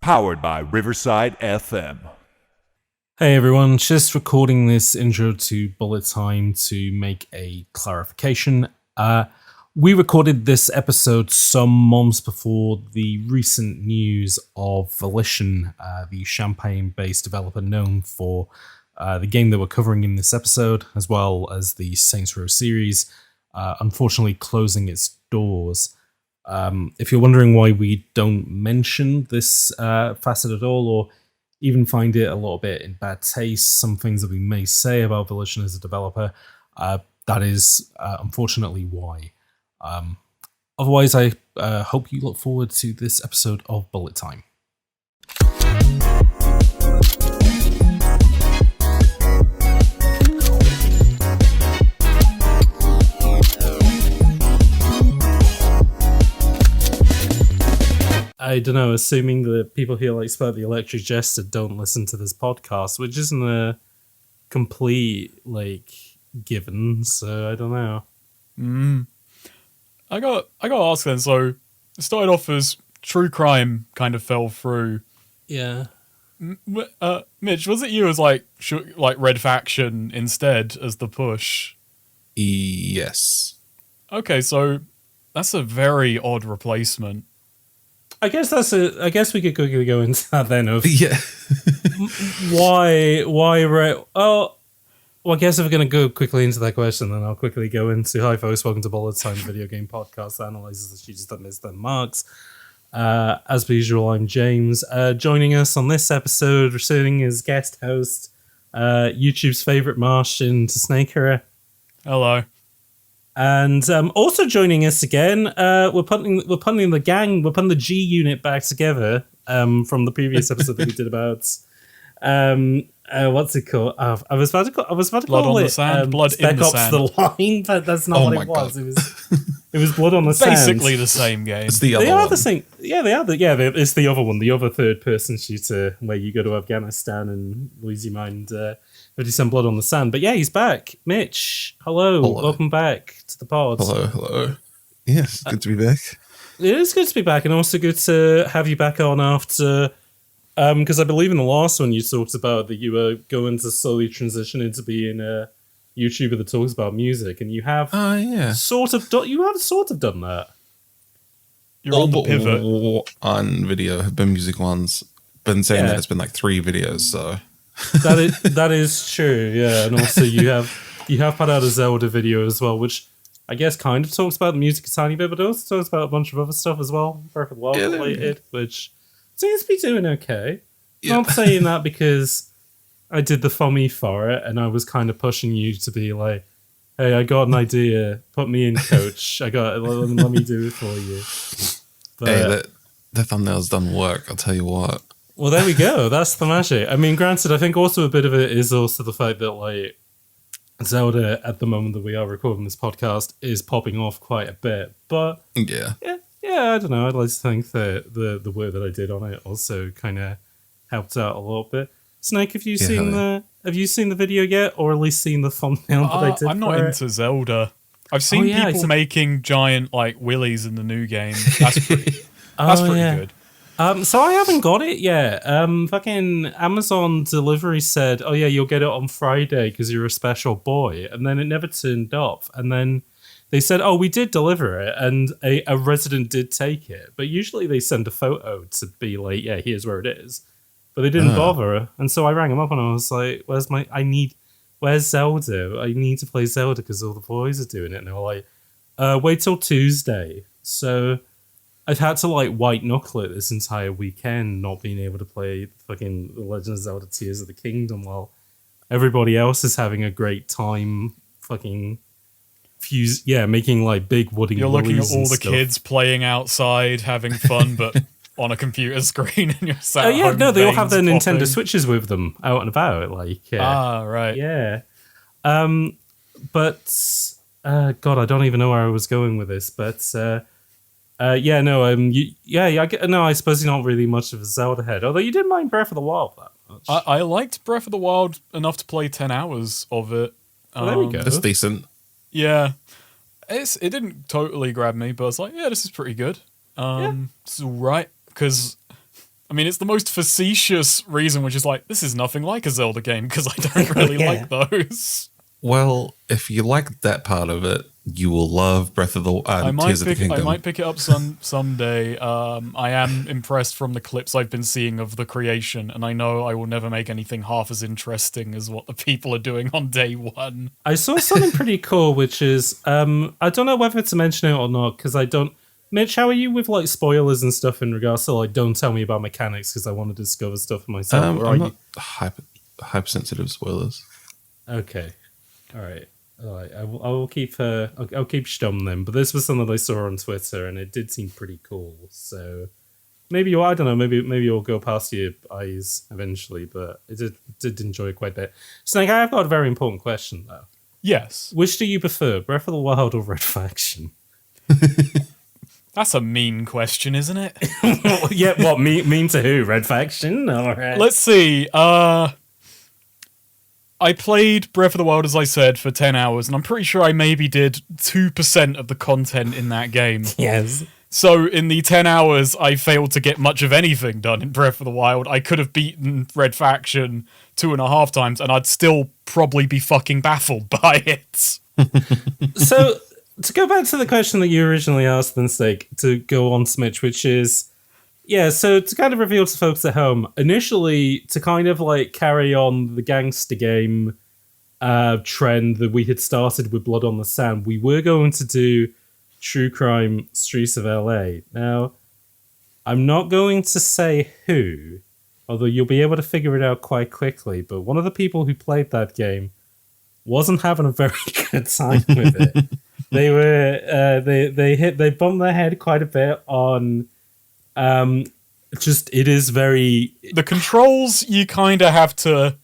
Powered by Riverside FM. Hey everyone, just recording this intro to Bullet Time to make a clarification. We recorded this episode some months before the recent news of Volition, the Champaign-based developer known for the game that we're covering in this episode, as well as the Saints Row series, unfortunately closing its doors. If you're wondering why we don't mention this facet at all, or even find it a little bit in bad taste, some things that we may say about Volition as a developer, that is unfortunately why. Otherwise, I hope you look forward to this episode of Bullet Time. I don't know, assuming that people here like Spurt the Electric Jester don't listen to this podcast, which isn't a complete, given, so I don't know. I got to ask then, so it started off as true crime kind of fell through. Yeah. Mitch, was it you as like Red Faction instead as the push? Yes. Okay, so that's a very odd replacement. I guess we could quickly go into that then of Yeah. why well, I guess if we're going to go quickly into that question, then I'll quickly go into hi folks, welcome to Bullet Time, video game podcast that analyzes the studios that miss their marks. As per usual, I'm James. Joining us on this episode, returning as guest host, YouTube's favourite Martian to Snakeher. Hello. And also joining us again, we're putting the G unit back together from the previous episode that we did about what's it called? I was about to call Blood on it the Sand, Blood in the Spec Ops Sand. The Line, but that's not what it was. It was Blood on the Sand. Basically the same game. It's the other They one. are the same. Yeah, they are. It's the other one, the other third-person shooter where you go to Afghanistan and lose your mind. 50 Cent Blood on the Sand. But yeah, he's back. Mitch, hello. Welcome back to the pod. Hello. Yes, good to be back. It is good to be back, and also good to have you back on after, because I believe in the last one you talked about that you were going to slowly transition into being a YouTuber that talks about music, and you have sort of done that. You're on the pivot. On video have been music ones. Been saying that it's been like 3 videos, so that is true, yeah. And also you have put out a Zelda video as well, which I guess kind of talks about the music a tiny bit, but it also talks about a bunch of other stuff as well, Perfect World related, which seems to be doing okay. Yeah. Not saying that because I did the FOMI for it, and I was kind of pushing you to be like, hey, I got an idea, put me in, coach. Let me do it for you. But, hey, the thumbnail's done work, I'll tell you what. well, there we go. That's the magic. I mean, granted, I think also a bit of it is also the fact that Zelda at the moment that we are recording this podcast is popping off quite a bit. But Yeah. I don't know. I'd like to think that the work that I did on it also kind of helped out a little bit. Snake, have you seen the video yet, or at least seen the thumbnail that I did? I'm not into Zelda. I've seen people making giant willies in the new game. That's pretty good. So I haven't got it yet. Fucking Amazon delivery said, "Oh yeah, you'll get it on Friday because you're a special boy," and then it never turned up. And then they said, "Oh, we did deliver it, and a resident did take it." But usually they send a photo to be like, "Yeah, here's where it is," but they didn't bother. And so I rang them up and I was like, "Where's Zelda? I need to play Zelda because all the boys are doing it." And they were like, "Wait till Tuesday." So I've had to white knuckle it this entire weekend, not being able to play fucking The Legend of Zelda Tears of the Kingdom while everybody else is having a great time fucking making big wooden You're looking at all the stuff. kids playing outside, having fun, but on a computer screen, and you're sat at home, they all have their veins Nintendo popping. Switches with them out and about. Right. Yeah. But God, I don't even know where I was going with this, but I suppose you're not really much of a Zelda head, although you didn't mind Breath of the Wild that much. I liked Breath of the Wild enough to play 10 hours of it. Well, there we go. That's decent. Yeah. It didn't totally grab me, but I was like, yeah, this is pretty good. It's all right, because I mean, it's the most facetious reason, which is like, this is nothing like a Zelda game because I don't really like those. Well, if you like that part of it, you will love Tears of the Kingdom. I might pick it up someday. I am impressed from the clips I've been seeing of the creation, and I know I will never make anything half as interesting as what the people are doing on day one. I saw something pretty cool, which is, I don't know whether to mention it or not, because I don't... Mitch, how are you with like spoilers and stuff in regards to like, don't tell me about mechanics because I want to discover stuff for myself? I'm not hypersensitive spoilers. Okay. All right. I will keep I'll keep stum then. But this was something I saw on Twitter, and it did seem pretty cool. So maybe I don't know. Maybe you'll go past your eyes eventually. But I did enjoy it quite a bit. Snake, I have got a very important question though. Yes. Which do you prefer, Breath of the Wild or Red Faction? That's a mean question, isn't it? Yeah. What mean to who? Red Faction? Or Let's see. I played Breath of the Wild, as I said, for 10 hours, and I'm pretty sure I maybe did 2% of the content in that game. Yes. So in the 10 hours, I failed to get much of anything done in Breath of the Wild. I could have beaten Red Faction 2.5 times, and I'd still probably be fucking baffled by it. So, to go back to the question that you originally asked, then, Steak, to go on, Smitch, which is... Yeah, so to kind of reveal to folks at home, initially, to kind of like carry on the gangster game trend that we had started with Blood on the Sand, we were going to do True Crime Streets of LA. Now, I'm not going to say who, although you'll be able to figure it out quite quickly, but one of the people who played that game wasn't having a very good time with it. They were, they bumped their head quite a bit on... it is very... The controls, you kind of have to...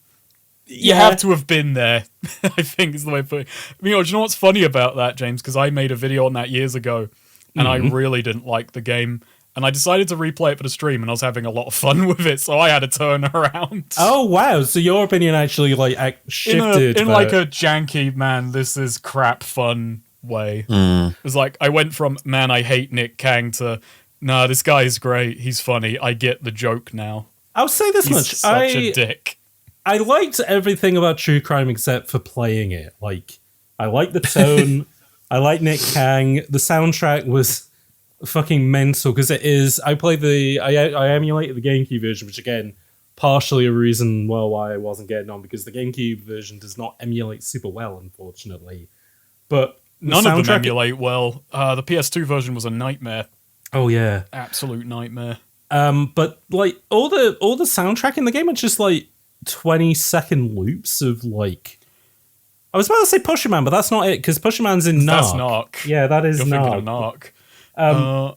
You have to have been there, I think is the way of putting it. Do you know what's funny about that, James? Because I made a video on that years ago, and I really didn't like the game. And I decided to replay it for the stream, and I was having a lot of fun with it, so I had to turn around. Oh, wow. So your opinion actually like shifted. In like a janky, man, this is crap fun way. It was like, I went from, man, I hate Nick Kang to... Nah, this guy is great. He's funny. I get the joke now. I'll say this much. He's such a dick. I liked everything about True Crime except for playing it. Like, I liked the tone. I like Nick Kang. The soundtrack was fucking mental because it is... I emulated the GameCube version, which again, partially a reason why I wasn't getting on, because the GameCube version does not emulate super well, unfortunately. But none of them emulate well. The PS2 version was a nightmare. Oh yeah, absolute nightmare. But like all the soundtrack in the game are just like 20-second loops of like. I was about to say Pusher Man, but that's not it because Pusher Man's in Narc. That's Narc. Yeah, that is You're Narc. Thinking of Narc.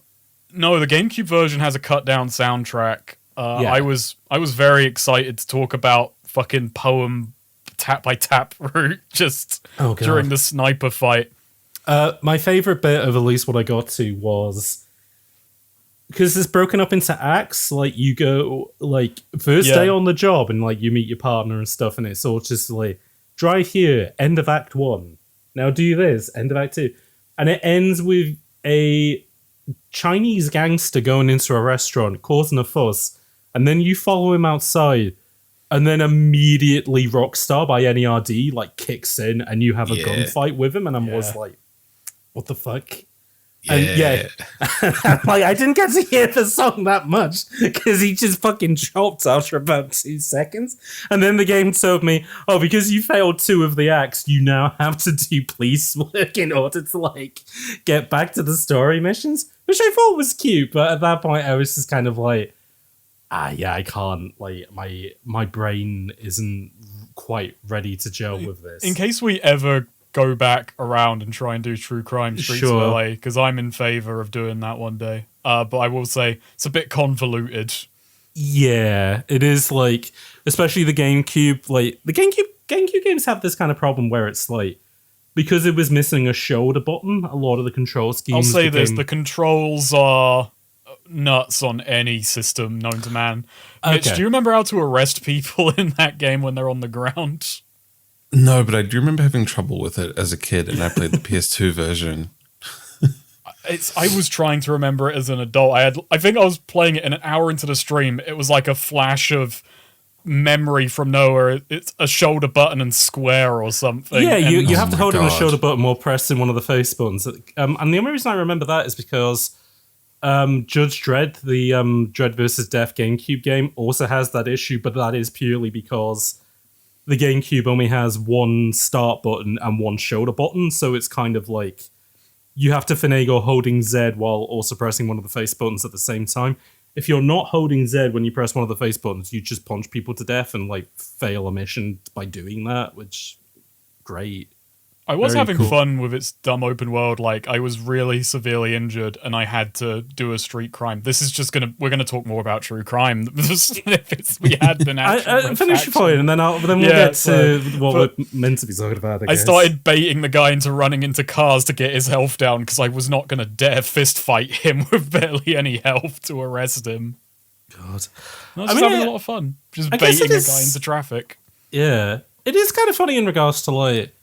No, the GameCube version has a cut down soundtrack. I was very excited to talk about fucking poem tap by tap route just during the sniper fight. My favorite bit of at least what I got to was. Because it's broken up into acts, like you go like first day on the job and like you meet your partner and stuff, and it's all just like drive here, end of Act 1. Now do this, end of Act 2. And it ends with a Chinese gangster going into a restaurant, causing a fuss, and then you follow him outside, and then immediately Rockstar by NERD like kicks in and you have a gunfight with him, and I'm always like, what the fuck? And like I didn't get to hear the song that much because he just fucking chopped after about 2 seconds, and then the game told me, oh, because you failed 2 of the acts, you now have to do police work in order to like get back to the story missions, which I thought was cute, but at that point I was just kind of like, I can't, like my brain isn't quite ready to gel with this. In case we ever go back around and try and do True Crime Streets of LA, because I'm in favor of doing that one day. But I will say it's a bit convoluted. Yeah, it is, like, especially the GameCube. Like the GameCube games have this kind of problem where it's like, because it was missing a shoulder button, a lot of the control schemes. I'll say this: the controls are nuts on any system known to man. Mitch, do you remember how to arrest people in that game when they're on the ground? No, but I do remember having trouble with it as a kid, and I played the PS2 version. I was trying to remember it as an adult. I think I was playing it, and an hour into the stream, it was like a flash of memory from nowhere. It's a shoulder button and square or something. Yeah, you have to my hold in the God. shoulder button or press in one of the face buttons. And the only reason I remember that is because Judge Dredd, the Dredd vs. Death GameCube game, also has that issue, but that is purely because the GameCube only has one start button and one shoulder button, so it's kind of like you have to finagle holding Z while also pressing one of the face buttons at the same time. If you're not holding Z when you press one of the face buttons, you just punch people to death and like fail a mission by doing that, which great. I was Very having cool. fun with its dumb open world. Like, I was really severely injured and I had to do a street crime. This is just we're gonna talk more about true crime. We had been I finish your point, and then we'll Yeah, get to so- what but we're meant to be talking about. I started baiting the guy into running into cars to get his health down because I was not going to dare fist fight him with barely any health to arrest him. God. I was just having a lot of fun, just I guess baiting it a is- guy into traffic. Yeah, it is kind of funny in regards to like,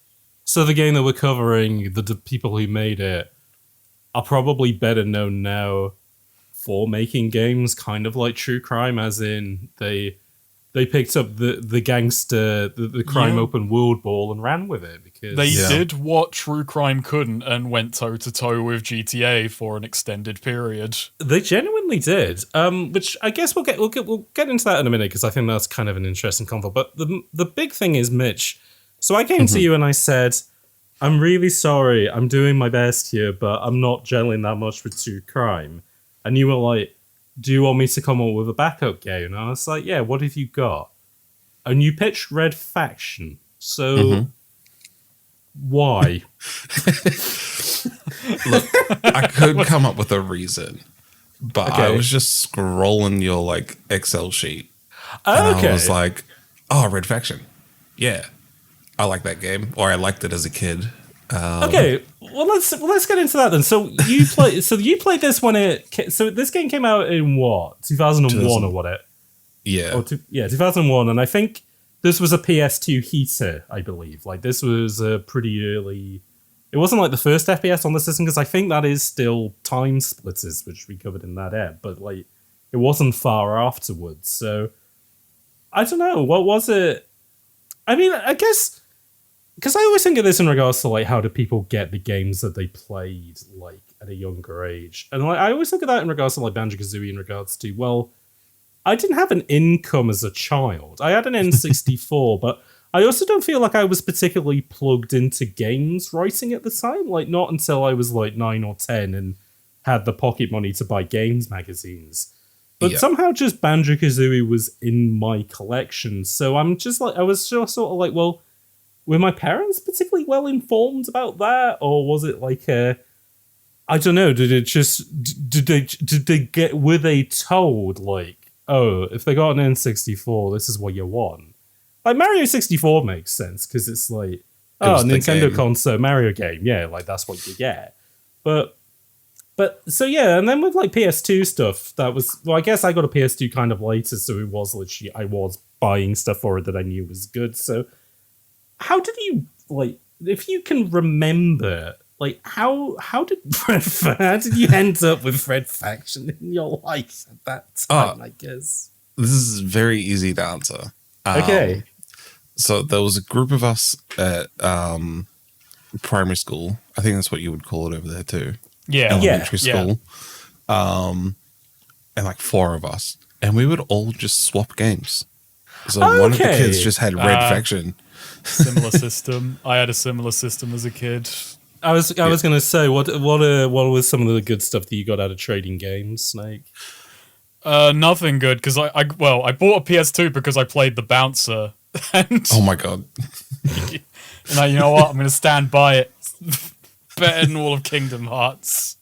so the game that we're covering, the people who made it are probably better known now for making games kind of like true crime, as in they picked up the gangster, the crime Yeah. open world ball and ran with it because They Yeah. did what true crime couldn't and went toe to toe with GTA for an extended period. they genuinely did. Which I guess we'll get into that in a minute because I think that's kind of an interesting convo. But the big thing is, Mitch. So I came to you and I said, I'm really sorry, I'm doing my best here, but I'm not gelling that much with true crime. And you were like, do you want me to come up with a backup game? And I was like, yeah, what have you got? And you pitched Red Faction. So why? Look, I could come up with a reason, but I Okay. was just scrolling your like Excel sheet, Oh, and okay. I was like, "Oh, Red Faction, yeah, I like that game, or I liked it as a kid." Okay, well let's get into that then. So you played this when so this game came out in what, 2001 or what it? Yeah, Or 2001, and I think this was a PS2 heater, I believe. Like this was a pretty early. It wasn't like the first FPS on the system because I think that is still Time Splitters, which we covered in that ep, but like it wasn't far afterwards. So I don't know, what was it? I mean, I guess because I always think of this in regards to like how do people get the games that they played like at a younger age, and like I always think of that in regards to like Banjo-Kazooie in regards to, well, I didn't have an income as a child. I had an N64, but I also don't feel like I was particularly plugged into games writing at the time. Like, not until I was like 9 or 10 and had the pocket money to buy games magazines. But Yeah. somehow just Banjo-Kazooie was in my collection. So I'm just like, I was just sort of like, well, were my parents particularly well informed about that? Or was it like I don't know, did they told like, oh, if they got an N64, this is what you want? Like Mario 64 makes sense because it's like, oh, was the Nintendo game. console Mario game, yeah, like that's what you get. But so yeah, and then with like PS2 stuff, that was, well, I guess I got a PS2 kind of later, so it was literally I was buying stuff for it that I knew was good. So how did you, like, if you can remember, like how did you end up with Red Faction in your life at that time? I guess. this is very easy to answer. Okay. So there was a group of us at primary school. I think that's what you would call it over there too. Yeah. Elementary Yeah. school. And like 4 of us. And we would all just swap games. So one of the Okay. kids just had Red Faction. Similar system. I had a similar system as a kid. I was gonna say what was some of the good stuff that you got out of trading games, Snake? Nothing good because I bought a PS2 because I played the bouncer, and Oh my god. now you know what, I'm gonna stand by it. Better than all of Kingdom Hearts.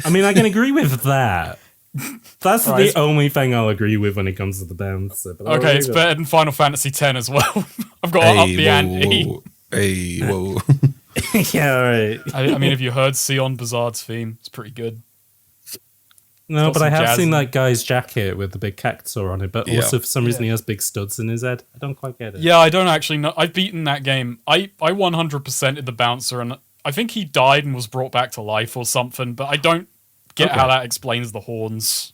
I mean, I can agree with that. That's Right. the only thing I'll agree with when it comes to the bouncer. But I'll Okay, agree it's with better than Final Fantasy X as well. I've got to up the ante. whoa. Hey, whoa. that. Yeah, all right. I mean, have you heard Sion Bizarre's theme? It's pretty good. No, got but I some have jazz seen in that guy's jacket with the big cactus on it, but Yeah. also for some reason he has big studs in his head. I don't quite get it. Yeah, I don't actually know. I've beaten that game. I 100%ed the bouncer, and I think he died and was brought back to life or something, but I don't get how that explains the horns.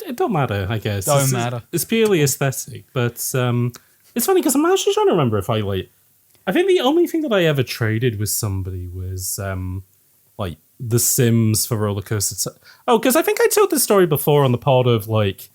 It don't matter, I guess. Don't matter. It's purely aesthetic, but it's funny because I'm actually trying to remember if I think the only thing that I ever traded with somebody was like The Sims for Roller Coaster. Because I think I told this story before on the pod of like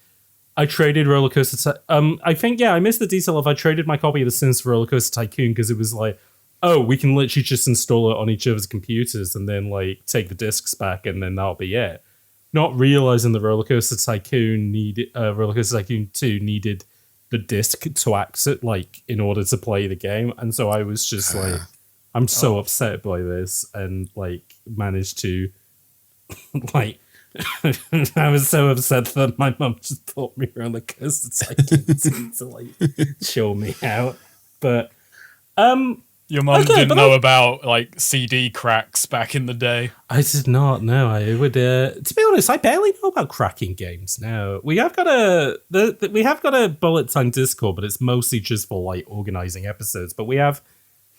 I traded Roller Coaster. I think I missed the detail of I traded my copy of The Sims for Roller Coaster Tycoon because it was like, oh, we can literally just install it on each other's computers and then like take the discs back and then that'll be it. Not realizing the Roller Coaster Tycoon Roller Coaster Tycoon 2 needed the disc to access like in order to play the game, and so I was just like, I'm so upset by this, and like managed to like I was so upset that my mum just bought me Roller Coaster Tycoon to like chill me out, but Your mum didn't know about like CD cracks back in the day. I did not know. I would, to be honest, I barely know about cracking games now. We have got a bullet time Discord, but it's mostly just for like organizing episodes. But we have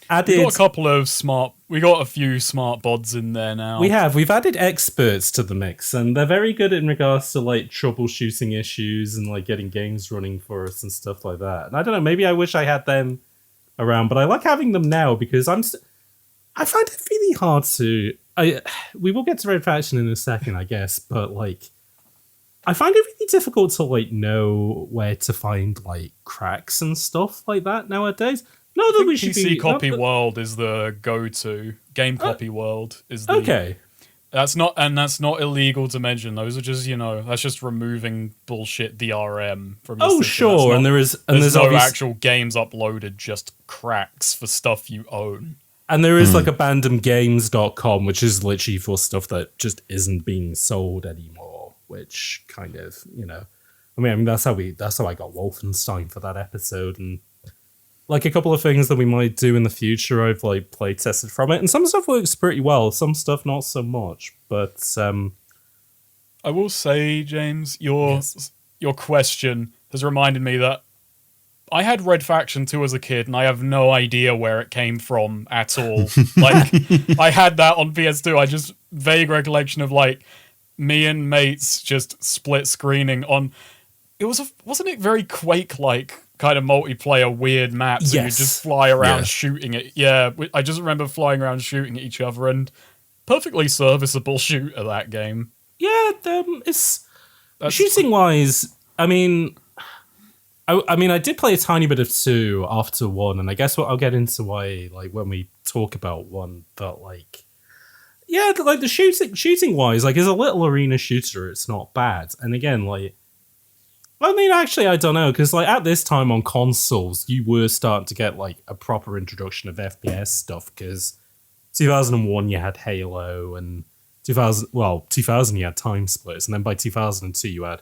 added. We got a few smart bods in there now. We've added experts to the mix, and they're very good in regards to like troubleshooting issues and like getting games running for us and stuff like that. And I don't know, maybe I wish I had them around, but I like having them now because I find it really hard to. We will get to Red Faction in a second, I guess, but like, I find it really difficult to like know where to find like cracks and stuff like that nowadays. Not that we should PC be. Copy World is the go-to. Game Copy World is the okay. That's not illegal to mention. Those are just, that's just removing bullshit DRM from the system. Sure, and there's no actual games uploaded, just cracks for stuff you own. And there is like abandonedgames.com, which is literally for stuff that just isn't being sold anymore, which kind of, I mean that's how I got Wolfenstein for that episode, and like a couple of things that we might do in the future, I've like play tested from it, and some stuff works pretty well, some stuff not so much. But I will say, James, your question has reminded me that I had Red Faction 2 as a kid, and I have no idea where it came from at all. Like, I had that on PS2. I just vague recollection of like me and mates just split screening on. Wasn't it very Quake-like? Kind of multiplayer weird maps and you just fly around shooting at I just remember flying around shooting at each other, and perfectly serviceable shoot at that game. It's shooting wise, I mean I did play a tiny bit of 2 after 1, and I guess what I'll get into why like when we talk about 1, but like like the shooting wise, like as a little arena shooter it's not bad. And again, like I mean, actually, I don't know, because like at this time on consoles, you were starting to get like a proper introduction of FPS stuff, because 2001 you had Halo, and 2000 you had Time Splitters, and then by 2002 you had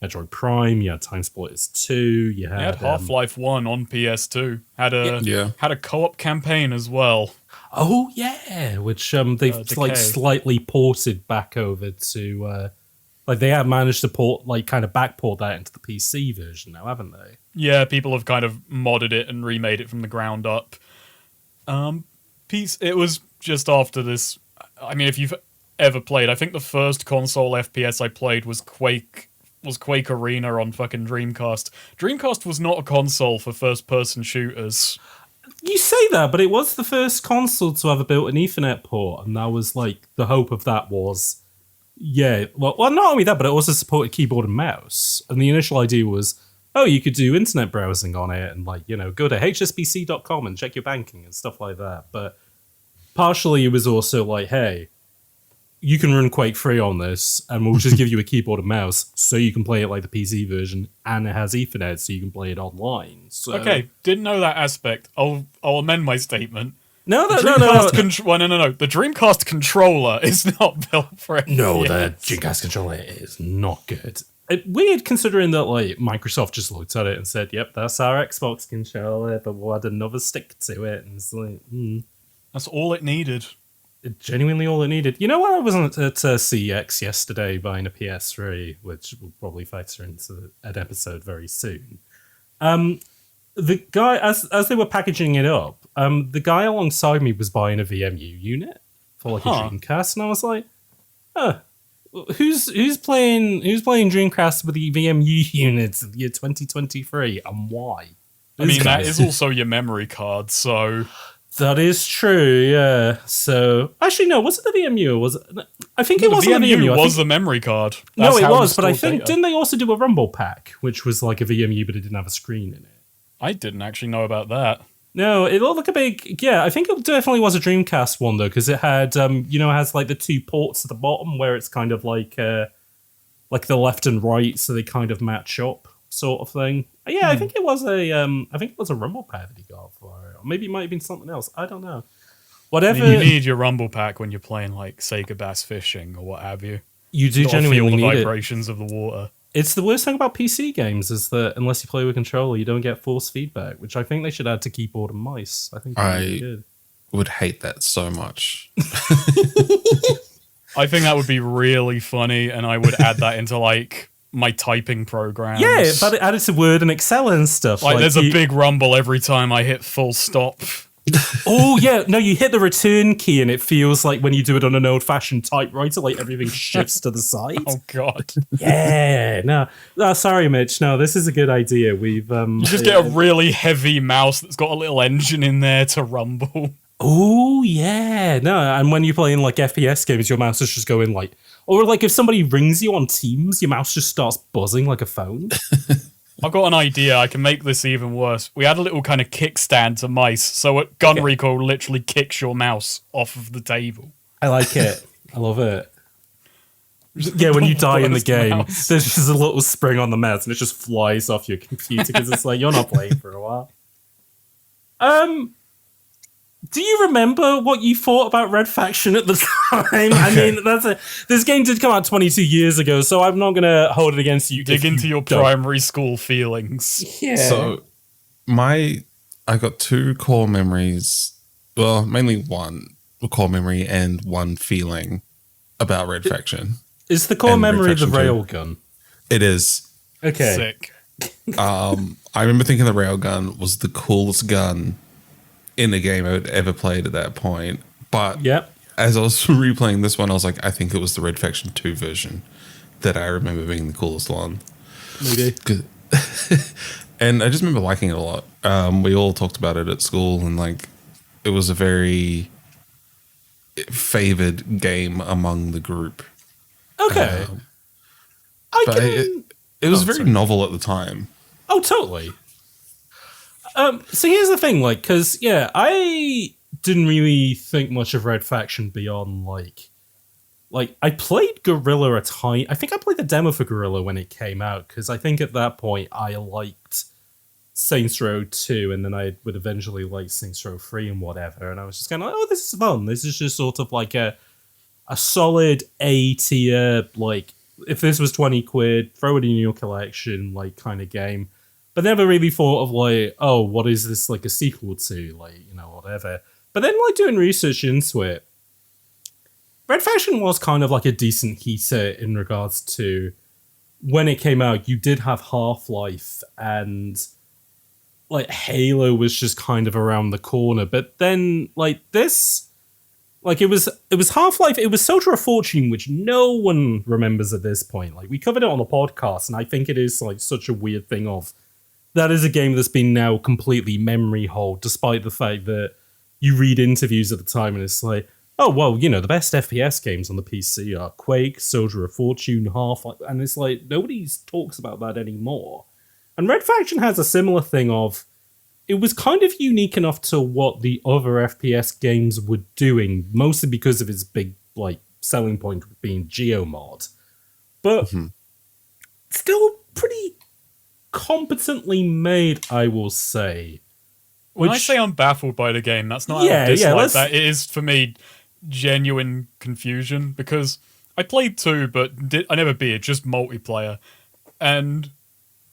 Metroid Prime, you had Time Splitters 2, you had Half-Life 1 on PS2, had a co-op campaign as well. Oh yeah, which they've like slightly ported back over to. Like, they have managed to backport that into the PC version now, haven't they? Yeah, people have kind of modded it and remade it from the ground up. It was just after this. I mean, if you've ever played, I think the first console FPS I played was Quake Arena on fucking Dreamcast. Dreamcast was not a console for first-person shooters. You say that, but it was the first console to have a built-in Ethernet port, and that was, like, the hope of that was... Yeah, well, not only that, but it also supported keyboard and mouse. And the initial idea was, you could do internet browsing on it and, like, go to hsbc.com and check your banking and stuff like that. But partially it was also like, hey, you can run Quake 3 on this, and we'll just give you a keyboard and mouse so you can play it like the PC version, and it has Ethernet so you can play it online. So, okay, didn't know that aspect. I'll amend my statement. No. The Dreamcast controller is not built for it. No, the Dreamcast controller is not good. Weird considering that like Microsoft just looked at it and said, "Yep, that's our Xbox controller, but we'll add another stick to it." And it's like, that's all it needed. Genuinely all it needed. You know what? I was at CEX yesterday buying a PS3, which will probably factor into an episode very soon. The guy, as they were packaging it up, the guy alongside me was buying a VMU unit for like a Dreamcast, and I was like, who's playing Dreamcast with the VMU units in the year 2023, and why? I mean, that is also your memory card, so... That is true, yeah. So, actually, no, was it the VMU? Or was it? I think it wasn't the VMU. The VMU was the memory card. No, it was, but I think, didn't they also do a Rumble Pack, which was like a VMU, but it didn't have a screen in it? I didn't actually know about that. No, it looked like a big... Yeah, I think it definitely was a Dreamcast one, though, because it had, it has like the two ports at the bottom where it's kind of like the left and right, so they kind of match up, sort of thing. Yeah, I think it was a Rumble Pack that he got for it. Or maybe it might have been something else. I don't know. Whatever. I mean, you need your Rumble Pack when you're playing like Sega Bass Fishing or what have you. You do genuinely feel need the vibrations of the water. It's the worst thing about PC games is that unless you play with a controller, you don't get force feedback, which I think they should add to keyboard and mice. I think that'd be good. Would hate that so much. I think that would be really funny, and I would add that into like my typing programs. Yeah, but add it to Word and Excel and stuff. Like there's a big rumble every time I hit full stop. Oh, yeah. No, you hit the return key and it feels like when you do it on an old-fashioned typewriter, like everything shifts to the side. Oh, God. Yeah. No, sorry, Mitch. No, this is a good idea. We've... you just get a really heavy mouse that's got a little engine in there to rumble. Oh, yeah. No, and when you're playing like FPS games, your mouse is just going like... Or like if somebody rings you on Teams, your mouse just starts buzzing like a phone. I've got an idea. I can make this even worse. We add a little kind of kickstand to mice, so at gun recoil literally kicks your mouse off of the table. I like it. I love it. Yeah, when you die in the game, there's just a little spring on the mouse and it just flies off your computer because it's like, you're not playing for a while. Do you remember what you thought about Red Faction at the time? I mean, this game did come out 22 years ago, so I'm not going to hold it against you. Dig into your primary school feelings. Yeah. So, I got two core memories. Well, mainly one core memory and one feeling about Red Faction. Is the core memory the railgun? It is. Okay. Sick. I remember thinking the railgun was the coolest gun in a game I had ever played at that point. But as I was replaying this one, I was like, I think it was the Red Faction 2 version that I remember being the coolest one. Maybe. And I just remember liking it a lot. We all talked about it at school, and like it was a very favored game among the group. Okay. It was very novel at the time. Oh, totally. So here's the thing, like, because, I didn't really think much of Red Faction beyond, like, I played Guerrilla I think I played the demo for Guerrilla when it came out, because I think at that point I liked Saints Row 2, and then I would eventually like Saints Row 3 and whatever, and I was just kind of like, oh, this is fun. This is just sort of like a solid A tier, like, if this was 20 quid, throw it in your collection, like, kind of game. But never really thought of like, oh, what is this like a sequel to? Like, whatever. But then like doing research into it, Red Faction was kind of like a decent heater in regards to when it came out, you did have Half-Life and like Halo was just kind of around the corner. But then like this, like it was Half-Life, it was Soldier of Fortune, which no one remembers at this point. Like we covered it on the podcast, and I think it is like such a weird thing of, that is a game that's been now completely memory hold, despite the fact that you read interviews at the time and it's like, oh, well, the best FPS games on the PC are Quake, Soldier of Fortune, Half-Life, and it's like, nobody talks about that anymore. And Red Faction has a similar thing of, it was kind of unique enough to what the other FPS games were doing, mostly because of its big, like, selling point being Geomod. But still pretty competently made, I will say. When I say I'm baffled by the game, that's not out of dislike that. It is, for me, genuine confusion, because I played 2, but I never beat it, just multiplayer. And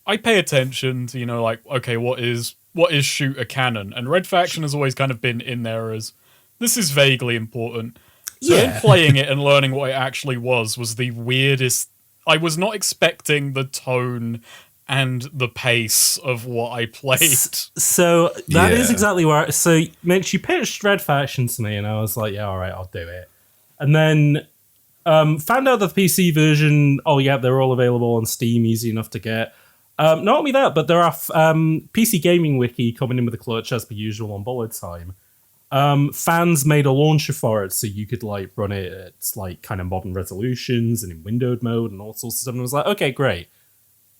I pay attention to, like, okay, what is shooter canon? And Red Faction has always kind of been in there as, this is vaguely important. So then playing it and learning what it actually was the weirdest. I was not expecting the tone and the pace of what I played. So that is exactly where. So Mitch, you pitched Red Faction to me, and I was like, yeah, all right, I'll do it. And then found out that the PC version. Oh yeah, they're all available on Steam, easy enough to get. Not only that, but there are PC Gaming Wiki coming in with a clutch as per usual on bullet time. Fans made a launcher for it, so you could like run it at like kind of modern resolutions and in windowed mode and all sorts of stuff. And I was like, okay, great.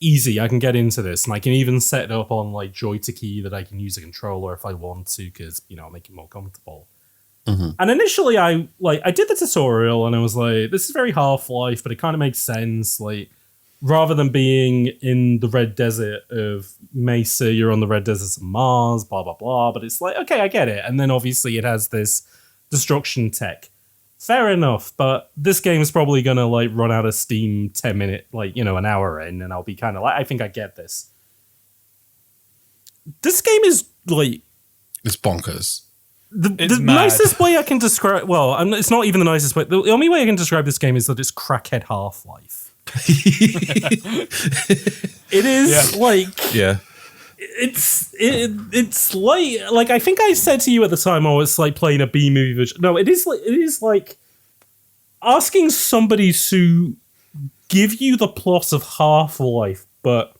Easy, I can get into this, and I can even set it up on like Joy-to-Key that I can use a controller if I want to, because I'll make it more comfortable. And initially, I did the tutorial, and I was like, "This is very Half-Life, but it kind of makes sense. Like, rather than being in the red desert of Mesa, you're on the red deserts of Mars, blah blah blah." But it's like, okay, I get it. And then obviously, it has this destruction tech. Fair enough, but this game is probably gonna like run out of steam 10 minutes, an hour in, and I'll be kind of like, I think I get this. This game is like, it's bonkers. The nicest way I can describe, it's not even the nicest way. The only way I can describe this game is that it's crackhead Half-Life. It is It's like I think I said to you at the time, it's like playing a B movie version. No, it is like asking somebody to give you the plot of Half-Life, but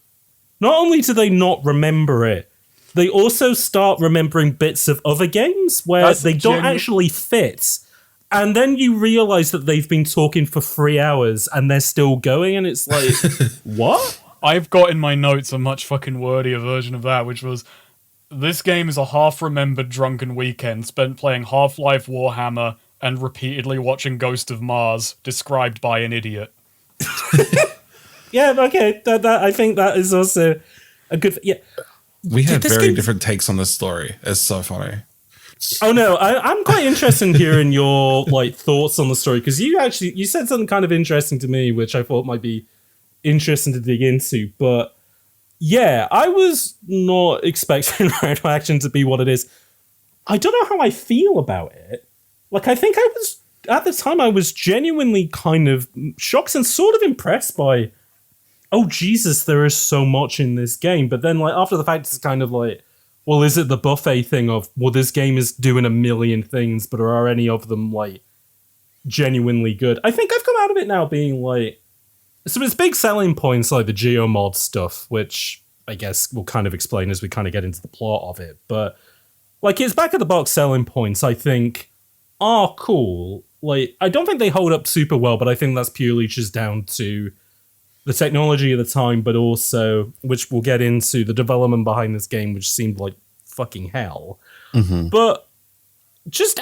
not only do they not remember it, they also start remembering bits of other games where they don't actually fit. And then you realize that they've been talking for 3 hours and they're still going, and it's like, what? I've got in my notes a much fucking wordier version of that, which was, this game is a half-remembered drunken weekend spent playing Half-Life Warhammer and repeatedly watching Ghost of Mars, described by an idiot. Yeah, okay. I think that is also a good... Yeah. We had very different takes on this story. It's so funny. Oh no, I'm quite interested in hearing your thoughts on the story, because you said something kind of interesting to me, which I thought might be interesting to dig into. But yeah, I was not expecting Red Faction to be what it is. I don't know how I feel about it. Like, I think at the time I was genuinely kind of shocked and sort of impressed by, oh Jesus, there is so much in this game. But then after the fact, it's kind of like, well, is it the buffet thing of, well, this game is doing a million things, but are any of them genuinely good? I think I've come out of it now being some of its big selling points, like the geomod stuff, which I guess we'll kind of explain as we kind of get into the plot of it. But its back of the box selling points, I think, are cool. I don't think they hold up super well, but I think that's purely just down to the technology of the time, but also, which we'll get into, the development behind this game, which seemed like fucking hell. Mm-hmm. But just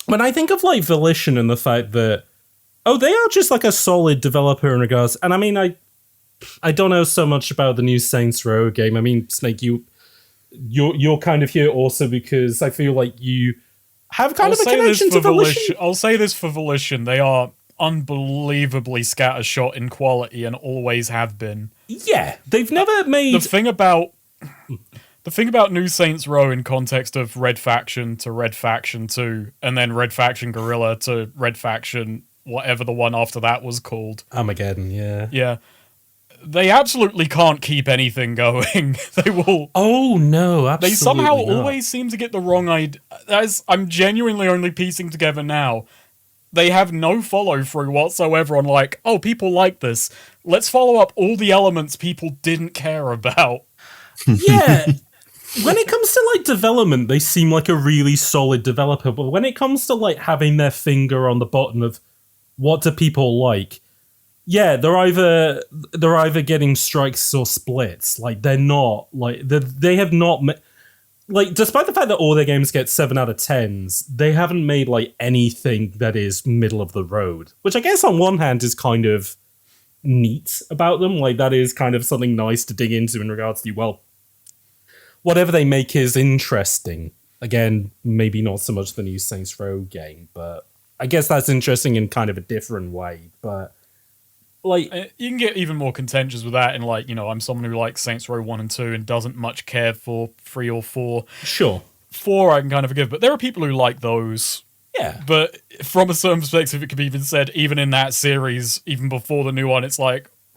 when I think of Volition and the fact that, they are just a solid developer in regards, and I mean, I don't know so much about the new Saints Row game. I mean, Snake, you're kind of here also because I feel like you have kind of a connection to Volition. I'll say this for Volition. They are unbelievably scattershot in quality and always have been. Yeah, they've never made... The thing about New Saints Row in context of Red Faction to Red Faction 2, and then Red Faction Guerrilla to Red Faction, whatever the one after that was called. Armageddon, yeah. Yeah. They absolutely can't keep anything going. They will... Oh, no, absolutely They somehow not. always seem to get the wrong idea. I'm genuinely only piecing together now. They have no follow-through whatsoever on people like this. Let's follow up all the elements people didn't care about. Yeah. When it comes to development, they seem like a really solid developer, but when it comes to having their finger on the button of what do people like, yeah, they're either getting strikes or splits. They're not they have not despite the fact that all their games get 7 out of 10s, they haven't made anything that is middle of the road, which I guess on one hand is kind of neat about them. That is kind of something nice to dig into in regards to, whatever they make is interesting. Again, maybe not so much the new Saints Row game, but I guess that's interesting in kind of a different way. But you can get even more contentious with that, and I'm someone who likes Saints Row 1 and 2 and doesn't much care for 3 or 4. Sure. 4 I can kind of forgive, but there are people who like those. Yeah. But from a certain perspective, it could be even said, even in that series, even before the new one, it's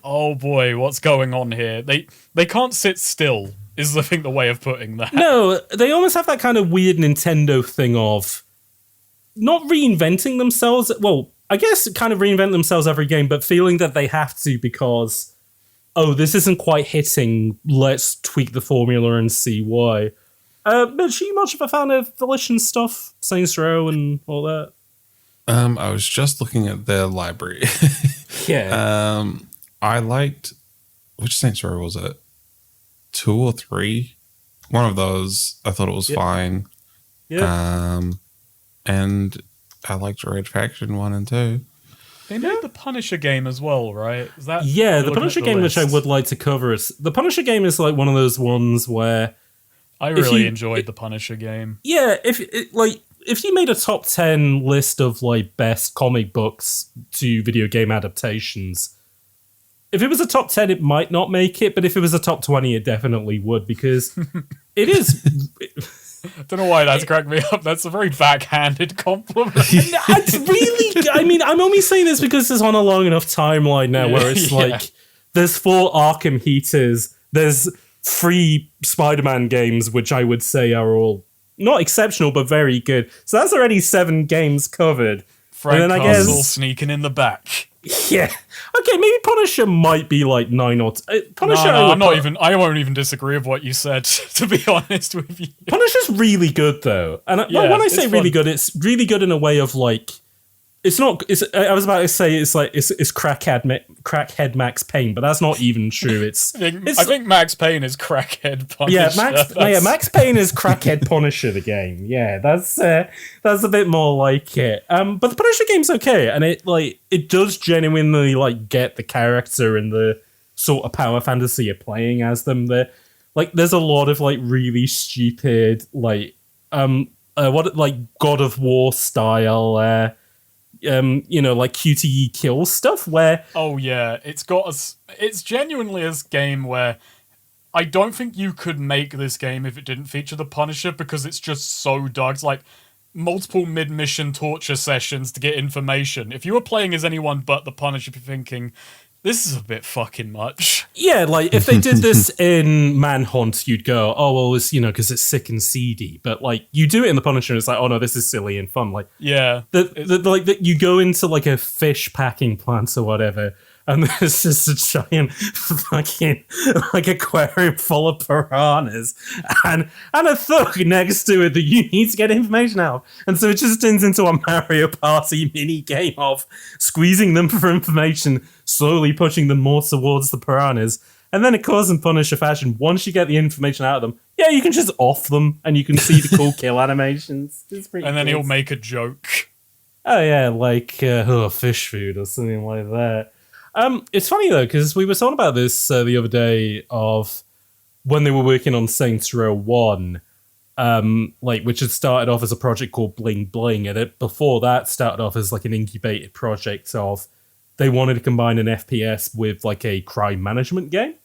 oh boy, what's going on here? They can't sit still, is the way of putting that. No, they almost have that kind of weird Nintendo thing of not reinventing themselves. Well, I guess kind of reinvent themselves every game, but feeling that they have to because, oh, this isn't quite hitting. Let's tweak the formula and see why. But are you much of a fan of Volition stuff, Saints Row and all that? I was just looking at their library. Yeah. I liked, which Saints Row was it? 2 or 3? One of those. I thought it was fine. Yeah. And I liked Red Faction 1 and 2. They made the Punisher game as well, right? Is that the Punisher game, which I would like to cover, is the Punisher game is like one of those ones where I really enjoyed the Punisher game. Yeah, if you made a top 10 list of like best comic books to video game adaptations, if it was a top 10, it might not make it, but if it was a top 20, it definitely would, because it is. I don't know why that's cracked me up. That's a very backhanded compliment. It's really. I mean, I'm only saying this because it's on a long enough timeline now where it's like there's 4 Arkham heaters, there's 3 Spider-Man games, which I would say are all not exceptional but very good. So that's already 7 games covered. Frank Castle sneaking in the back. Yeah. Okay, maybe Punisher might be like 9 or... Punisher... No, I won't even disagree with what you said, to be honest with you. Punisher's really good, though. And when I say really good, it's really good in a way of like... It's not... I was about to say it's like it's crackhead Max Payne, but that's not even true. I think Max Payne is crackhead Punisher. Max Payne is crackhead Punisher. The game, that's a bit more like it. But the Punisher game's okay, and it does genuinely like get the character and the sort of power fantasy you're playing as them. There's a lot of like really stupid like God of War style. Like QTE kill stuff where... Oh, yeah. It's genuinely a game where I don't think you could make this game if it didn't feature the Punisher, because it's just so dark. It's like multiple mid-mission torture sessions to get information. If you were playing as anyone but the Punisher, you'd be thinking, this is a bit fucking much. Yeah, like, if they did this in Manhunt, you'd go, oh, well, it's, because it's sick and seedy. But, like, you do it in the Punisher, and it's like, oh, no, this is silly and fun. Like, yeah. You go into, like, a fish packing plant or whatever, and there's just a giant fucking, like, aquarium full of piranhas, and a thug next to it that you need to get information out of. And so it just turns into a Mario Party mini game of squeezing them for information, slowly pushing them more towards the piranhas. And then, of course, in Punisher fashion, once you get the information out of them, yeah, you can just off them, and you can see the cool kill animations. It's pretty and then cool. He'll make a joke. Oh, yeah, like, fish food or something like that. It's funny, though, because we were talking about this the other day of when they were working on Saints Row 1, which had started off as a project called Bling Bling, and before that started off as like an incubated project of they wanted to combine an FPS with like a crime management game.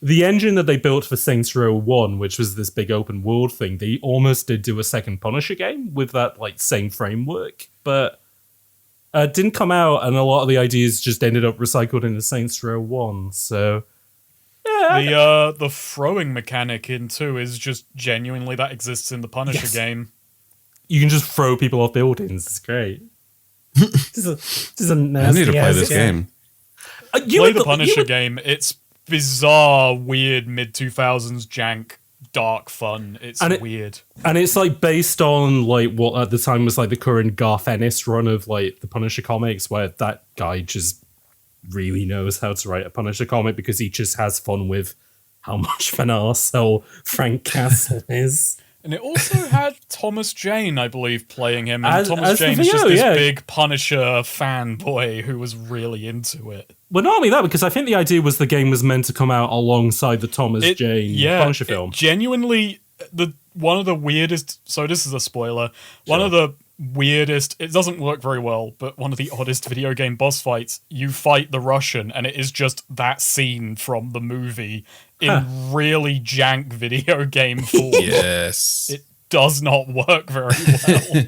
The engine that they built for Saints Row 1, which was this big open world thing, they almost did do a second Punisher game with that like same framework, but didn't come out, and a lot of the ideas just ended up recycled into Saints Row 1, so... Yeah, the throwing mechanic in 2 is just genuinely that exists in the Punisher game. You can just throw people off buildings, it's great. This is a nasty I need to play this game. Play the Punisher game, it's bizarre, weird, mid-2000s jank, dark fun. It's weird. And it's like based on like what at the time was like the current Garth Ennis run of like the Punisher comics, where that guy just really knows how to write a Punisher comic because he just has fun with how much of an arsehole Frank Castle is. And it also had Thomas Jane, I believe, playing him. And Thomas Jane is just this big Punisher fanboy who was really into it. Well, not only that, because I think the idea was the game was meant to come out alongside the Thomas Jane Punisher film. Genuinely, one of the weirdest... So this is a spoiler. One of the weirdest... It doesn't work very well, but one of the oddest video game boss fights, you fight the Russian, and it is just that scene from the movie in really jank video game form. Yes. It does not work very well.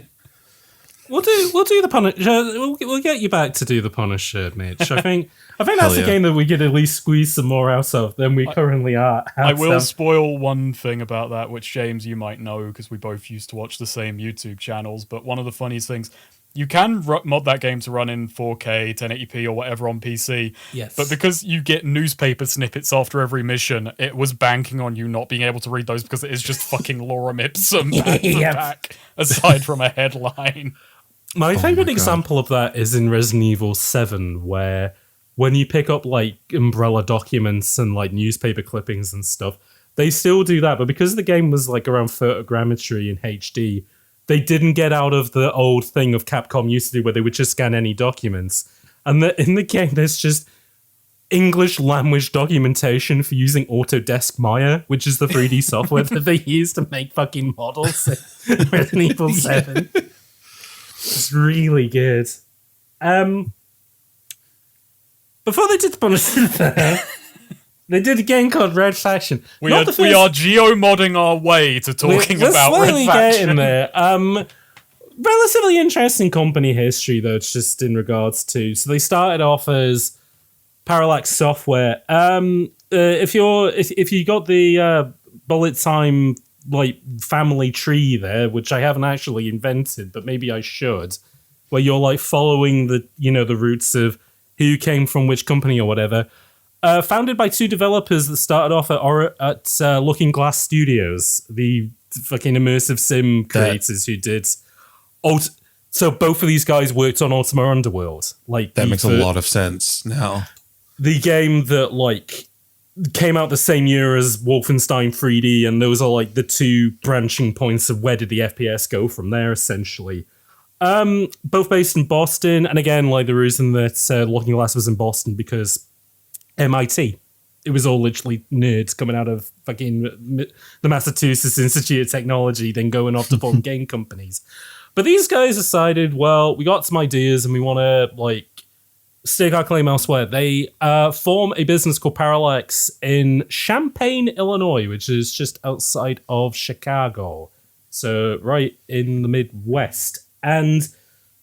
We'll do the Punisher. We'll get you back to do the Punisher, Mitch. I think that's a game that we could at least squeeze some more out of than we currently are. I will spoil one thing about that, which James, you might know because we both used to watch the same YouTube channels. But one of the funniest things, you can mod that game to run in 4K, 1080p, or whatever on PC. Yes. But because you get newspaper snippets after every mission, it was banking on you not being able to read those because it is just fucking lorem ipsum back to back, aside from a headline. My favourite example of that is in Resident Evil 7, where when you pick up like umbrella documents and like newspaper clippings and stuff, they still do that. But because the game was like around photogrammetry in HD, they didn't get out of the old thing of Capcom used to do where they would just scan any documents. And in the game, there's just English language documentation for using Autodesk Maya, which is the 3D software that they use to make fucking models in Resident Evil 7. It's really good. Before they did the Punisher, they did a game called Red Faction. We are geo-modding our way to talking about Red Faction. Getting there. Relatively interesting company history, though, just in regards to... So they started off as Parallax Software. If you got the bullet time like family tree there, which I haven't actually invented, but maybe I should, where you're like following the the roots of who came from which company or whatever. Founded by two developers that started off at Looking Glass Studios, the fucking immersive sim creators who did. So both of these guys worked on Ultima Underworld. Like that makes a lot of sense now. The game that like came out the same year as Wolfenstein 3D, and those are like the two branching points of where did the FPS go from there, essentially. Both based in Boston, and again, like the reason that Looking Glass was in Boston because MIT. It was all literally nerds coming out of fucking the Massachusetts Institute of Technology, then going off to form game companies. But these guys decided, well, we got some ideas and we want to like stake our claim elsewhere. They form a business called Parallax in Champaign, Illinois, which is just outside of Chicago. So right in the Midwest. And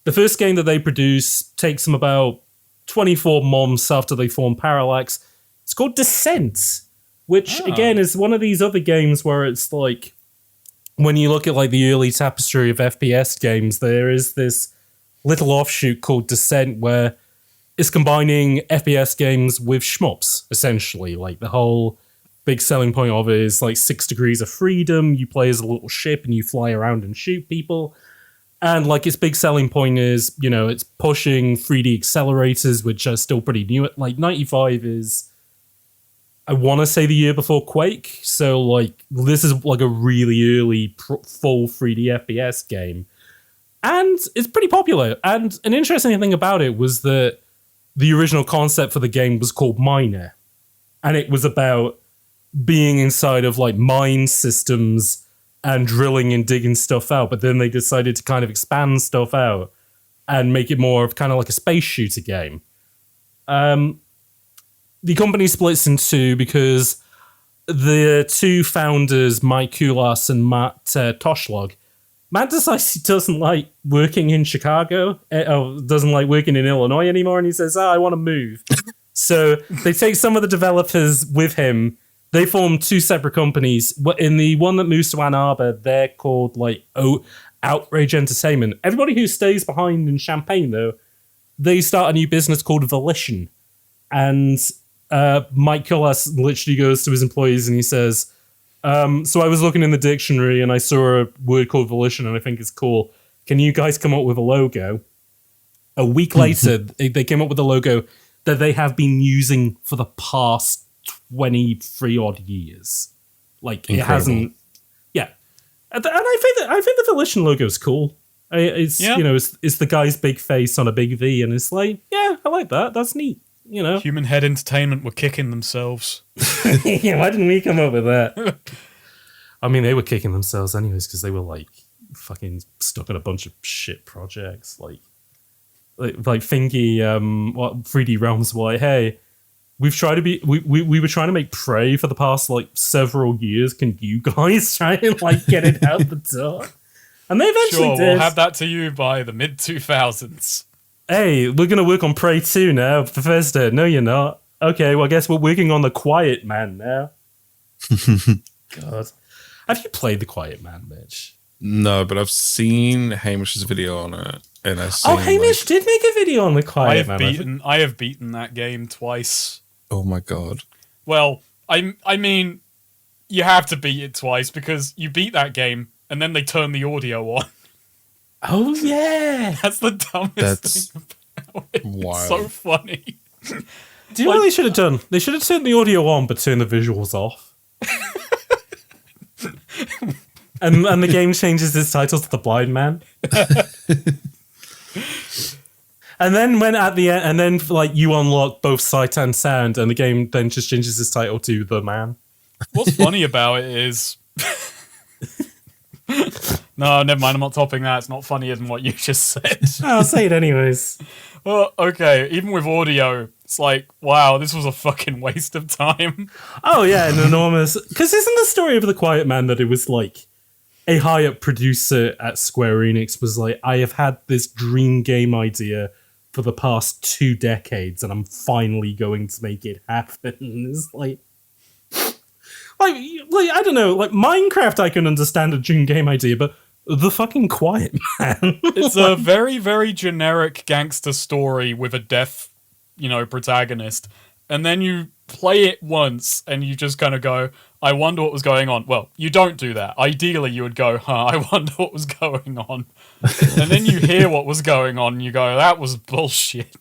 the first game that they produce takes them about 24 months after they form Parallax. It's called Descent, which again is one of these other games where it's like, when you look at like the early tapestry of FPS games, there is this little offshoot called Descent where it's combining FPS games with shmups, essentially. Like the whole big selling point of it is like 6 degrees of freedom. You play as a little ship and you fly around and shoot people. And like its big selling point is, it's pushing 3D accelerators, which are still pretty new. Like 95 is, I want to say the year before Quake. So like this is like a really early full 3D FPS game. And it's pretty popular. And an interesting thing about it was that the original concept for the game was called Miner. And it was about being inside of like mine systems and drilling and digging stuff out, but then they decided to kind of expand stuff out and make it more of kind of like a space shooter game. The company splits in two because the two founders, Mike Kulas and Matt Toshlog, Matt decides he doesn't like working in Chicago, doesn't like working in Illinois anymore, and he says, I want to move. So they take some of the developers with him. They formed two separate companies. In the one that moves to Ann Arbor, they're called like Outrage Entertainment. Everybody who stays behind in Champaign, though, they start a new business called Volition. And Mike Kulas literally goes to his employees and he says, so I was looking in the dictionary and I saw a word called Volition and I think it's cool. Can you guys come up with a logo? A week later, they came up with a logo that they have been using for the past 23 odd years. Like Incredible. It hasn't, yeah. And I think the Volition logo is cool. It's it's the guy's big face on a big V, and it's like, yeah, I like that. That's neat. Human Head Entertainment were kicking themselves. Yeah, why didn't we come up with that? I mean, they were kicking themselves anyways because they were like fucking stuck on a bunch of shit projects, like Thingy, 3D Realms. Why, hey. We've tried to be. We were trying to make Prey for the past like several years. Can you guys try and like get it out the door? And they eventually Sure, did. we'll have that to you by the mid-2000s. Hey, we're going to work on Prey 2 now. Bethesda, no you're not. Okay, well I guess we're working on The Quiet Man now. God. Have you played The Quiet Man, Mitch? No, but I've seen Hamish's video on it. And I've seen, Hamish did make a video on The Quiet Man. I have beaten that game twice. Oh my god. Well, I mean, you have to beat it twice because you beat that game and then they turn the audio on. Oh, yeah. That's the dumbest thing about it. Wild. It's so funny. Do you know what they should have done? They should have turned the audio on but turned the visuals off. and the game changes its title to The Blind Man. And then when at the end, and then like you unlock both sight and sound, and the game then just changes its title to The Man. What's funny about it is... No, never mind, I'm not topping that. It's not funnier than what you just said. I'll say it anyways. Well, okay, even with audio, it's like, wow, this was a fucking waste of time. Oh yeah, an enormous... Because isn't the story of The Quiet Man that it was like a high-up producer at Square Enix was like, I have had this dream game idea for the past 2 decades and I'm finally going to make it happen. It's like, I don't know, like Minecraft I can understand a dream game idea, but The fucking Quiet Man. It's a very, very generic gangster story with a deaf, protagonist. And then you play it once and you just kind of go, I wonder what was going on. Well, you don't do that. Ideally, you would go, I wonder what was going on. And then you hear what was going on and you go, that was bullshit.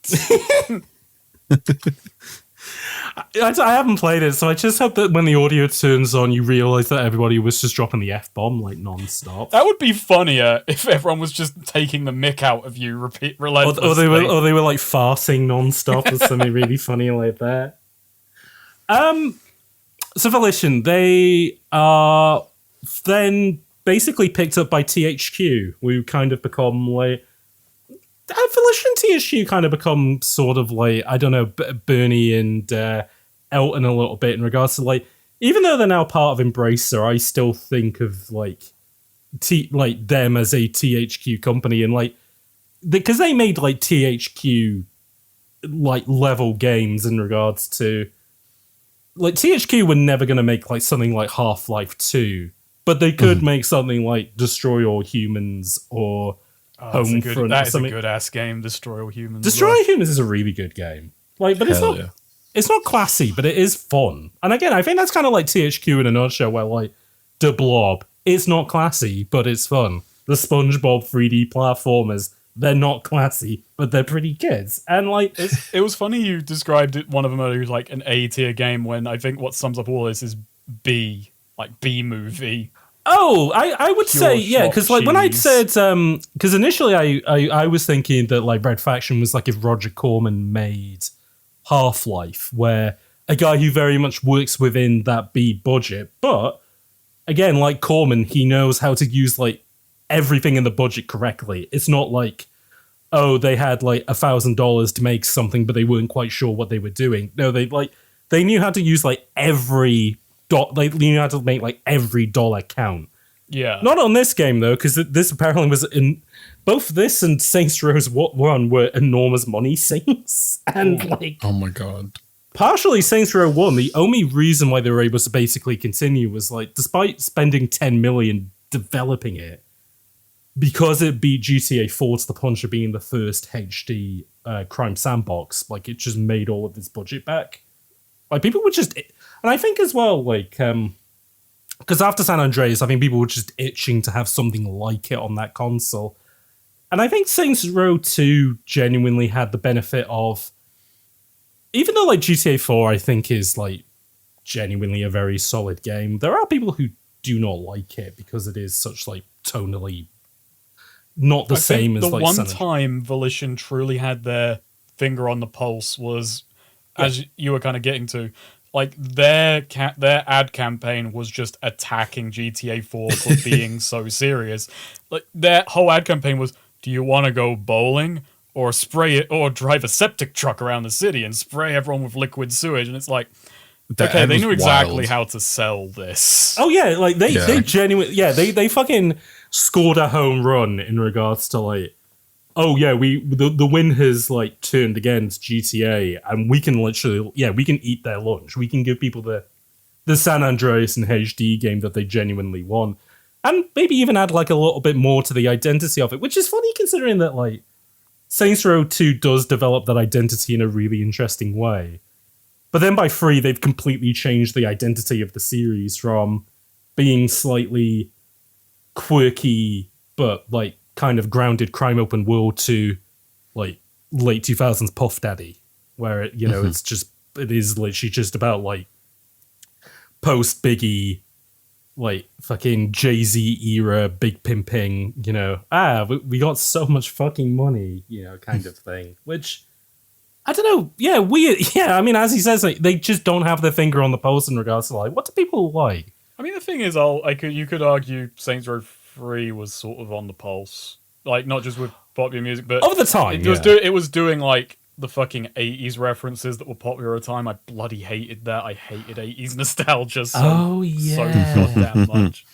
I haven't played it, so I just hope that when the audio turns on, you realise that everybody was just dropping the F-bomb, like, non-stop. That would be funnier if everyone was just taking the mick out of you relentlessly. Or they were like, farting non-stop or something really funny like that. So Volition, they are then basically picked up by THQ, who kind of become like... Volition and THQ kind of become sort of like, I don't know, Bernie and Elton a little bit in regards to like, even though they're now part of Embracer, I still think of like them as a THQ company, and like, because they made like THQ like level games in regards to like THQ were never going to make like something like Half-Life 2, but they could make something like Destroy All Humans or Homefront. That is a good ass game, Destroy All Humans. Destroy All Humans is a really good game. Like, but it's not classy, but it is fun. And again, I think that's kind of like THQ in a nutshell, where like The Blob, it's not classy, but it's fun. The SpongeBob 3D platformers, they're not classy, but they're pretty good. And like, it was funny you described it, one of them as like an A tier game, when I think what sums up all this is B, like B movie. Oh, I would say, yeah, because like when I said, because initially I was thinking that like Red Faction was like if Roger Corman made Half-Life, where a guy who very much works within that B budget, but again, like Corman, he knows how to use like everything in the budget correctly. It's not like, oh, they had like $1,000 to make something, but they weren't quite sure what they were doing. No, they knew how to use like every they knew how to make like every dollar count. Yeah. Not on this game though, because this apparently was in both this and Saints Row 1 were enormous money sinks. And like, oh my god. Partially Saints Row 1, the only reason why they were able to basically continue was like, despite spending $10 million developing it, because it beat GTA 4 to the punch of being the first HD crime sandbox, like it just made all of its budget back. Like people were just, and I think as well, like, because after San Andreas, I think people were just itching to have something like it on that console. And I think Saints Row 2 genuinely had the benefit of, even though like GTA 4 I think is like genuinely a very solid game, there are people who do not like it because it is such like tonally not the same as like the one time Volition truly had their finger on the pulse was, as you were kind of getting to, like their ad campaign was just attacking GTA 4 for being so serious. Like their whole ad campaign was, do you want to go bowling or spray it or drive a septic truck around the city and spray everyone with liquid sewage? And it's like, okay, they knew exactly how to sell this. Oh yeah, like they genuinely, they fucking, scored a home run in regards to like, oh yeah, the wind has like turned against GTA, and we can literally, we can eat their lunch. We can give people the San Andreas and HD game that they genuinely want, and maybe even add like a little bit more to the identity of it, which is funny considering that like Saints Row 2 does develop that identity in a really interesting way. But then by 3, they've completely changed the identity of the series from being slightly quirky, but like kind of grounded crime open world to like late 2000s Puff Daddy, where it, it is literally just about like post Biggie, like fucking Jay-Z era, big pimping, we got so much fucking money, kind of thing, which I don't know. Yeah, weird. Yeah, I mean, as he says, like, they just don't have their finger on the pulse in regards to like, what do people like? I mean, the thing is, you could argue Saints Row 3 was sort of on the pulse, like not just with popular music, but of the time. It was doing like the fucking 80s references that were popular at the time. I bloody hated that. I hated 80s nostalgia so goddamn much.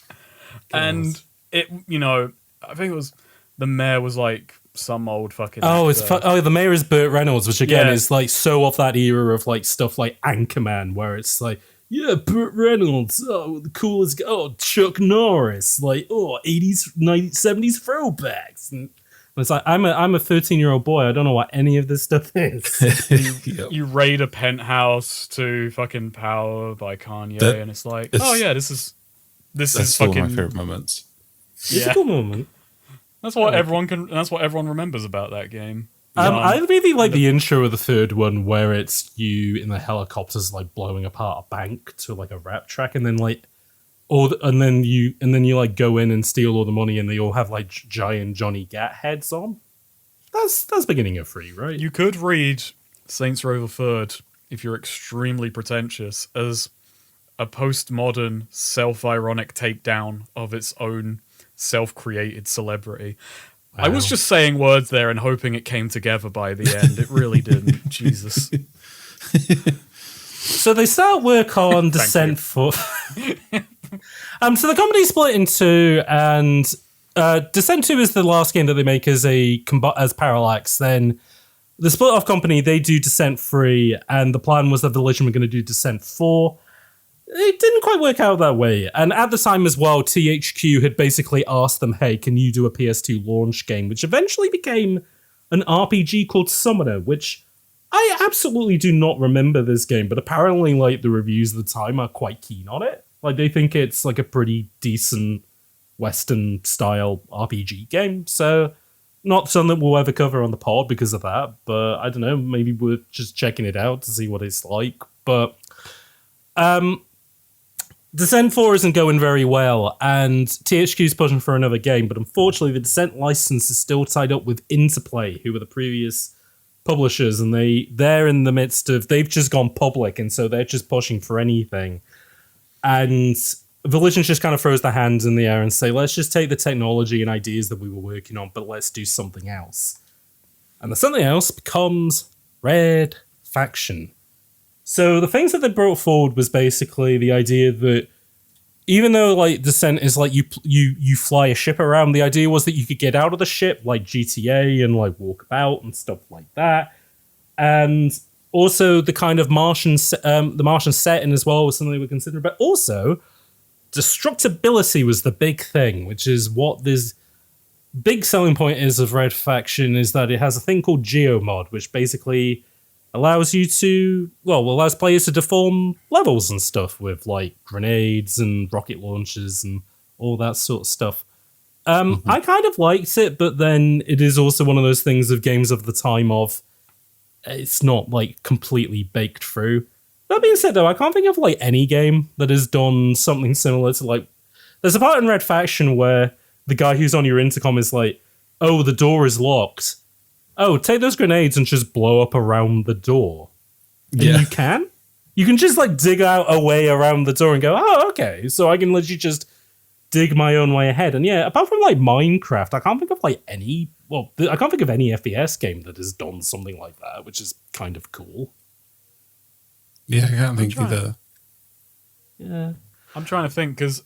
And it, I think it was the mayor was like some old fucking the mayor is Burt Reynolds, which again is like so of that era of like stuff like Anchorman, where it's like, yeah, Burt Reynolds, the coolest guy, Chuck Norris, like 80s 90s 70s throwbacks. And it's like, I'm a 13-year-old boy, I don't know what any of this stuff is. You raid a penthouse to fucking Power by Kanye, and it's like, this is fucking one of my favorite moments. It's a cool moment. That's what everyone remembers about that game. I really like the intro of the third one, where it's you in the helicopters like blowing apart a bank to like a rap track, and then like, and then you like go in and steal all the money, and they all have like giant Johnny Gat heads on. That's beginning of 3, right? You could read Saints Row the Third, if you're extremely pretentious, as a postmodern, self-ironic takedown of its own self-created celebrity. Wow. I was just saying words there and hoping it came together by the end. It really didn't. Jesus. So they start work on Descent 4. So the company split in 2, and Descent 2 is the last game that they make as Parallax. Then the split off company, they do Descent 3, and the plan was that Volition were going to do Descent 4. It didn't quite work out that way. And at the time as well, THQ had basically asked them, hey, can you do a PS2 launch game? Which eventually became an RPG called Summoner, which I absolutely do not remember this game, but apparently like the reviews at the time are quite keen on it. Like they think it's like a pretty decent Western style RPG game. So not something we'll ever cover on the pod because of that, but I don't know, maybe we're just checking it out to see what it's like. But Descent 4 isn't going very well, and THQ's pushing for another game, but unfortunately the Descent license is still tied up with Interplay, who were the previous publishers, and they're in the midst of, they've just gone public, and so they're just pushing for anything. And Volition just kind of throws their hands in the air and say, let's just take the technology and ideas that we were working on, but let's do something else. And the something else becomes Red Faction. So the things that they brought forward was basically the idea that even though like Descent is like you fly a ship around, the idea was that you could get out of the ship like GTA and like walk about and stuff like that. And also the kind of Martian setting as well was something they were considering. But also destructibility was the big thing, which is what this big selling point is of Red Faction, is that it has a thing called Geomod, which basically allows players to deform levels and stuff with like grenades and rocket launchers and all that sort of stuff. I kind of liked it, but then it is also one of those things of games of the time of it's not like completely baked through. That being said, though, I can't think of like any game that has done something similar to like. There's a part in Red Faction where the guy who's on your intercom is like, "Oh, the door is locked. Oh, take those grenades and just blow up around the door." And you can just like dig out a way around the door and go, "Oh, okay, so I can literally just dig my own way ahead." And yeah, apart from like Minecraft, I can't think of any FPS game that has done something like that, which is kind of cool. Yeah, I can't think either. Yeah. I'm trying to think, because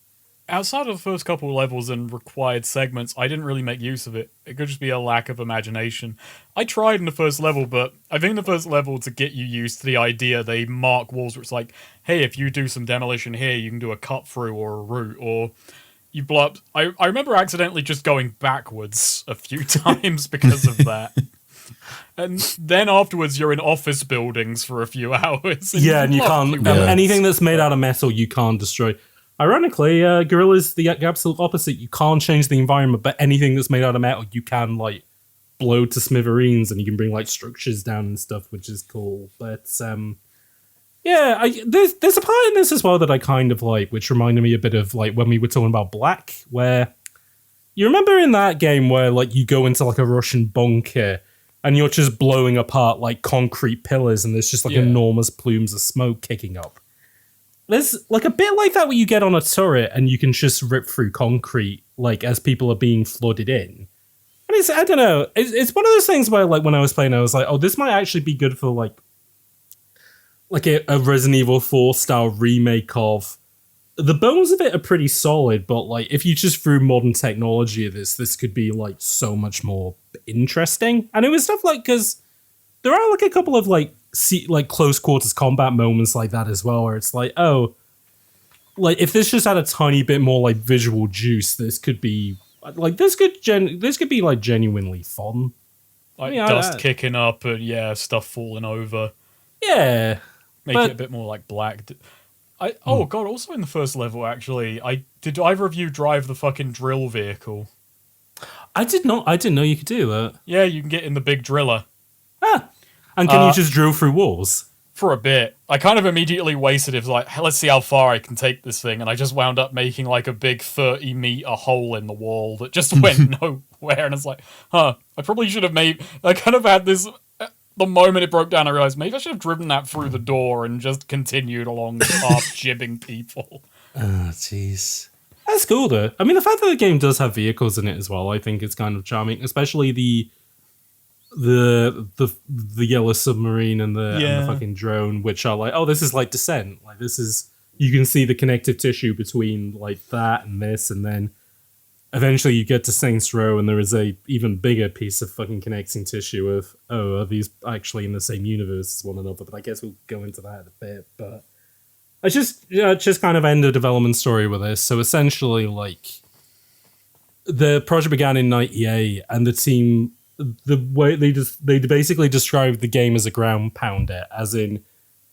outside of the first couple of levels and required segments, I didn't really make use of it. It could just be a lack of imagination. I tried in the first level, but I think the first level, to get you used to the idea, they mark walls where it's like, hey, if you do some demolition here, you can do a cut through or a route, or you blow up. I remember accidentally just going backwards a few times because of that. And then afterwards, you're in office buildings for a few hours. And you can't... anything that's made out of metal, you can't destroy. Ironically, Gorilla's the absolute opposite. You can't change the environment, but anything that's made out of metal, you can, like, blow to smithereens, and you can bring, like, structures down and stuff, which is cool. But, there's a part in this as well that I kind of like, which reminded me a bit of, like, when we were talking about Black, where... You remember in that game where, like, you go into, like, a Russian bunker, and you're just blowing apart, like, concrete pillars, and there's just, like, enormous plumes of smoke kicking up. There's, like, a bit like that where you get on a turret and you can just rip through concrete, like, as people are being flooded in. And it's, I don't know, it's one of those things where, like, when I was playing, I was like, oh, this might actually be good for, like a Resident Evil 4 style remake of... The bones of it are pretty solid, but, like, if you just threw modern technology at this could be, like, so much more interesting. And it was stuff like, because there are, like, a couple of, like close quarters combat moments like that as well, where it's like, oh, like, if this just had a tiny bit more, like, visual juice, this could be, like, this could be, like, genuinely fun. Like, dust kicking up and, stuff falling over. Yeah. Make it a bit more, like, Black. Oh, God, also in the first level, actually, did either of you drive the fucking drill vehicle? I did not. I didn't know you could do that. Yeah, you can get in the big driller. Ah. And can you just drill through walls? For a bit. I kind of immediately wasted it. Like, let's see how far I can take this thing. And I just wound up making, like, a big 30-meter hole in the wall that just went nowhere. And it's like, I probably should have I kind of had this... The moment it broke down, I realized maybe I should have driven that through the door and just continued along the path, jibbing people. Oh, jeez. That's cool, though. I mean, the fact that the game does have vehicles in it as well, I think is kind of charming, especially the yellow submarine and the fucking drone, which are like, oh, this is like Descent. Like, this is... You can see the connective tissue between, like, that and this, and then eventually you get to Saints Row, and there is a even bigger piece of fucking connecting tissue of, oh, are these actually in the same universe as one another? But I guess we'll go into that in a bit. But I just kind of end a development story with this. So essentially, like, the project began in '98, and the team, the way they basically described the game as a ground pounder, as in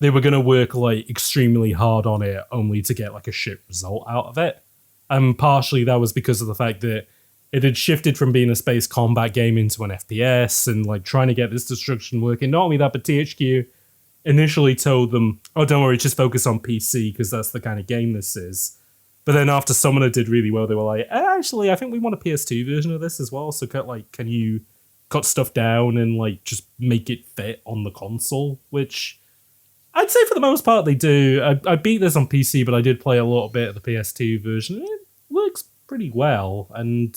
they were going to work, like, extremely hard on it, only to get, like, a shit result out of it. And partially that was because of the fact that it had shifted from being a space combat game into an FPS, and, like, trying to get this destruction working. Not only that, but THQ initially told them, oh, don't worry, just focus on PC, because that's the kind of game this is. But then after Summoner did really well, they were like, actually, I think we want a PS2 version of this as well. So, like, can you cut stuff down and, like, just make it fit on the console? Which I'd say for the most part they do. I beat this on PC, but I did play a little bit of the PS2 version. It works pretty well. And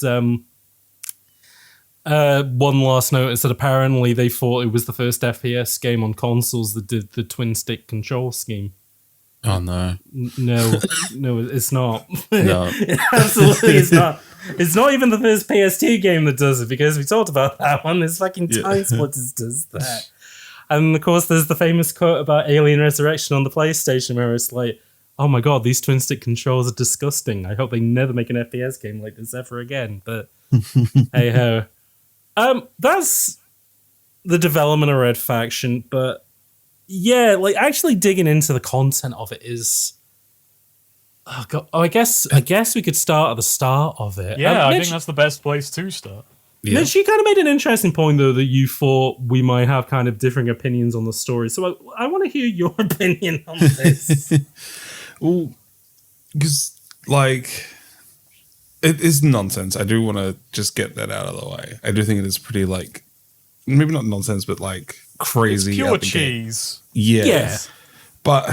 one last note is that apparently they thought it was the first FPS game on consoles that did the twin-stick control scheme. Oh, no. No, it's not. No. Absolutely, it's not. It's not even the first PS2 game that does it, because we talked about that one. This fucking Time Splitters does that. And of course, there's the famous quote about Alien Resurrection on the PlayStation, where it's like, oh my god, these twin-stick controls are disgusting. I hope they never make an FPS game like this ever again. But hey-ho. That's the development of Red Faction, but yeah, like, actually digging into the content of it is... Oh god, I guess we could start at the start of it. Yeah, I think that's the best place to start. Yeah. Mitch, you kind of made an interesting point, though, that you thought we might have kind of differing opinions on the story. So I want to hear your opinion on this. Well, because, like, it is nonsense. I do want to just get that out of the way. I do think it is pretty, like, maybe not nonsense, but, like, crazy. It's pure cheese. Yeah. But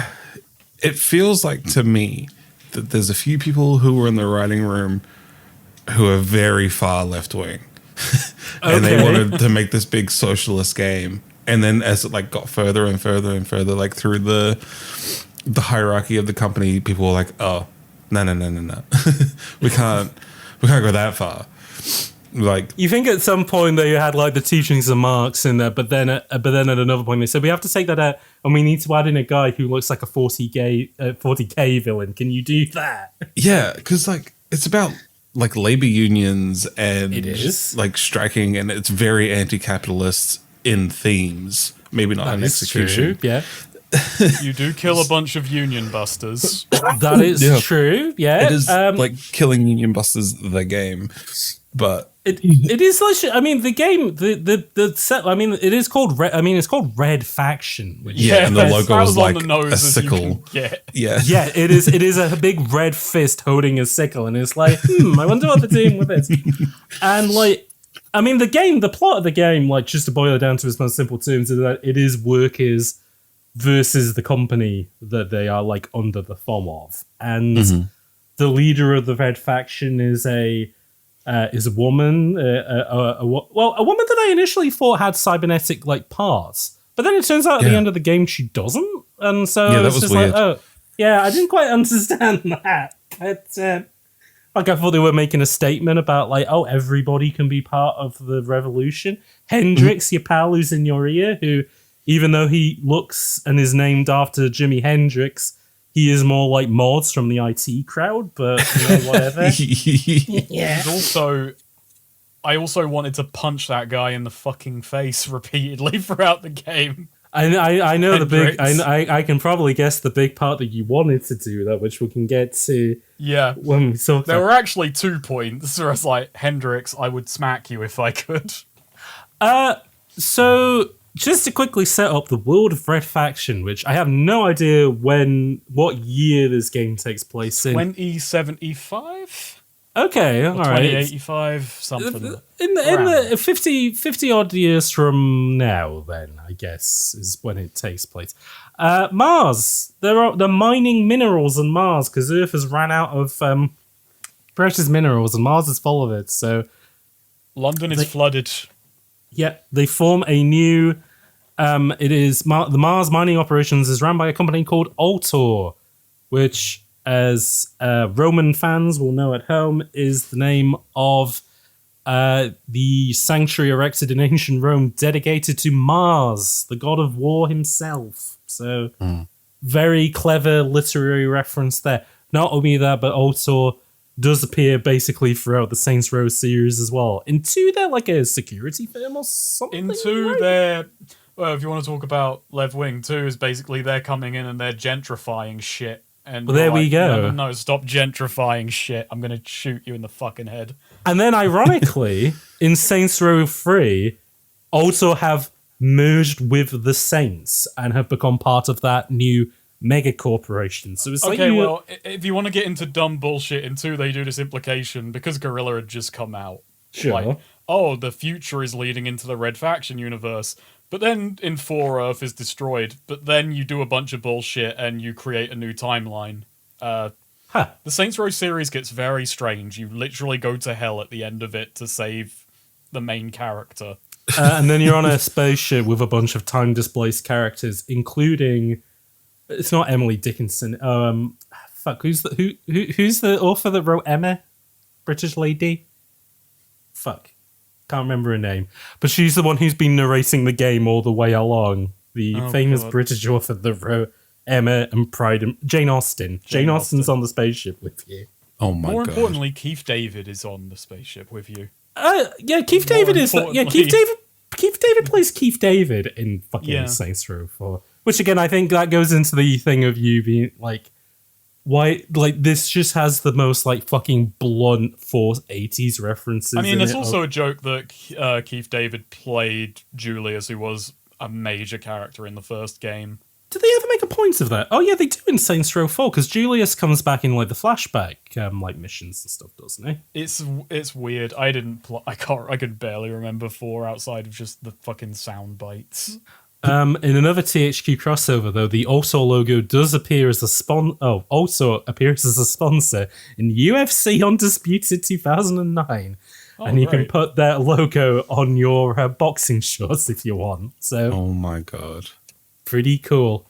it feels like, to me, that there's a few people who were in the writing room who are very far left-wing. And they wanted to make this big socialist game, and then as it, like, got further and further and further, like, through the hierarchy of the company, people were like, oh, no. we can't go that far. Like, you think at some point they had like the teachings of Marx in there, but then at another point they said we have to take that out and we need to add in a guy who looks like a 40K villain. Can you do that? Yeah, because like it's about like labor unions and it is like striking, and it's very anti-capitalist in themes, maybe not in execution. True, yeah. You do kill a bunch of union busters. That is true. Yeah, it is like killing union busters the game, but it is. I mean, the game, the set. I mean, it is called. It's called Red Faction. Which and the logo is like on the nose a sickle. Yeah, yeah. It is. It is a big red fist holding a sickle, and it's like, I wonder what they're doing with it. And like, I mean, the plot of the game, like, just to boil it down to its most simple terms, is that it is workers versus the company that they are like under the thumb of, and the leader of the Red Faction is a woman, a woman that I initially thought had cybernetic like parts, but then it turns out at the end of the game she doesn't, and so that it's was just weird. like, I didn't quite understand that, but like I thought they were making a statement about like, everybody can be part of the revolution. Hendrix, your pal who's in your ear, who, even though he looks and is named after Jimi Hendrix, he is more like mods from the IT crowd, but whatever. Yeah. I also wanted to punch that guy in the fucking face repeatedly throughout the game. I know Hendrix. the big. I can probably guess the big part that you wanted to do that, which we can get to. Yeah. When we talk. There were actually 2 points where I was like, Hendrix, I would smack you if I could. So just to quickly set up the world of Red Faction, which I have no idea what year this game takes place in. 2075? Okay, all right. 2085, something. In the 50 odd years from now, then, I guess, is when it takes place. Mars. They're mining minerals on Mars because Earth has ran out of precious minerals and Mars is full of it. So London is flooded. Yeah, they form a new. It is the Mars mining operations is run by a company called Altor, which, as Roman fans will know at home, is the name of the sanctuary erected in ancient Rome dedicated to Mars, the god of war himself. So, very clever literary reference there. Not only that, but Altor does appear basically throughout the Saints Row series as well. In 2, they're like a security firm or something. In 2, they're... Well, if you want to talk about Lev Wing, 2 is basically they're coming in and they're gentrifying shit. And well, there we go. No, stop gentrifying shit. I'm going to shoot you in the fucking head. And then, ironically, in Saints Row 3, also have merged with the Saints and have become part of that new mega corporation. So it's okay, well, if you want to get into dumb bullshit, in 2 they do this implication because Guerrilla had just come out. Sure. Like, the future is leading into the Red Faction universe. But then in 4, Earth is destroyed. But then you do a bunch of bullshit and you create a new timeline. The Saints Row series gets very strange. You literally go to hell at the end of it to save the main character. And then you're on a spaceship with a bunch of time-displaced characters, including... It's not Emily Dickinson. Who's the author that wrote Emma? British lady? Can't remember her name. But she's the one who's been narrating the game all the way along. The famous British author that wrote Emma and Pride and Jane Austen. Jane Austen's on the spaceship with you. Oh my god. More importantly, Keith David is on the spaceship with you. Keith David is... Keith David plays Keith David in fucking Saints Row 4. Which, again, I think that goes into the thing of you being like... Why, like, this just has the most, like, fucking blunt 80s references. I mean, there's also a joke that Keith David played Julius, who was a major character in the first game. Did they ever make a point of that? Oh, yeah, they do in Saints Row 4, because Julius comes back in, like, the flashback, like, missions and stuff, doesn't he? It's weird. I could barely remember 4 outside of just the fucking sound bites. In another THQ crossover, though, the Also logo does appear as also appears as a sponsor in UFC Undisputed 2009. And you can put that logo on your boxing shorts if you want. So, oh my god. Pretty cool.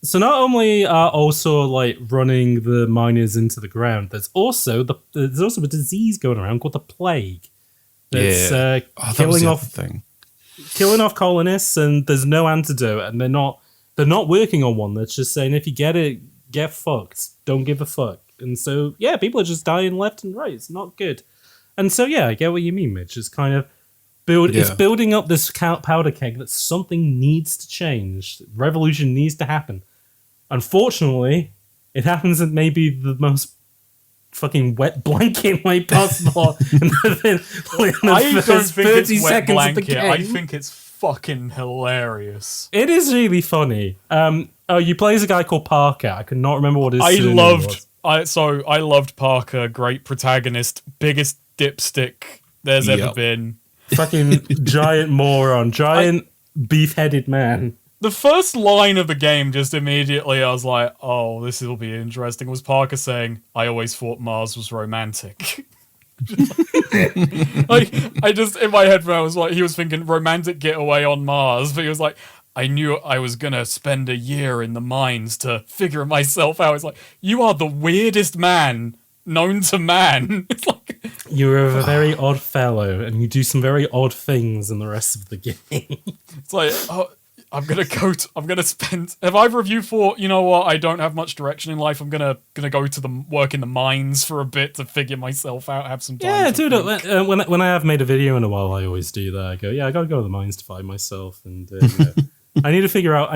So not only are also like running the miners into the ground, there's also a disease going around called the plague. That's killing off colonists, and there's no antidote, and they're not working on one. That's just saying if you get it, get fucked. Don't give a fuck. And so people are just dying left and right. It's not good. And so I get what you mean, Mitch. It's kind of it's building up this powder keg that something needs to change. Revolution needs to happen. Unfortunately, it happens at maybe the most fucking wet blanket way possible. I don't think it's wet blanket. I think it's fucking hilarious. It is really funny. You play as a guy called Parker. I could not remember what his surname was. I loved Parker. Great protagonist. Biggest dipstick there's ever been. Fucking giant moron. Giant beef-headed man. The first line of the game, just immediately, I was like, "Oh, this will be interesting." Was Parker saying, "I always thought Mars was romantic." I just in my head, I was like, he was thinking romantic getaway on Mars, but he was like, I knew I was gonna spend a year in the mines to figure myself out. It's like, you are the weirdest man known to man. It's like, you're a very odd fellow, and you do some very odd things in the rest of the game. It's like, I'm gonna spend. Have either of you thought, you know what? I don't have much direction in life. I'm gonna go to work in the mines for a bit to figure myself out. Have some time. Yeah, dude. When I have made a video in a while, I always do that. I go, I gotta go to the mines to find myself, and I need to figure out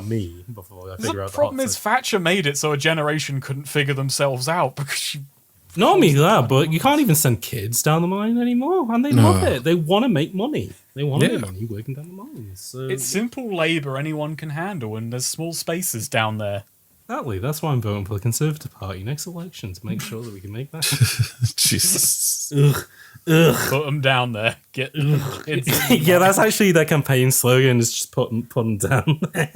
me before I figure out. The problem is Thatcher made it so a generation couldn't figure themselves out because she. Not only that, but you can't even send kids down the mine anymore, and they love it. They want to make money. They want to make money working down the mines. So. It's simple labour anyone can handle, and there's small spaces down there. Exactly. That's why I'm voting for the Conservative Party next election, to make sure that we can make that. Jesus. Ugh. Put them down there. Get yeah, that's actually their campaign slogan, is just put them down there.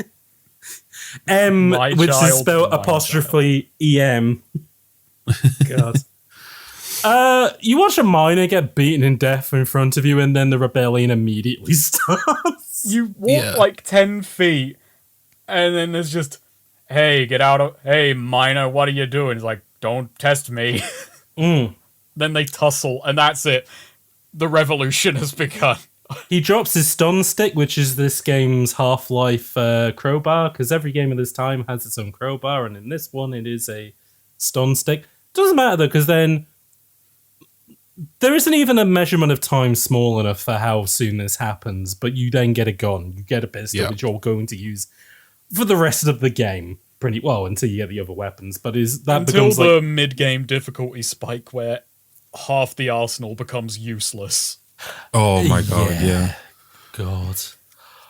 Which is spelled apostrophe EM. God. You watch a miner get beaten in death in front of you, and then the rebellion immediately starts. You walk like 10 feet, and then there's just, hey, miner, what are you doing? It's like, don't test me. Then they tussle, and that's it. The revolution has begun. He drops his stun stick, which is this game's Half-Life crowbar, because every game of this time has its own crowbar, and in this one it is a stun stick. Doesn't matter though, because then there isn't even a measurement of time small enough for how soon this happens, but you then get a gun, you get a pistol, which you're going to use for the rest of the game, pretty well, until you get the other weapons. But until the mid-game difficulty spike where half the arsenal becomes useless. Oh my god, yeah. God.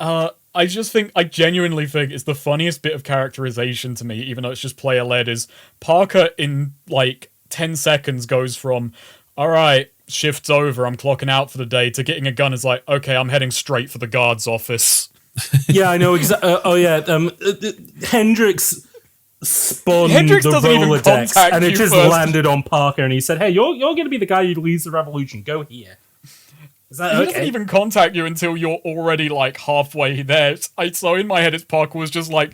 I genuinely think it's the funniest bit of characterization to me, even though it's just player-led, is Parker in like 10 seconds goes from, all right, shift's over, I'm clocking out for the day, to getting a gun is like, okay, I'm heading straight for the guard's office. Yeah, I know exactly. Hendrix spun Hendrix the Rolodex, and it just first. landed on Parker, and he said, hey, you're going to be the guy who leads the revolution. Go here. Is that he doesn't even contact you until you're already like halfway there. So in my head, it's Parker was just like,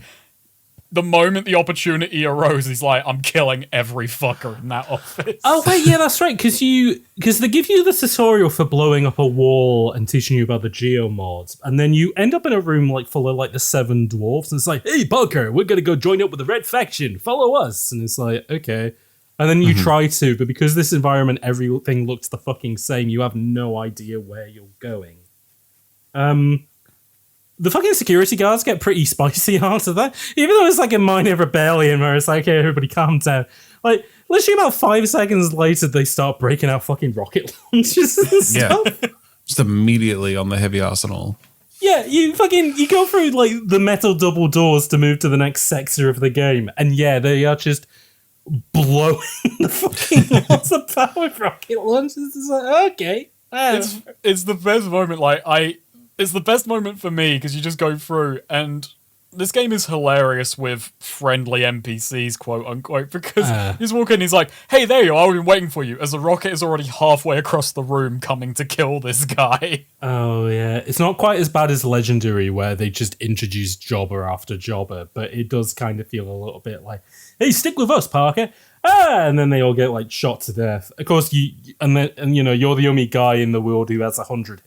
the moment the opportunity arose, he's like, I'm killing every fucker in that office. Oh wait, yeah, that's right. Because they give you the tutorial for blowing up a wall and teaching you about the geomods, and then you end up in a room like full of like the 7 dwarves, and it's like, hey Parker, we're gonna go join up with the red faction. Follow us. And it's like, okay. And then you try to, but because this environment, everything looks the fucking same, you have no idea where you're going. The fucking security guards get pretty spicy after that. Even though it's like a minor rebellion where it's like, hey, everybody calm down. Like, literally about 5 seconds later, they start breaking out fucking rocket launchers and stuff. Yeah. Just immediately on the heavy arsenal. Yeah, you go through like the metal double doors to move to the next sector of the game. And yeah, they are just blowing the fucking lots of power rocket launchers. It's like, okay. It's the best moment, it's the best moment for me, because you just go through and this game is hilarious with friendly NPCs, quote unquote, because he's walking and he's like, hey, there you are, I've been waiting for you, as the rocket is already halfway across the room coming to kill this guy. Oh, yeah. It's not quite as bad as Legendary, where they just introduce jobber after jobber, but it does kind of feel a little bit like, hey, stick with us, Parker. And then they all get, like, shot to death. Of course, you're the only guy in the world who has 100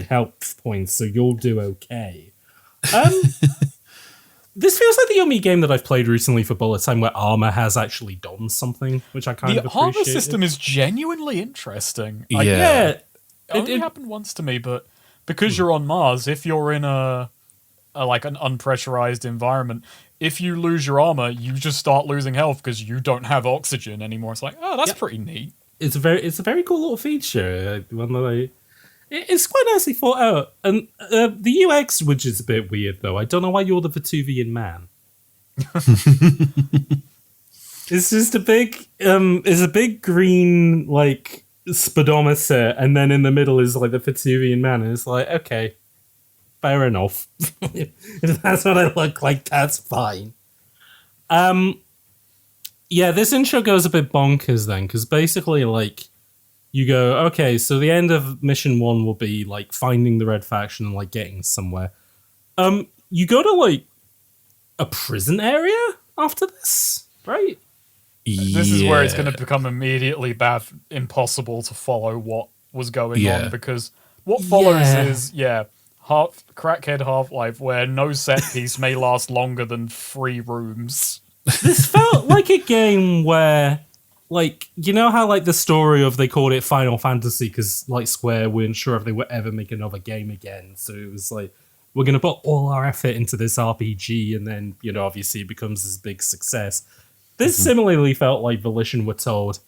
health points, so you'll do okay. This feels like the only game that I've played recently for bullet time where armor has actually done something, which I kind of appreciate. The armor system is genuinely interesting. Yeah. It only happened once to me, but because you're on Mars, if you're in a like an unpressurized environment, if you lose your armor, you just start losing health because you don't have oxygen anymore. It's like, oh, that's pretty neat. It's a very cool little feature. One that it's quite nicely thought out. And the UX, which is a bit weird though. I don't know why you're the Vetuvian man. It's just a big green like speedometer, and then in the middle is like the Vetuvian man, and it's like, okay, fair enough. If that's what I look like, that's fine. Yeah, this intro goes a bit bonkers then, because basically, like, you go, okay, so the end of mission 1 will be like finding the red faction and like getting somewhere. You go to like a prison area after this, right? This is where it's going to become immediately impossible to follow what was going on, because what follows is crackhead Half-Life, where no set piece may last longer than 3 rooms. This felt like a game where, like, you know how like the story of they called it Final Fantasy because like Square weren't sure if they would ever make another game again, so it was like, we're going to put all our effort into this RPG, and then, you know, obviously it becomes this big success. This similarly felt like Volition were told,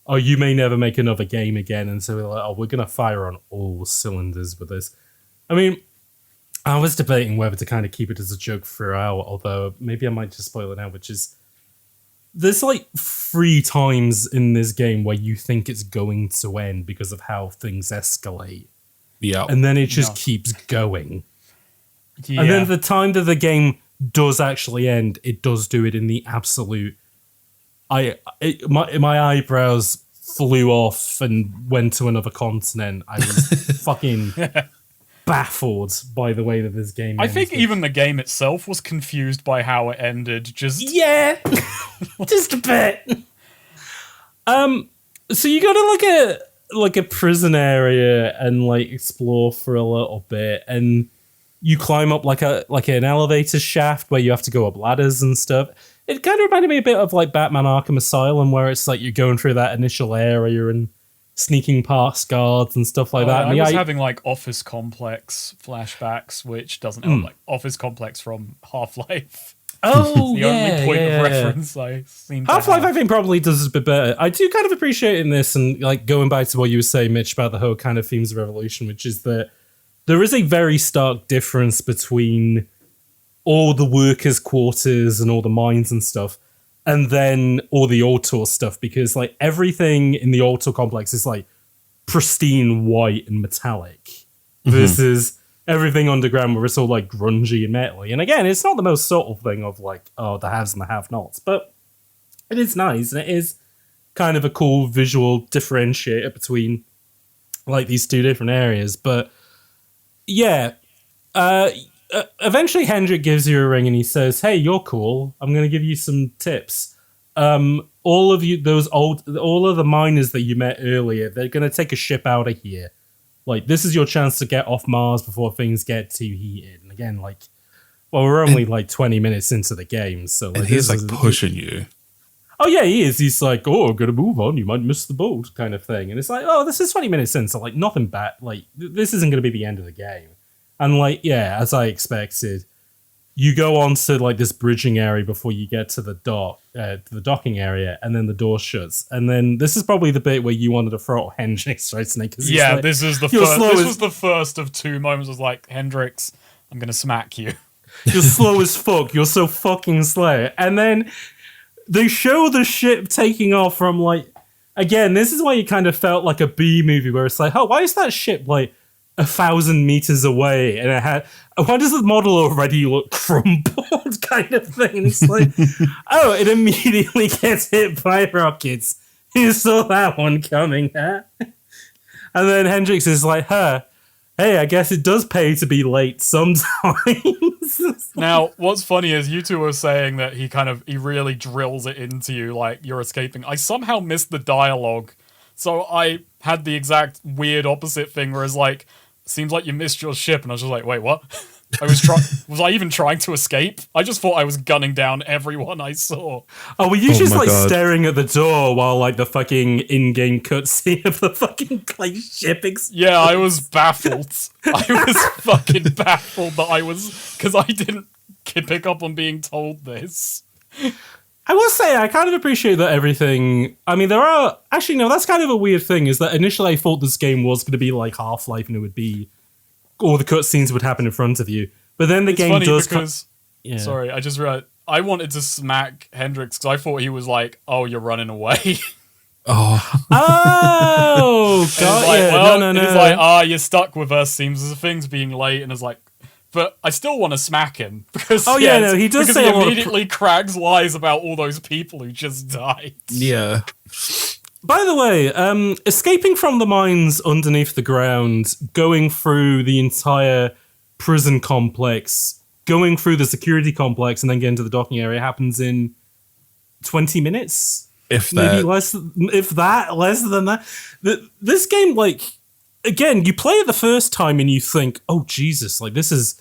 oh, you may never make another game again, and so we're like, oh, we're going to fire on all cylinders with this. I mean, I was debating whether to kind of keep it as a joke throughout, although maybe I might just spoil it now, which is, there's like 3 times in this game where you think it's going to end because of how things escalate. Yeah. And then it just keeps going. Yeah. And then the time that the game does actually end, it does do it in the absolute... My eyebrows flew off and went to another continent. I was fucking baffled by the way that this game I think even the game itself was confused by how it ended. Just a bit. So you gotta look at like a prison area and like explore for a little bit, and you climb up like an elevator shaft where you have to go up ladders and stuff. It kind of reminded me a bit of like Batman Arkham Asylum, where it's like you're going through that initial area and sneaking past guards and stuff like that. I was having like Office Complex flashbacks, which doesn't help. Like Office Complex from Half-Life. Oh, the only point of reference I seem to Half-Life, have. I think, probably does a bit better. I do kind of appreciate in this, and like going back to what you were saying, Mitch, about the whole kind of themes of Revolution, which is that there is a very stark difference between all the workers' quarters and all the mines and stuff, and then all the Autor stuff, because like everything in the Autor complex is like pristine white and metallic, versus everything underground where it's all like grungy and metally. And again, it's not the most subtle thing of like, oh, the haves and the have-nots, but it is nice, and it is kind of a cool visual differentiator between like these 2 different areas. But yeah, eventually Hendrik gives you a ring and he says, hey, you're cool, I'm going to give you some tips. All of the miners that you met earlier, they're going to take a ship out of here. Like, this is your chance to get off Mars before things get too heated. And again, like, well, we're only like 20 minutes into the game, so like, and he's like pushing you. Oh yeah, he is. He's like, oh, I'm gonna move on, you might miss the boat, kind of thing. And it's like, oh, this is 20 minutes in, so like nothing bad. Like, this isn't gonna be the end of the game. And like, yeah, as I expected, you go on to like this bridging area before you get to the docking area, and then the door shuts. And then this is probably the bit where you wanted to throttle Hendrix, right, Snake? Yeah, like, this is the first. This was the first of 2 moments. I was like, Hendrix, I'm gonna smack you. You're slow as fuck. You're so fucking slow. And then they show the ship taking off from like, again, this is why you kind of felt like a B movie where it's like, oh, why is that ship like 1,000 meters away, and it had, why does the model already look crumpled, kind of thing? And it's like, oh, it immediately gets hit by rockets. You saw that one coming, huh? And then Hendrix is like, hey, I guess it does pay to be late sometimes. Now, what's funny is you two were saying that he really drills it into you, like you're escaping. I somehow missed the dialogue, so I had the exact weird opposite thing where it's like, seems like you missed your ship, and I was just like, wait, what? Was I even trying to escape? I just thought I was gunning down everyone I saw. Oh, were you just staring at the door while like the fucking in-game cutscene of the fucking like ship? Yeah, I was baffled. I was fucking baffled because I didn't pick up on being told this. I will say, I kind of appreciate that everything. I mean, actually, no, that's kind of a weird thing, is that initially I thought this game was going to be like Half-Life and it would be, all the cutscenes would happen in front of you. But then the game does. Because, sorry, I just realized, I wanted to smack Hendrix because I thought he was like, oh, you're running away. Oh, got like, it. Well, no. He's like, you're stuck with us, seems the thing's being late, and it's like, but I still want to smack him because he does say he immediately cracks lies about all those people who just died. Yeah. By the way, escaping from the mines underneath the ground, going through the entire prison complex, going through the security complex, and then getting to the docking area happens in 20 minutes. If that. Maybe less than that. This game, like, again, you play it the first time and you think, oh, Jesus, like, this is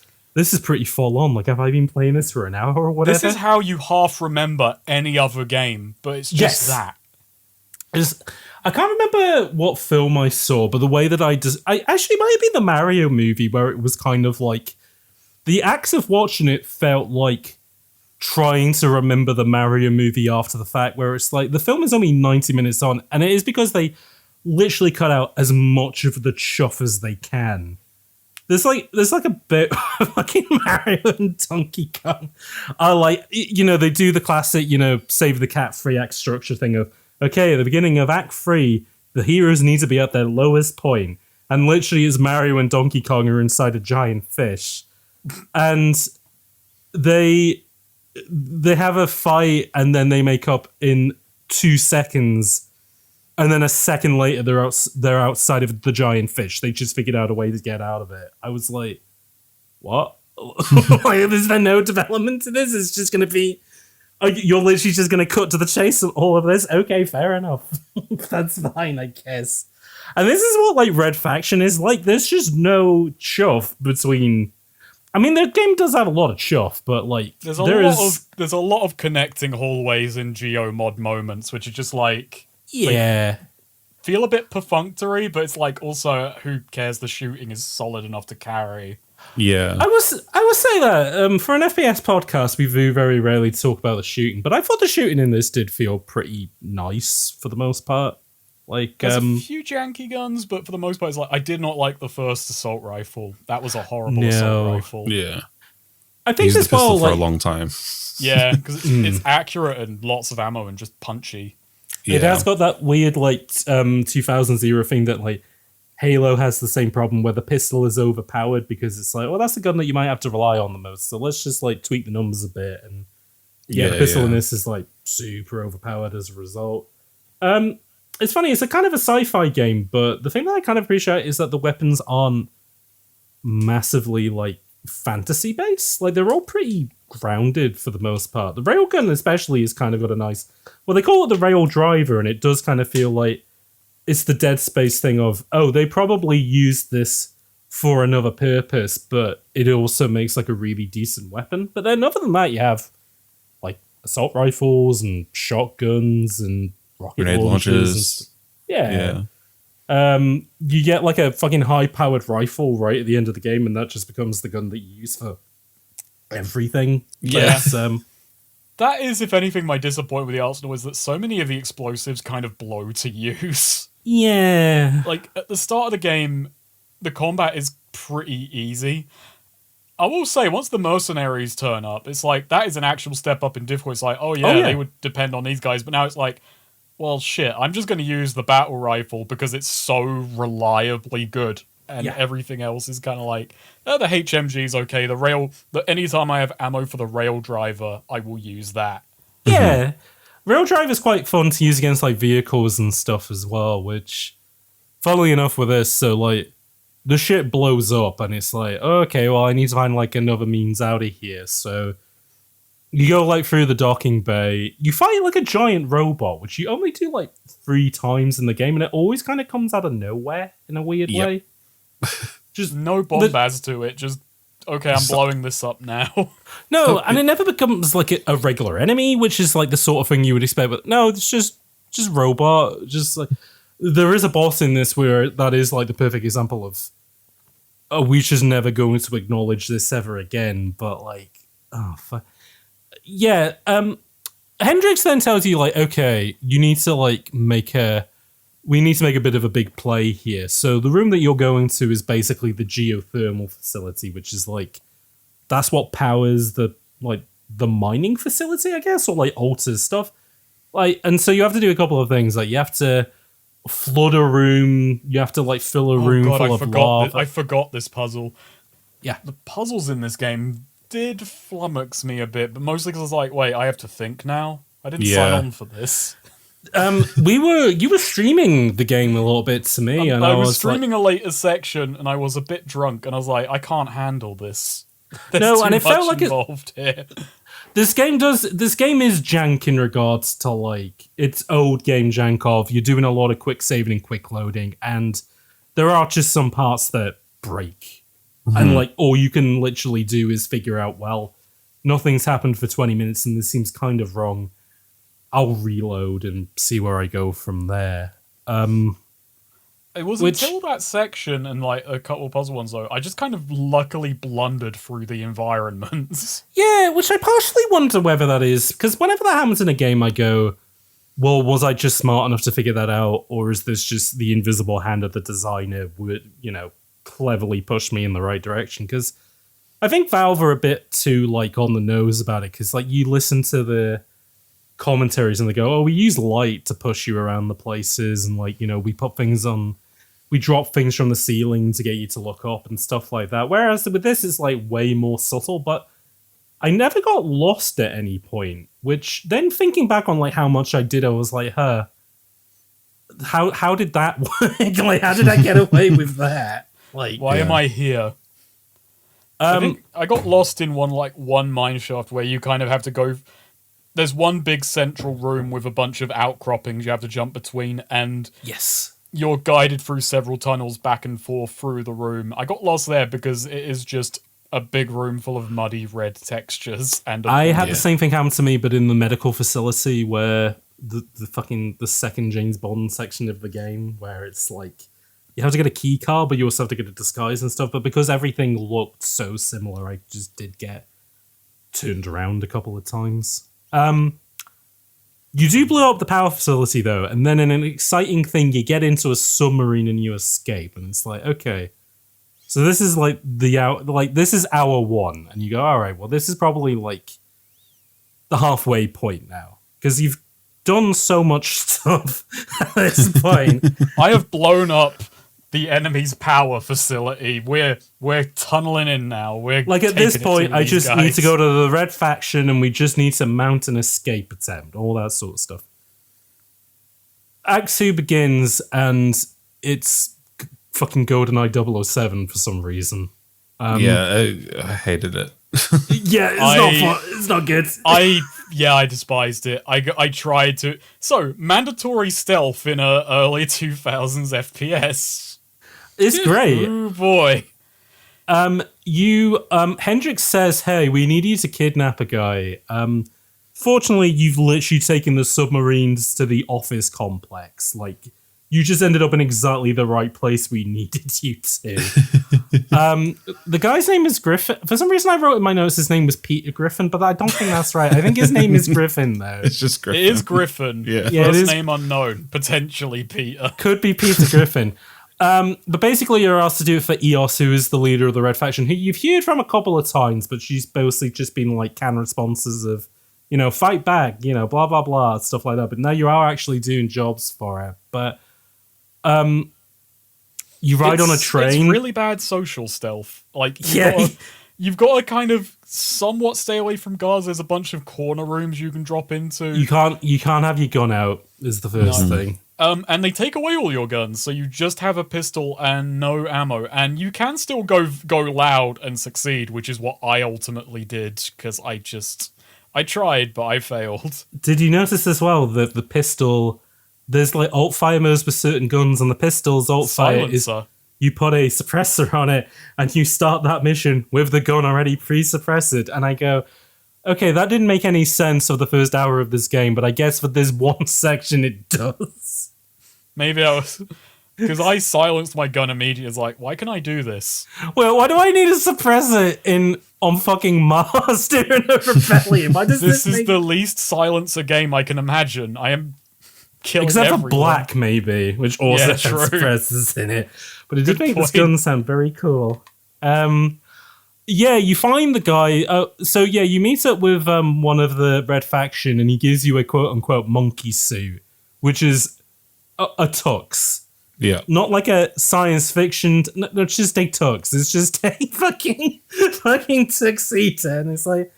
pretty full on. Like, have I been playing this for an hour or whatever? This is how you half remember any other game, but it's just that. I can't remember what film I saw, but the way that I actually might have been the Mario movie, where it was kind of like the acts of watching it felt like trying to remember the Mario movie after the fact, where it's like the film is only 90 minutes on, and it is because they literally cut out as much of the chuff as they can. There's like a bit of fucking Mario and Donkey Kong. They do the classic, save the cat 3-act structure thing of, okay, at the beginning of Act 3, the heroes need to be at their lowest point. And literally, it's Mario and Donkey Kong are inside a giant fish. And they have a fight, and then they make up in 2 seconds. And then a second later, they're outside of the giant fish. They just figured out a way to get out of it. I was like, what? Is there no development to this? It's just going to be... You're literally just going to cut to the chase of all of this? Okay, fair enough. That's fine, I guess. And this is what, like, Red Faction is like. There's just no chuff between... I mean, the game does have a lot of chuff, but, like, there's a lot of connecting hallways and geo-mod moments, which are just, like... Yeah. Feel a bit perfunctory, but it's, like, also, who cares? The shooting is solid enough to carry. Yeah. I will say that for an FPS podcast, we do very rarely talk about the shooting, but I thought the shooting in this did feel pretty nice for the most part. Like, there's a few janky guns, but for the most part, it's like, I did not like the first assault rifle. That was a horrible assault rifle. Yeah. I think used this the pistol ball, for a long time. Yeah, because it's accurate and lots of ammo and just punchy. Yeah. It has got that weird, like, 2000s era thing that, like, Halo has the same problem where the pistol is overpowered because it's like, well, that's a gun that you might have to rely on the most. So let's just like tweak the numbers a bit. And the pistol in this is like super overpowered as a result. It's funny. It's a kind of a sci-fi game, but the thing that I kind of appreciate is that the weapons aren't massively like fantasy based. Like they're all pretty grounded for the most part. The railgun especially is kind of got a nice, well, they call it the rail driver, and it does kind of feel like it's the Dead Space thing of, oh, they probably used this for another purpose, but it also makes like a really decent weapon. But then other than that, you have like assault rifles and shotguns and rocket grenade launchers. Yeah. You get like a fucking high-powered rifle right at the end of the game, and that just becomes the gun that you use for everything. Yeah. That is, if anything, my disappointment with the Arsenal is that so many of the explosives kind of blow to use. Yeah. Like, at the start of the game, the combat is pretty easy. I will say, once the mercenaries turn up, it's like, that is an actual step up in difficulty. It's like, oh yeah, they would depend on these guys, but now it's like, well, shit, I'm just going to use the battle rifle because it's so reliably good and everything else is kind of like, the HMG's okay. Anytime I have ammo for the rail driver, I will use that. Yeah. Rail drive is quite fun to use against like vehicles and stuff as well, which, funnily enough with this, so like, the shit blows up and it's like, okay, well, I need to find like another means out of here. So you go like through the docking bay, you fight like a giant robot, which you only do like 3 times in the game, and it always kind of comes out of nowhere in a weird way. Just no bombast to it, just, okay, I'm blowing this up now. No, and it never becomes like a regular enemy, which is like the sort of thing you would expect, but no, it's just robot, just like... There is a boss in this where that is like the perfect example of, we just never going to acknowledge this ever again, but like, oh, fuck. Yeah, Hendrix then tells you like, okay, you need to like we need to make a bit of a big play here. So the room that you're going to is basically the geothermal facility, which is like, that's what powers the mining facility, I guess, or like alters stuff. Like, and so you have to do a couple of things. Like you have to flood a room, you have to like fill a room full of lava. I forgot this puzzle. Yeah. The puzzles in this game did flummox me a bit, but mostly because I was like, wait, I have to think now? I didn't sign on for this. You were streaming the game a little bit to me, and I was streaming a later section, and I was a bit drunk, and I was like, I can't handle this. There's and it felt like involved here. This game is jank in regards to like its old game jank of you're doing a lot of quick saving and quick loading, and there are just some parts that break. And like all you can literally do is figure out, well, nothing's happened for 20 minutes and this seems kind of wrong. I'll reload and see where I go from there. It was until that section and like a couple of puzzle ones though, I just kind of luckily blundered through the environments. Yeah, which I partially wonder whether that is, because whenever that happens in a game, I go, well, was I just smart enough to figure that out, or is this just the invisible hand of the designer would, cleverly push me in the right direction? Because I think Valve are a bit too like on the nose about it, because like you listen to the commentaries and they go, oh, we use light to push you around the places, and like, we drop things from the ceiling to get you to look up and stuff like that. Whereas with this, it's like way more subtle, but I never got lost at any point, which then thinking back on like how much I did, I was like, how did that work? Like, how did I get away with that? Like, why am I here? I think I got lost in one mine shaft where you kind of have to go. There's one big central room with a bunch of outcroppings you have to jump between, and yes, you're guided through several tunnels back and forth through the room. I got lost there because it is just a big room full of muddy red textures. And I had the same thing happen to me, but in the medical facility where the second James Bond section of the game, where it's like you have to get a key card, but you also have to get a disguise and stuff. But because everything looked so similar, I just did get turned around a couple of times. You do blow up the power facility though, and then in an exciting thing, you get into a submarine and you escape, and it's like, okay, so this is like this is hour one, and you go, all right, well, this is probably like the halfway point now, because you've done so much stuff at this point. I have blown up the enemy's power facility. We're tunneling in now. We're like at this point, I just need to go to the red faction, and we just need to mount an escape attempt, all that sort of stuff. Act 2 begins, and it's fucking GoldenEye 007 for some reason. I hated it. Yeah, it's not fun. It's not good. I despised it. I tried to. So, mandatory stealth in a early 2000s FPS. It's great. Oh boy. Hendrix says, hey, we need you to kidnap a guy. Fortunately, you've literally taken the submarines to the office complex. Like, you just ended up in exactly the right place we needed you to. The guy's name is Griffin. For some reason, I wrote in my notes his name was Peter Griffin, but I don't think that's right. I think his name is Griffin, though. It's just Griffin. It is Griffin. Yeah, First name unknown. Potentially Peter. Could be Peter Griffin. But basically, you're asked to do it for Eos, who is the leader of the Red Faction, who you've heard from a couple of times, but she's mostly just been like canned responses of, fight back, blah, blah, blah, stuff like that. But now you are actually doing jobs for her. But You ride on a train. It's really bad social stealth. Like, Yeah. you've got to kind of somewhat stay away from guards. There's a bunch of corner rooms you can drop into. You can't have your gun out, is the first thing. And they take away all your guns, so you just have a pistol and no ammo. And you can still go loud and succeed, which is what I ultimately did, because I tried, but I failed. Did you notice as well that the pistol, there's like alt fire modes with certain guns, and the pistol's alt fire is you put a suppressor on it, and you start that mission with the gun already pre-suppressed. And I go, okay, that didn't make any sense of the first hour of this game, but I guess for this one section it does. Maybe I was... Because I silenced my gun immediately. It's like, why can I do this? Well, why do I need a suppressor on fucking Mars during a rebellion? Why does this is the least silencer game I can imagine. I am killing except everyone. for Black, maybe, which also has suppressors in it. But it did make this gun sound very cool. Yeah, you find the guy. So yeah, you meet up with one of the Red Faction, and he gives you a quote-unquote monkey suit, which is a tux. Yeah. Not like a science fiction... No, it's just a tux. It's just a fucking tuxedo. And it's like,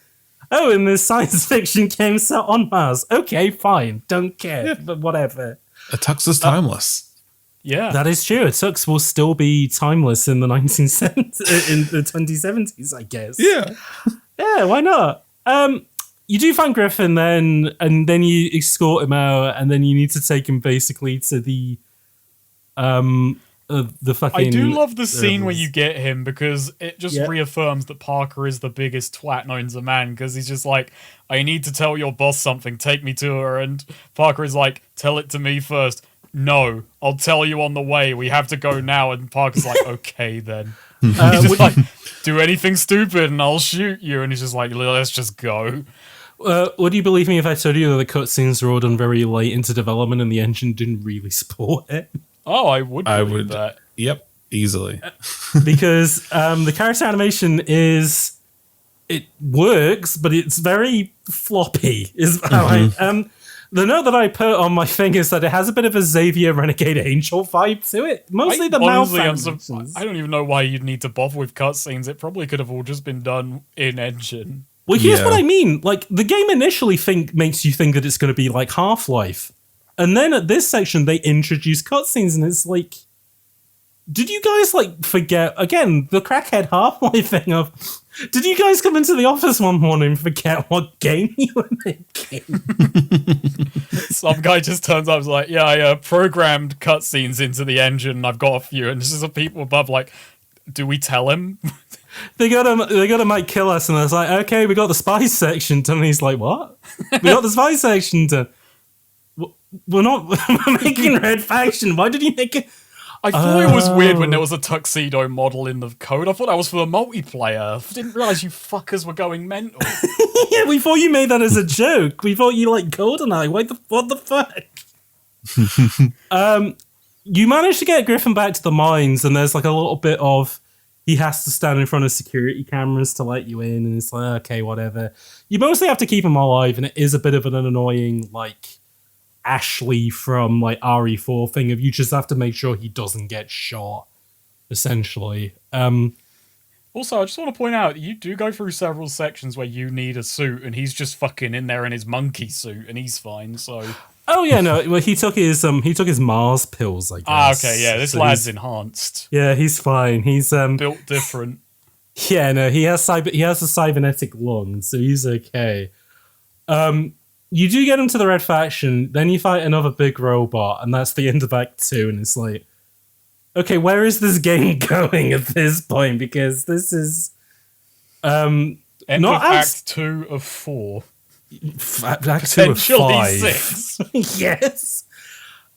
oh, and this science fiction game set on Mars. Okay, fine. Don't care. But whatever. A tux is timeless. Yeah. That is true. A tux will still be timeless in the 1970s, in the 2070s, I guess. Yeah. Yeah, why not? You do find Griffin then, and then you escort him out, and then you need to take him basically to the fucking... I do love the scene where you get him, because it just reaffirms that Parker is the biggest twat known to man, because he's just like, I need to tell your boss something, take me to her, and Parker is like, tell it to me first. No, I'll tell you on the way, we have to go now, and Parker's like, okay then. He's just like, do anything stupid and I'll shoot you, and he's just like, let's just go. Would you believe me if I told you that the cutscenes were all done very late into development and the engine didn't really support it? Oh, I would believe that. Yep, easily. Because the character animation it works, but it's very floppy. Is how the note that I put on my thing is that it has a bit of a Xavier Renegade Angel vibe to it. Mostly the mouth animations. I don't even know why you'd need to bother with cutscenes. It probably could have all just been done in engine. Well, here's what I mean. Like, the game initially makes you think that it's going to be like Half-Life. And then at this section, they introduce cutscenes, and it's like... Did you guys, like, forget... Again, the crackhead Half-Life thing of... Did you guys come into the office one morning and forget what game you were making? Some guy just turns up and is like, yeah, I programmed cutscenes into the engine, and I've got a few. And this is the people above like, do we tell him? They got him might kill us, and I was like, okay, we got the spy section done. And he's like, what? We got the spy section done. We're making Red Faction. Why did you make it? I thought it was weird when there was a tuxedo model in the code. I thought that was for the multiplayer. I didn't realize you fuckers were going mental. Yeah, we thought you made that as a joke. We thought you like GoldenEye. What the fuck? You managed to get Griffin back to the mines, and there's like a little bit of he has to stand in front of security cameras to let you in, and it's like, okay, whatever. You mostly have to keep him alive, and it is a bit of an annoying, like, Ashley from, like, RE4 thing of you just have to make sure he doesn't get shot, essentially. Also, I just want to point out, you do go through several sections where you need a suit, and he's just fucking in there in his monkey suit, and he's fine, so... Oh yeah, no. Well, he took his Mars pills, I guess. Ah, okay, yeah. This lad's enhanced. Yeah, he's fine. He's built different. Yeah, no. He has a cybernetic lung, so he's okay. You do get him to the Red Faction, then you fight another big robot, and that's the end of Act 2. And it's like, okay, where is this game going at this point? Because this is end not of Act 2 of 4. Act 2 of 5. 6. Yes.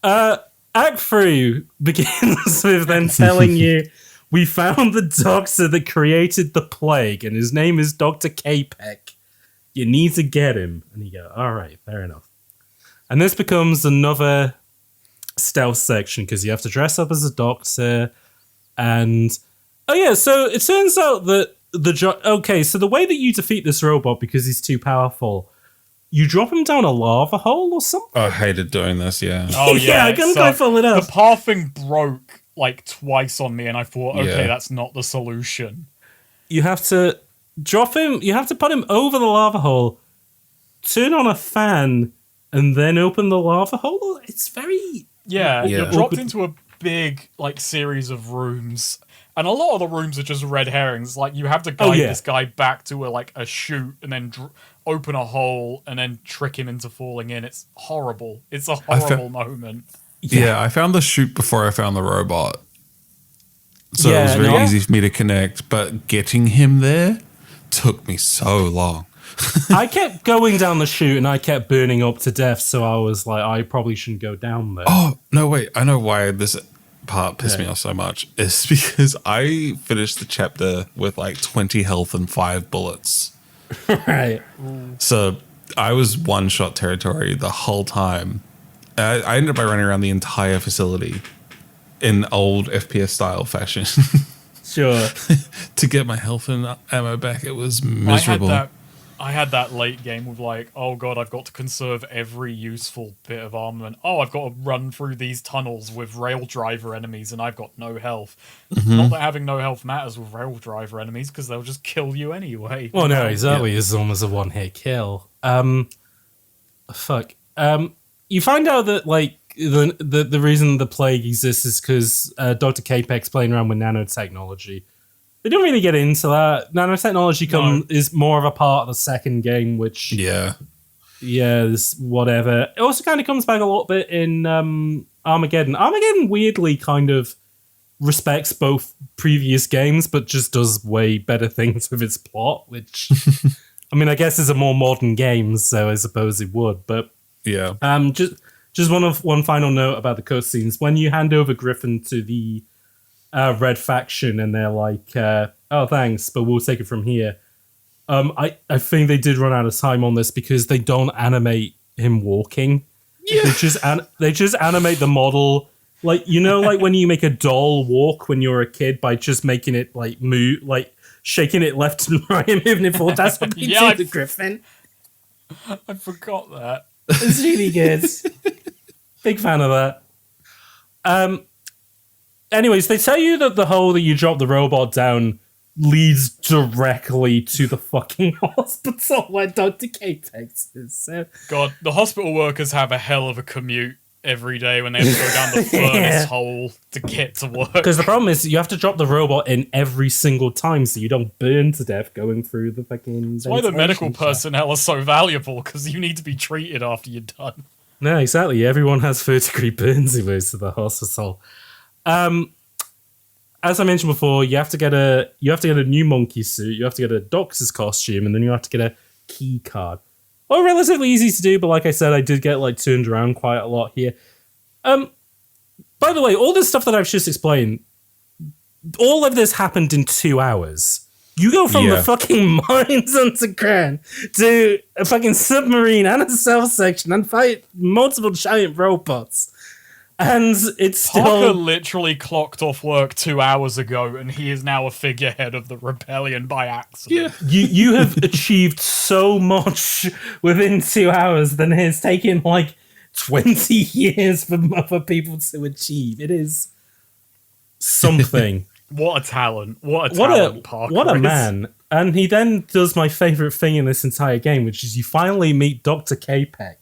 Act 3 begins with them telling you, we found the doctor that created the plague, and his name is Dr. K-Peck. You need to get him. And you go, all right, fair enough. And this becomes another stealth section, because you have to dress up as a doctor. And, oh yeah, so it turns out that so the way that you defeat this robot, because he's too powerful, you drop him down a lava hole or something? I hated doing this, yeah. Oh, yeah. I couldn't quite follow it up. The pathing broke like twice on me, and I thought, okay, that's not the solution. You have to drop him. You have to put him over the lava hole, turn on a fan, and then open the lava hole. It's very you're dropped into a big like series of rooms, and a lot of the rooms are just red herrings. Like you have to guide this guy back to a chute, and then open a hole, and then trick him into falling in. It's horrible. It's a horrible moment. Yeah, I found the chute before I found the robot. So it was very easy for me to connect, but getting him there took me so long. I kept going down the chute and I kept burning up to death, so I was like, I probably shouldn't go down there. Oh, no, wait. I know why this part pissed me off so much. It's because I finished the chapter with like 20 health and 5 bullets. Right. So I was one-shot territory the whole time. I ended up by running around the entire facility in old FPS style fashion. Sure. To get my health and ammo back, it was miserable. I had that late game with like, oh god, I've got to conserve every useful bit of armament. Oh, I've got to run through these tunnels with rail driver enemies and I've got no health. Not that having no health matters with rail driver enemies because they'll just kill you anyway. Well, no, exactly. It's almost a one-hit kill. You find out that like the reason the plague exists is because Dr. Capek's playing around with nanotechnology. They don't really get into that. Nanotechnology is more of a part of the second game, which is whatever. It also kind of comes back a little bit in Armageddon. Armageddon weirdly kind of respects both previous games, but just does way better things with its plot, which I mean, I guess is a more modern game, so I suppose it would. But just one final note about the cutscenes. When you hand over Griffin to the Red faction and they're like, oh, thanks, but we'll take it from here. I think they did run out of time on this because they don't animate him walking. Yeah. They just animate the model. Like, you know, like when you make a doll walk when you're a kid by just making it like move, like shaking it left and right and moving it forward. That's what they do to Griffin. I forgot that. It's really good. Big fan of that. Anyways, they tell you that the hole that you drop the robot down leads directly to the fucking hospital where Dr. Capex is. So. God, the hospital workers have a hell of a commute every day when they have to go down the furnace hole to get to work. Because the problem is you have to drop the robot in every single time so you don't burn to death going through the fucking... That's why the medical personnel are so valuable, because you need to be treated after you're done. No, exactly. Everyone has third-degree burns who goes to the hospital. As I mentioned before, you have to get a new monkey suit, you have to get a doctor's costume, and then you have to get a key card. Oh, relatively easy to do, but like I said, I did get like turned around quite a lot here. By the way, all this stuff that I've just explained, all of this happened in 2 hours. You go from the fucking mines underground to a fucking submarine and a cell section and fight multiple giant robots. And it's Parker literally clocked off work 2 hours ago, and he is now a figurehead of the rebellion by accident. Yeah. You have achieved so much within 2 hours than it's taken like 20 years for other people to achieve. It is something. What a talent. What a talent, Parker. What a man. And he then does my favorite thing in this entire game, which is you finally meet Dr. Capek.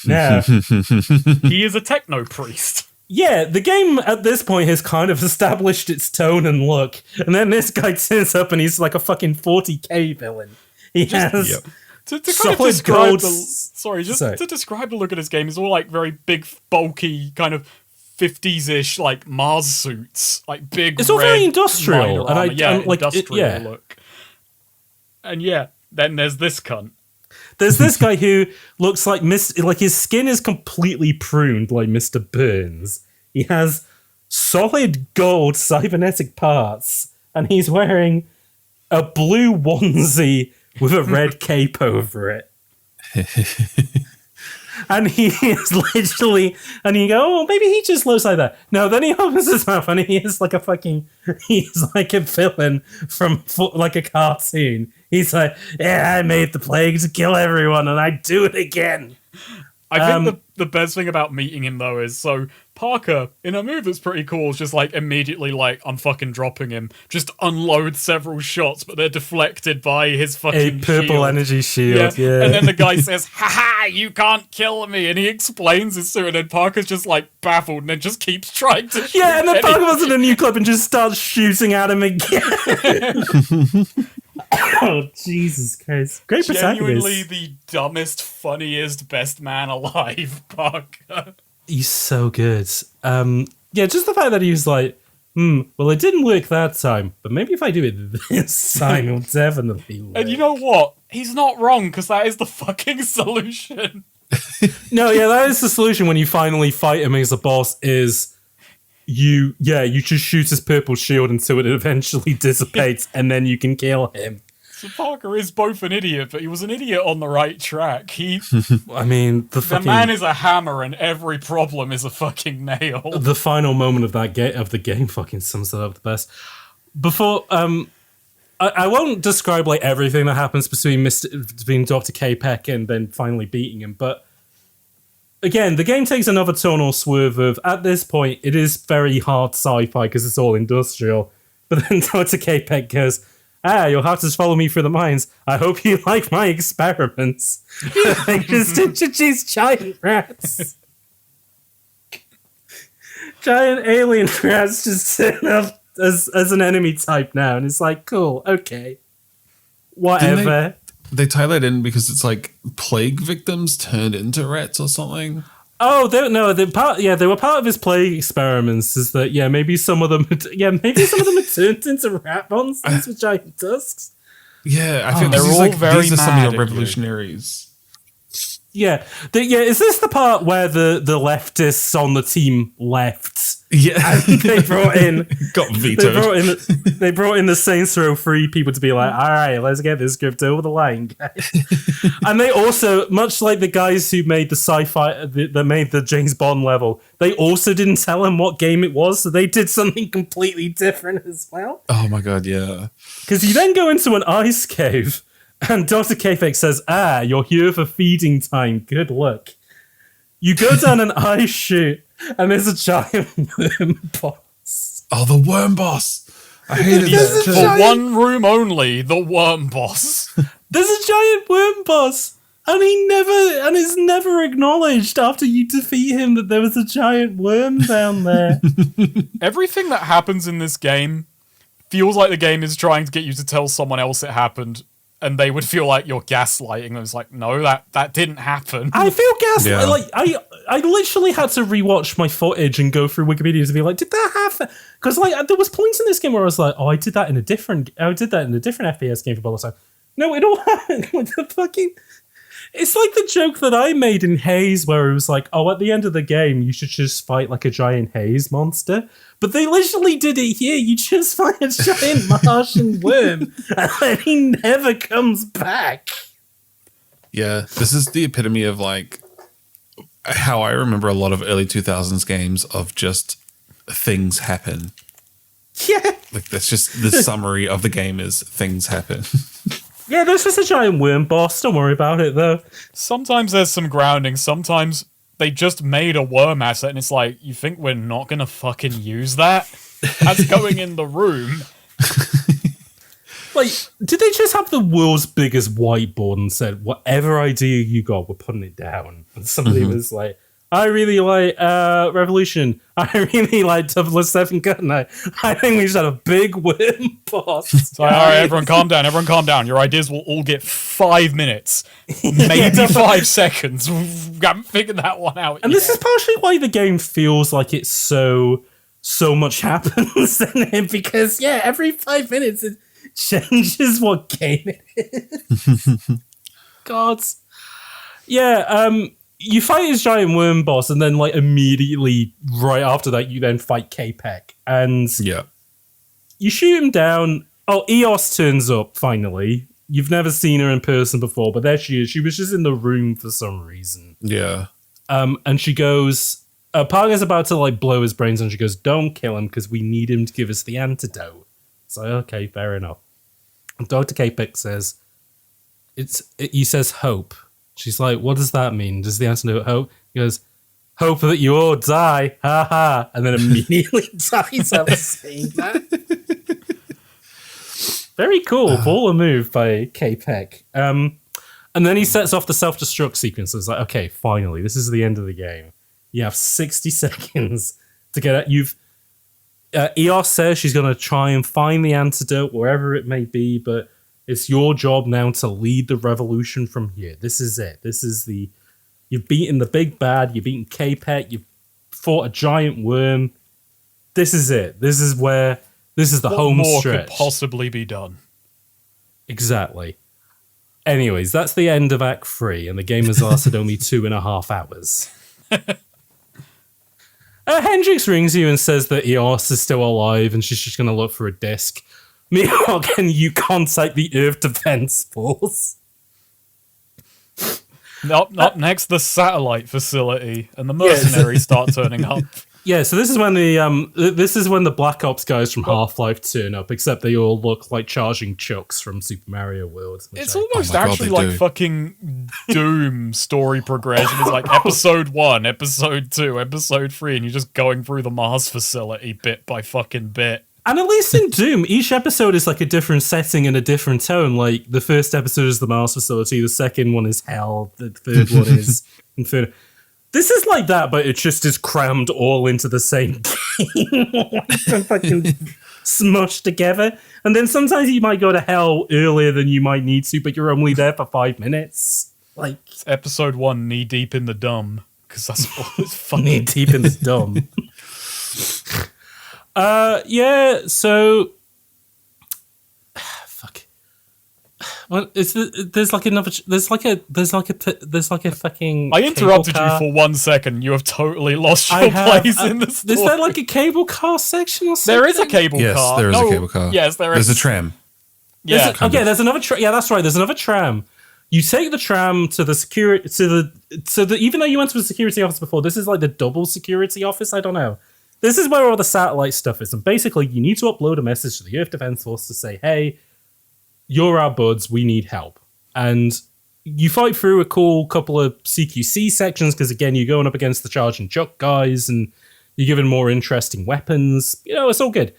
Yeah. He is a techno priest. Yeah, the game at this point has kind of established its tone and look. And then this guy turns up and he's like a fucking 40k villain. He has to kind of describe to describe the look of this game, is all like very big, bulky, kind of 50s-ish like Mars suits, like big. It's all very industrial, and industrial look. And then there's this cunt. There's this guy who looks like his skin is completely pruned like Mr. Burns. He has solid gold cybernetic parts, and he's wearing a blue onesie with a red cape over it. And he is literally, and you go, oh, maybe he just looks like that. No, then he opens his mouth and he's like a villain from like a cartoon. He's like, yeah, I made the plague to kill everyone and I do it again. I think the best thing about meeting him, though, is so Parker, in a move that's pretty cool, is just like immediately like, I'm fucking dropping him. Just unloads several shots, but they're deflected by his fucking purple shield. energy shield. Yeah. And then the guy says, haha, you can't kill me. And he explains this to it, and then Parker's just like baffled and then just keeps trying to shoot. Yeah, and then Parker was in a new club and just starts shooting at him again. Oh, Jesus Christ. Great protagonist. Genuinely the dumbest, funniest, best man alive, Parker. He's so good. Yeah, just the fact that he was like, well, it didn't work that time, but maybe if I do it this time, it'll definitely work. And you know what? He's not wrong, because that is the fucking solution. No, yeah, that is the solution when you finally fight him as a boss, is you just shoot his purple shield until it eventually dissipates, and then you can kill him. So Parker is both an idiot, but he was an idiot on the right track. I mean, the man is a hammer, and every problem is a fucking nail. The final moment of the game fucking sums it up the best. Before, I won't describe like everything that happens between Dr. K-Peck and then finally beating him, but again, the game takes another tonal swerve of, at this point, it is very hard sci-fi because it's all industrial. But then Dr. K-Peck goes, you'll have to follow me through the mines. I hope you like my experiments. They just introduce giant rats. Giant alien rats just sitting up as an enemy type now. And it's like, cool, okay. Whatever. They tie that in because it's like plague victims turned into rats or something. Oh, they were part of his plague experiments. Is that maybe some of them had turned into rat monsters with giant tusks. Yeah, I think they're all very these are some mad of your at you. revolutionaries. Yeah, is this the part where the leftists on the team left? Yeah, And they brought in got vetoed. They brought in the Saints Row 3 people to be like, all right, let's get this script over the line, guys. And they also, much like the guys who made the sci-fi, that made the James Bond level, they also didn't tell them what game it was, so they did something completely different as well. Oh my god, yeah. Because you then go into an ice cave, and Dr. K-Peck says, you're here for feeding time, good luck. You go down an ice chute, and there's a giant worm boss. Oh, the worm boss. I hated that. For one room only, the worm boss. There's a giant worm boss, and it's never acknowledged after you defeat him that there was a giant worm down there. Everything that happens in this game feels like the game is trying to get you to tell someone else it happened, and they would feel like you're gaslighting them. It's like, no, that didn't happen. I feel gaslight. Yeah. Like I literally had to rewatch my footage and go through Wikipedia to be like, did that happen? Because like there was points in this game where I was like, I did that in a different FPS game for Volition. No, it all happened with the fucking. It's like the joke that I made in Haze, where it was like, at the end of the game, you should just fight like a giant haze monster. But they literally did it here. You just fight a giant Martian worm, and then he never comes back. Yeah, this is the epitome of like how I remember a lot of early 2000s games of just things happen. Yeah. Like that's just the summary of the game is things happen. Yeah, there's just a giant worm boss. Don't worry about it, though. Sometimes there's some grounding. Sometimes they just made a worm asset, and it's like, you think we're not going to fucking use that? That's going in the room. Like, did they just have the world's biggest whiteboard and said, whatever idea you got, we're putting it down? And somebody was like, I really like Revolution. I really like 007 Gun. I think we should have a big worm boss. So, all right, everyone calm down. Your ideas will all get 5 minutes. Maybe 5 seconds. We haven't figured that one out And yet. this is partially why the game feels like it's so much happens in it. Because, every 5 minutes it changes what game it is. God. Yeah, you fight his giant worm boss, and then, like, immediately right after that, you then fight K-Peck. And you shoot him down. Oh, Eos turns up, finally. You've never seen her in person before, but there she is. She was just in the room for some reason. Yeah. And she goes... Parker's about to, like, blow his brains, and she goes, don't kill him, because we need him to give us the antidote. It's like, okay, fair enough. And Dr. K-Peck says... He says hope. She's like, what does that mean? Does the antidote hope? He goes, hope that you all die, ha ha, and then immediately dies after saying that. Very cool, baller move by K-Peck. And then he sets off the self-destruct sequence. It's like, okay, finally, this is the end of the game. You have 60 seconds to get it. Eos says she's going to try and find the antidote wherever it may be, but it's your job now to lead the revolution from here. This is it. You've beaten the big bad. You've beaten K-Peck. You've fought a giant worm. This is it. This is the home stretch. What more could possibly be done? Exactly. Anyways, that's the end of Act 3, and the game has lasted only 2.5 hours. Hendrix rings you and says that Eos is still alive, and she's just going to look for a disc. Meanwhile, can you contact the Earth Defense Force? Up next, the satellite facility, and the mercenaries start turning up. Yeah, so this is when the Black Ops guys from Half-Life turn up, except they all look like charging chucks from Super Mario World. It's almost actually like fucking Doom story progression. It's like episode 1, episode 2, episode 3, and you're just going through the Mars facility bit by fucking bit. And at least in Doom, each episode is like a different setting and a different tone. Like, the first episode is the Mars facility, the second one is Hell, the third one is Inferno. This is like that, but it just is crammed all into the same game. Fucking smushed together. And then sometimes you might go to Hell earlier than you might need to, but you're only there for 5 minutes. Like, it's episode 1, knee deep in the dumb, because that's all it's fucking knee deep in the dumb. Yeah, so fuck. Well, there's like a fucking. I interrupted you for 1 second. You have totally lost your place in the story. Is there like a cable car section or something? There is a cable car. Yes, there is a cable car. Yes, there is. There's a tram. Yeah. There's another tram. Yeah, that's right. There's another tram. You take the tram to the security even though you went to a security office before, this is like the double security office. I don't know. This is where all the satellite stuff is. And basically, you need to upload a message to the Earth Defense Force to say, hey, you're our buds, we need help. And you fight through a cool couple of CQC sections, because again, you're going up against the charging chuck guys, and you're given more interesting weapons. You know, it's all good.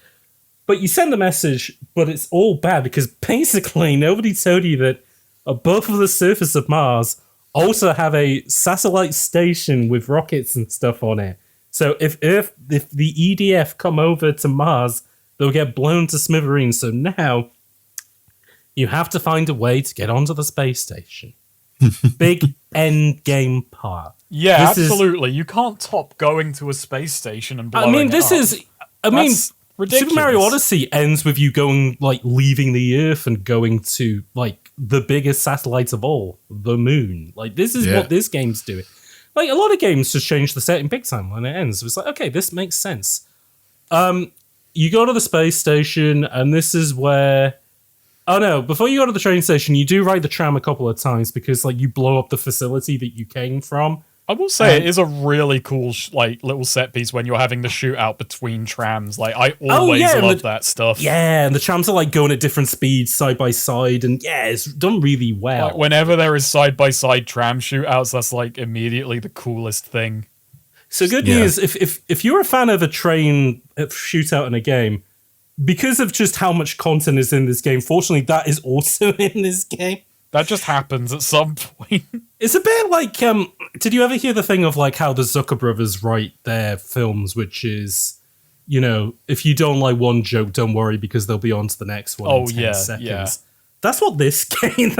But you send a message, but it's all bad, because basically, nobody told you that above the surface of Mars also have a satellite station with rockets and stuff on it. So if the EDF come over to Mars, they'll get blown to smithereens. So now you have to find a way to get onto the space station. Big end game part. Yeah, absolutely. You can't top going to a space station and blowing it up. Ridiculous. Super Mario Odyssey ends with you going, like, leaving the Earth and going to, like, the biggest satellite of all, the moon. Like, this is what this game's doing. Like, a lot of games just change the setting big time when it ends. It's like, okay, this makes sense. You go to the space station, and this is where... Oh, no, before you go to the train station, you do ride the tram a couple of times, because, like, you blow up the facility that you came from. I will say it is a really cool, little set piece when you're having the shootout between trams. Like, I always love that stuff. Yeah, and the trams are, like, going at different speeds side by side, and yeah, it's done really well. Like, whenever there is side-by-side tram shootouts, that's, like, immediately the coolest thing. So good news, if you're a fan of a train shootout in a game, because of just how much content is in this game, fortunately, that is also in this game. That just happens at some point. It's a bit like, did you ever hear the thing of like how the Zucker brothers write their films, which is, you know, if you don't like one joke, don't worry, because they'll be on to the next one in 10 seconds. Yeah. That's what this game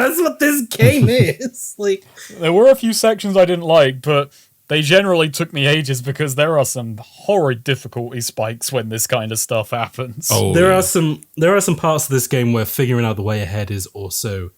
is. Like, there were a few sections I didn't like, but they generally took me ages because there are some horrid difficulty spikes when this kind of stuff happens. There are some parts of this game where figuring out the way ahead is also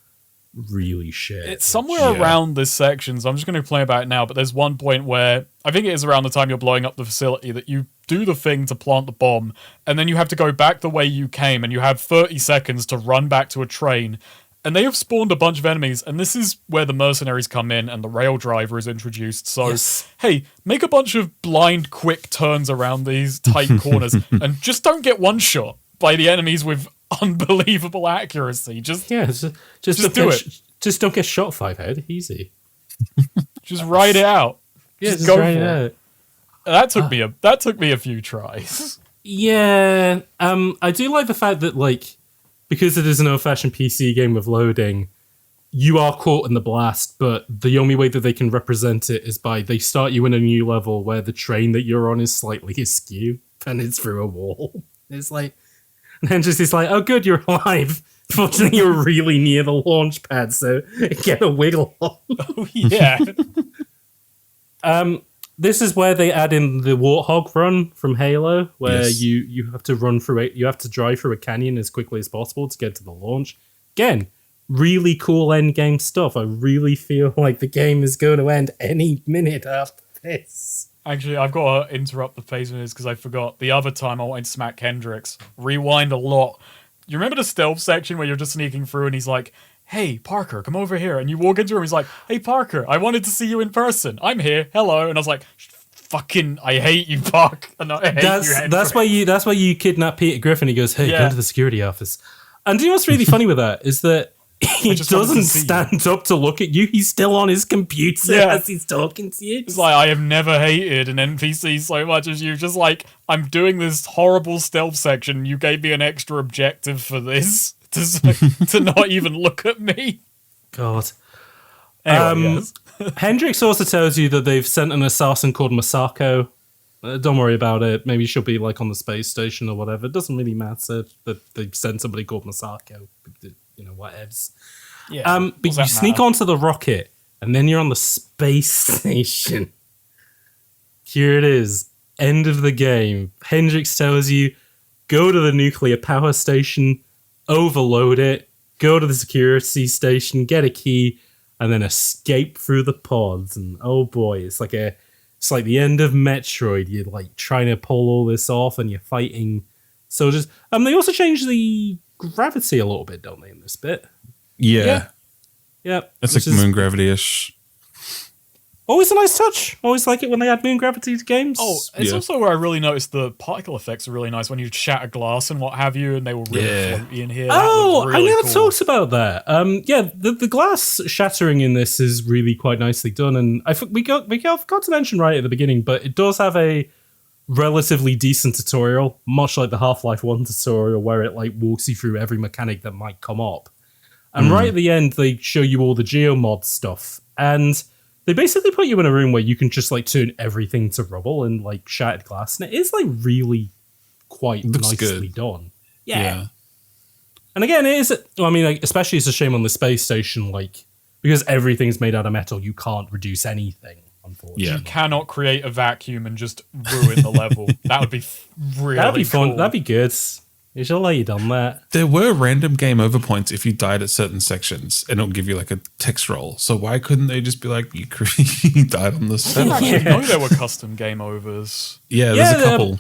really shit. It's somewhere around this section, so I'm just going to play about it now, but there's one point where, I think it is around the time you're blowing up the facility, that you do the thing to plant the bomb, and then you have to go back the way you came, and you have 30 seconds to run back to a train, and they have spawned a bunch of enemies, and this is where the mercenaries come in, and the rail driver is introduced, so, hey, make a bunch of blind, quick turns around these tight corners, and just don't get one-shot by the enemies with unbelievable accuracy. Just do it. Just don't get shot, 5 head. Easy. Just write it out. Yeah, just go write for it it. That took me a few tries. Yeah, I do like the fact that, like, because it is an old-fashioned PC game with loading, you are caught in the blast, but the only way that they can represent it is by they start you in a new level where the train that you're on is slightly askew, and it's through a wall. It's like, and then just it's like, oh good, you're alive. Fortunately, you're really near the launch pad, so get a wiggle on. Oh, yeah. This is where they add in the Warthog run from Halo, where Yes. you have to run through it. You have to drive through a canyon as quickly as possible to get to the launch. Again, really cool end game stuff. I really feel like the game is going to end any minute after this. Actually, I've got to interrupt the pace minutes because I forgot. The other time I wanted to smack Hendrix. Rewind a lot. You remember the stealth section where you're just sneaking through and he's like, hey, Parker, come over here. And you walk into him, he's like, hey, Parker, I wanted to see you in person. I'm here. Hello. And I was like, fucking, I hate you, Park. And I hate you, Hendrix. That's why you kidnap Peter Griffin. He goes, hey, Yeah. go to the security office. And do you know what's really funny with that is that he just wanted to doesn't see you. stand up to look at you. He's still on his computer Yeah. as he's talking to you. It's like, I have never hated an NPC so much as you. Just like, I'm doing this horrible stealth section. You gave me an extra objective for this. To not even look at me. God. Anyway, yes. Hendrix also tells you that they've sent an assassin called Masako. Don't worry about it. Maybe she'll be like on the space station or whatever. It doesn't really matter that they sent somebody called Masako. You know, whatevs. Yeah, But does you that sneak matter? onto the rocket, and then you're on the space station. Here it is. End of the game. Hendrix tells you, go to the nuclear power station, overload it, go to the security station, get a key, and then escape through the pods. And oh boy, it's like the end of Metroid. You're like trying to pull all this off, and you're fighting soldiers. They also changed the gravity a little bit, don't they, in this bit? Yeah. Yeah. It's which like is moon gravity-ish. always a nice touch. Always like it when they add moon gravity to games. Oh, it's Yeah. also where I really noticed the particle effects are really nice when you shatter glass and what have you, and they were really floaty in here. That Oh, looked really I never cool. talked about that. The glass shattering in this is really quite nicely done, and we forgot to mention right at the beginning, but it does have a relatively decent tutorial, much like the Half-Life 1 tutorial, where it like walks you through every mechanic that might come up. And right at the end, they show you all the geomod stuff, and they basically put you in a room where you can just like turn everything to rubble and like shattered glass, and it is like really quite Looks nicely good. done. Yeah. And again, it is. I mean, like, especially it's a shame on the space station, like because everything's made out of metal, you can't reduce anything. Unfortunately, Yeah. You cannot create a vacuum and just ruin the level. That would be really that'd be fun. cool. That'd be good. You should let you done that. There were random game over points if you died at certain sections, and it'll give you like a text roll. So why couldn't they just be like, you died on this? I didn't level? actually know there were custom game overs. Yeah, Yeah, there's a couple.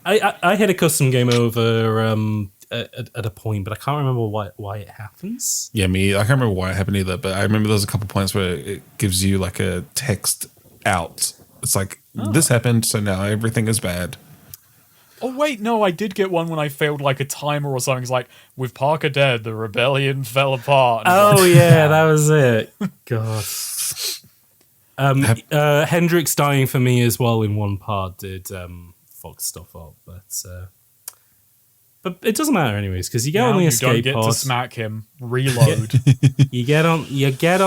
I had a custom game over at a point, but I can't remember why it happens. Yeah, I can't remember why it happened either, but I remember there's a couple points where it gives you like a text out. It's like, this happened, so now everything is bad. Oh wait, no, I did get one when I failed like a timer or something. It's like, with Parker dead, the rebellion fell apart. And Oh like, yeah, that was it. God. Hendrix dying for me as well in one part did fuck stuff up, but it doesn't matter anyways because you get now on the you escape don't get pod. to smack him. Reload. You get on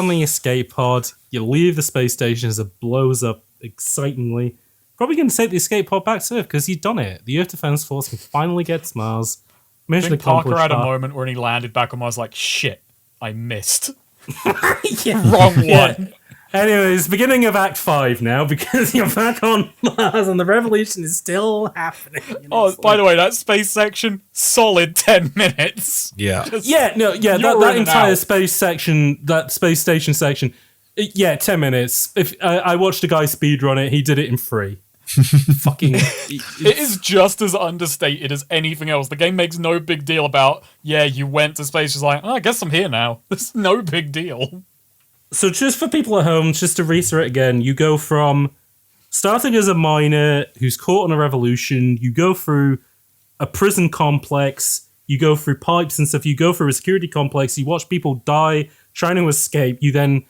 the escape pod. You leave the space station as it blows up excitingly. Probably going to take the escape pod back to Earth because you've done it. The Earth Defense Force can finally get to Mars. I Mission think Parker accomplished. had a moment when he landed back on Mars like, shit, I missed. Yeah. Wrong one. Yeah. Anyways, beginning of Act 5 now because you're back on Mars and the revolution is still happening. Oh, by the way, that space section, solid 10 minutes. Yeah. That You're in and entire out. space section, that space station section, 10 minutes. If I watched a guy speedrun it, he did it in 3. Fucking. It is just as understated as anything else. The game makes no big deal about, you went to space. Just like, I guess I'm here now. It's no big deal. So just for people at home, just to reiterate again, you go from starting as a miner who's caught on a revolution, you go through a prison complex, you go through pipes and stuff, you go through a security complex, you watch people die trying to escape, you then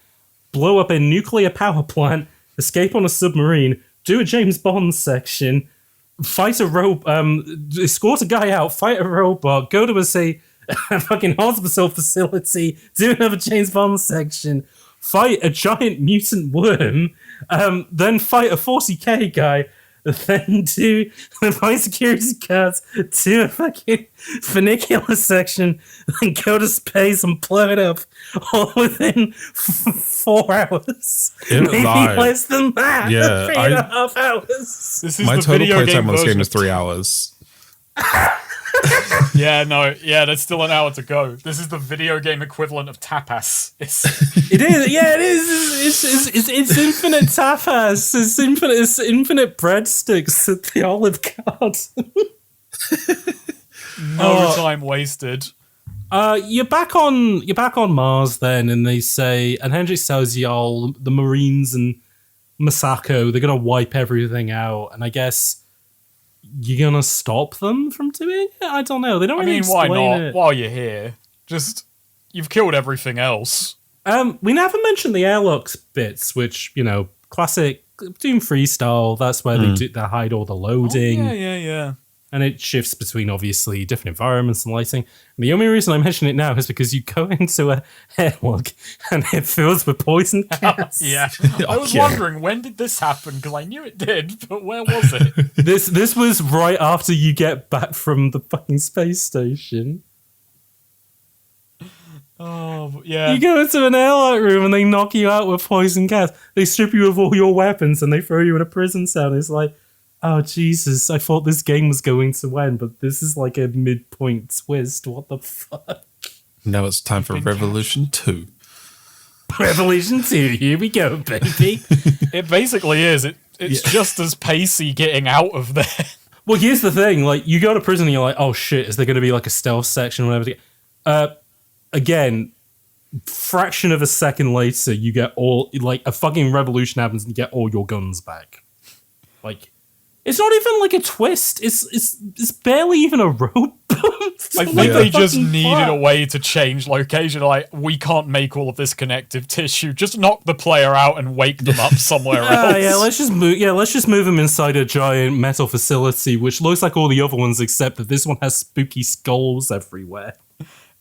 blow up a nuclear power plant, escape on a submarine, do a James Bond section, fight a escort a guy out, fight a robot, go to a fucking hospital facility, do another James Bond section, fight a giant mutant worm, then fight a 40k guy, then find security guards, do a fucking funicular section, then go to space and blow it up, all within 4 hours. Maybe less than that. Yeah, 3.5 hours. This is my the total video playtime game on this game version. is 3 hours. There's still an hour to go. This is the video game equivalent of tapas. It is, yeah, it is. It's infinite tapas. It's infinite breadsticks at the Olive Garden. No time wasted. You're back on Mars then, and they say, and Hendrix tells y'all the Marines and Masako, they're gonna wipe everything out, and I guess you're gonna stop them from doing it? I don't know. They don't really why explain not? it. While you're here, you've killed everything else. We never mentioned the airlocks bits, which, classic Doom freestyle. That's where they hide all the loading. Yeah. And it shifts between, obviously, different environments and lighting. And the only reason I mention it now is because you go into a airlock and it fills with poison gas. Yeah. I was wondering, when did this happen? Because I knew it did, but where was it? This was right after you get back from the fucking space station. Oh, yeah. You go into an airlock room and they knock you out with poison gas. They strip you of all your weapons and they throw you in a prison cell. It's like, oh, Jesus, I thought this game was going to end, but this is like a midpoint twist. What the fuck? Now it's time for Revolution 2. Revolution 2, here we go, baby. It basically is. It's just as pacey getting out of there. Well, here's the thing. Like, you go to prison and you're like, oh, shit, is there going to be like a stealth section or whatever? Again, fraction of a second later, you get a fucking revolution happens and you get all your guns back. Like, it's not even like a twist. It's barely even a rope. I think they just needed a way to change location. Like, we can't make all of this connective tissue. Just knock the player out and wake them up somewhere else. Let's just move them inside a giant metal facility, which looks like all the other ones, except that this one has spooky skulls everywhere.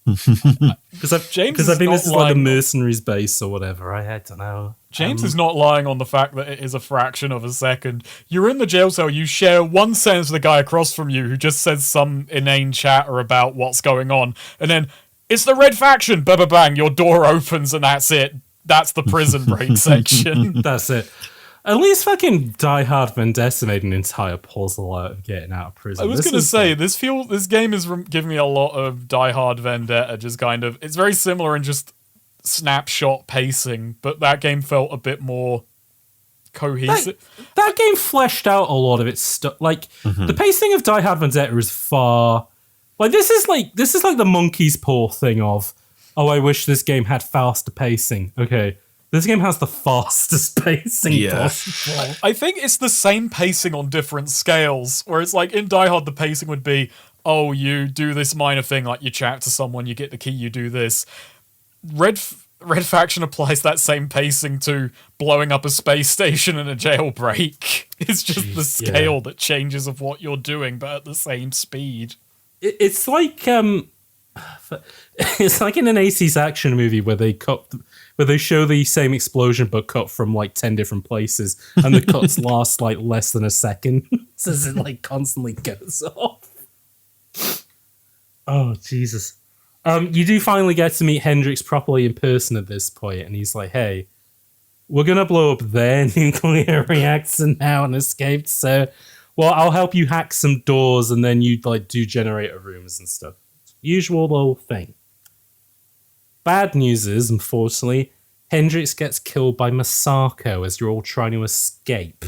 Because I think this is like a mercenaries base or whatever. I don't know. James is not lying on the fact that it is a fraction of a second. You're in the jail cell, you share one sentence with the guy across from you who just says some inane chatter about what's going on, and then, it's the red faction, bang, your door opens and that's it. That's the prison break section. That's it. At least fucking Die Hard Vendetta made an entire puzzle out of getting out of prison. I was going to say, this game is giving me a lot of Die Hard Vendetta, just kind of, it's very similar in just snapshot pacing, but that game felt a bit more cohesive. That game fleshed out a lot of its stuff. Like, the pacing of Die Hard Vendetta is far... Like, this is like the monkey's paw thing of, oh, I wish this game had faster pacing. Okay. This game has the fastest pacing possible. I think it's the same pacing on different scales, where it's like in Die Hard the pacing would be, oh, you do this minor thing, like you chat to someone, you get the key, you do this. Red Faction applies that same pacing to blowing up a space station and a jailbreak. It's just the scale that changes of what you're doing, but at the same speed. It's like it's like in an 80s action movie where they show the same explosion but cut from like 10 different places, and the cuts last like less than a second as it like constantly goes off. Oh, Jesus. You do finally get to meet Hendrix properly in person at this point, and he's like, hey, we're gonna blow up their nuclear reactor now and escape, so I'll help you hack some doors and then you like do generator rooms and stuff. Usual little thing. Bad news is, unfortunately, Hendrix gets killed by Masako as you're all trying to escape.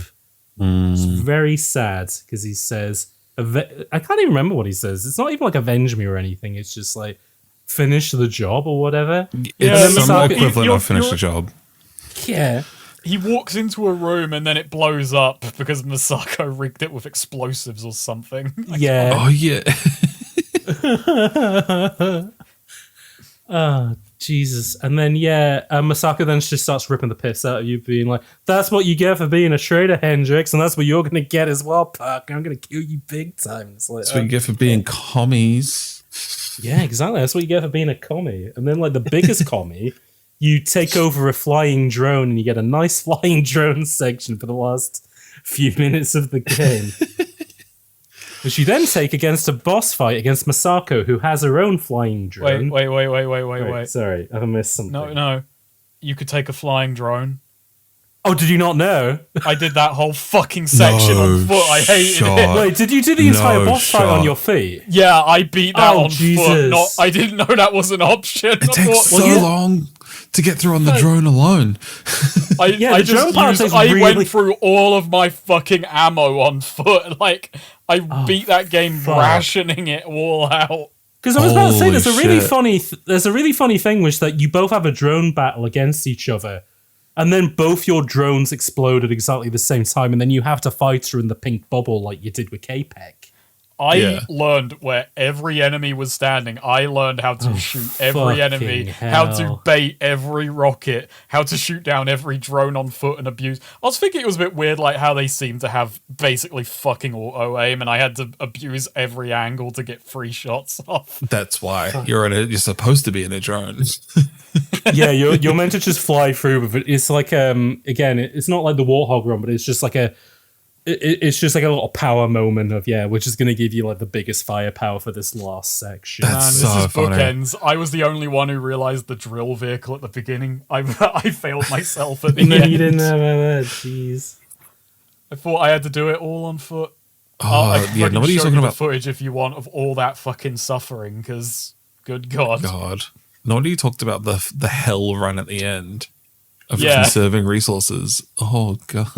It's very sad because he says, I can't even remember what he says. It's not even like avenge me or anything. It's just like finish the job or whatever. It's some equivalent of finish the job. Yeah. He walks into a room and then it blows up because Masako rigged it with explosives or something. Yeah. Oh, yeah. Jesus. And then, Masako then just starts ripping the piss out of you, being like, that's what you get for being a traitor, Hendrix, and that's what you're going to get as well, Parker. I'm going to kill you big time. It's like, that's what you get for being commies. Yeah, exactly. That's what you get for being a commie. And then, like, the biggest commie, you take over a flying drone and you get a nice flying drone section for the last few minutes of the game. Which you then take against a boss fight against Masako, who has her own flying drone. Wait. Sorry, I missed something. No. You could take a flying drone. Oh, did you not know? I did that whole fucking section on foot. I hated it. Wait, did you do the entire boss fight on your feet? Yeah, I beat that on Jesus. foot. I didn't know that was an option. It takes so long to get through on the drone alone. I went through all of my fucking ammo on foot. Like, I beat that game rationing it all out. Because I was about to say, there's a really funny thing, which that you both have a drone battle against each other, and then both your drones explode at exactly the same time, and then you have to fight her in the pink bubble like you did with K-Peg. I learned where every enemy was standing. I learned how to shoot every enemy, how to bait every rocket, how to shoot down every drone on foot and abuse. I was thinking it was a bit weird, like how they seem to have basically fucking auto aim, and I had to abuse every angle to get free shots off. That's why you're supposed to be in a drone. Yeah, you're meant to just fly through, but it's like again, it's not like the Warthog run, but it's just like it's just like a little power moment of which is going to give you like the biggest firepower for this last section. That's this so is funny. bookends. I was the only one who realized the drill vehicle at the beginning. I failed myself at the end. You didn't have that. Jeez. I thought I had to do it all on foot. Nobody's talking about footage if you want of all that fucking suffering. Because good God. Nobody talked about the hell run at the end of conserving resources. Oh God.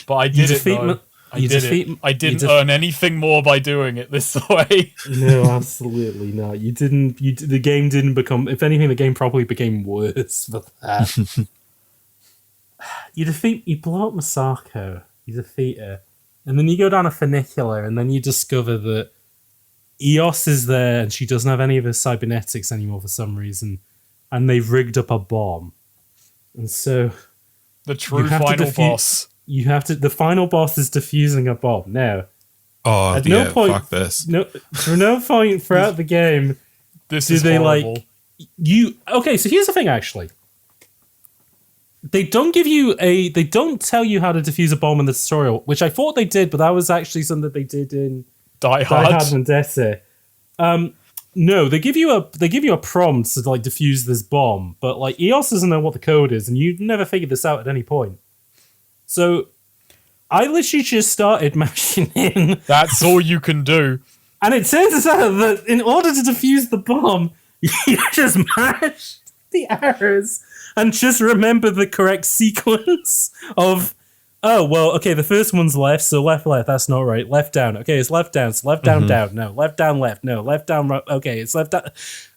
But I did it though. I didn't earn anything more by doing it this way. No, absolutely not. You didn't. The game didn't become. If anything, the game probably became worse for that. You blow up Masako. You defeat her, and then you go down a funicular, and then you discover that Eos is there, and she doesn't have any of her cybernetics anymore for some reason, and they've rigged up a bomb, and so the true final boss. You have to. The final boss is defusing a bomb. Now, at no point, fuck this. No, for no point throughout the game, this is horrible. Okay, so here's the thing. Actually, they don't tell you how to defuse a bomb in the tutorial, which I thought they did, but that was actually something that they did in Die Hard Vendetta. No, they give you a prompt to like defuse this bomb, but like Eos doesn't know what the code is, and you never figured this out at any point. So, I literally just started mashing in. That's all you can do. And it turns out that in order to defuse the bomb, you just mash the arrows and just remember the correct sequence of, the first one's left, so left, that's not right. Left down, okay, it's left down, so left down, down, no, left down, left, no, left down, right, okay, it's left down.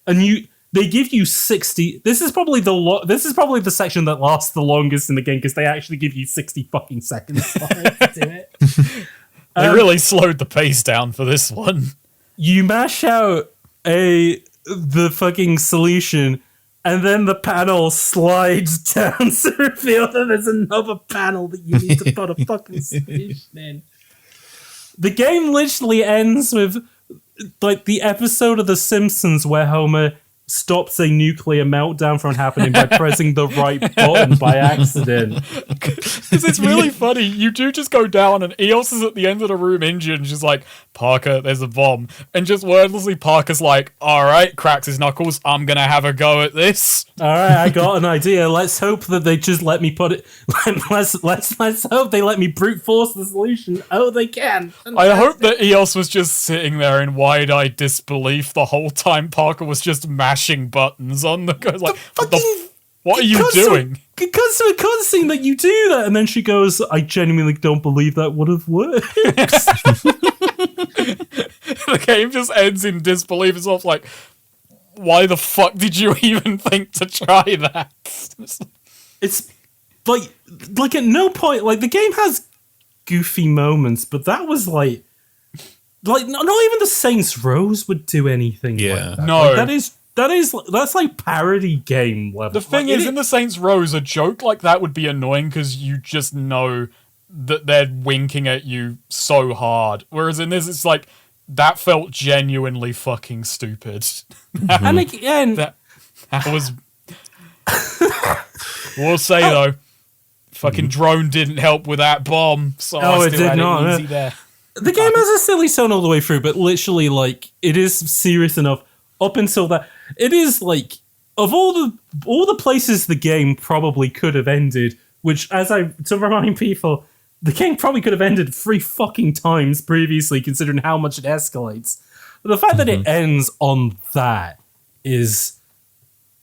And they give you 60. This is probably the section that lasts the longest in the game because they actually give you 60 fucking seconds for it to do it. They really slowed the pace down for this one. You mash out the fucking solution, and then the panel slides down to reveal that there's another panel that you need to put a fucking solution in. The game literally ends with like the episode of The Simpsons where Homer stops a nuclear meltdown from happening by pressing the right button by accident. Because it's really funny. You do just go down and Eos is at the end of the room injured and she's like, Parker, there's a bomb. And just wordlessly Parker's like, alright, cracks his knuckles, I'm gonna have a go at this. Alright, I got an idea. Let's hope that they just let me put it. Let's hope they let me brute force the solution. Oh, they can. I hope that Eos was just sitting there in wide-eyed disbelief the whole time Parker was just mashing buttons on the go. Like, what are you doing? Because to a cutscene that you do that, and then she goes, I genuinely don't believe that would have worked. The game just ends in disbelief. It's off like, why the fuck did you even think to try that? It's like at no point, like the game has goofy moments, but that was like like not even the Saints Rows would do anything. Yeah. like that. No. Like, that's like parody game level. The thing is, in the Saints Rows, a joke like that would be annoying because you just know that they're winking at you so hard. Whereas in this, it's like, that felt genuinely fucking stupid. And again, that was... We'll say, though, fucking drone didn't help with that bomb, so I still had it easy there. the game has a silly tone all the way through, but literally, like, it is serious enough up until that. It is like, of all the places the game probably could have ended, which, to remind people, the game probably could have ended 3 fucking times previously, considering how much it escalates. But the fact that it ends on that is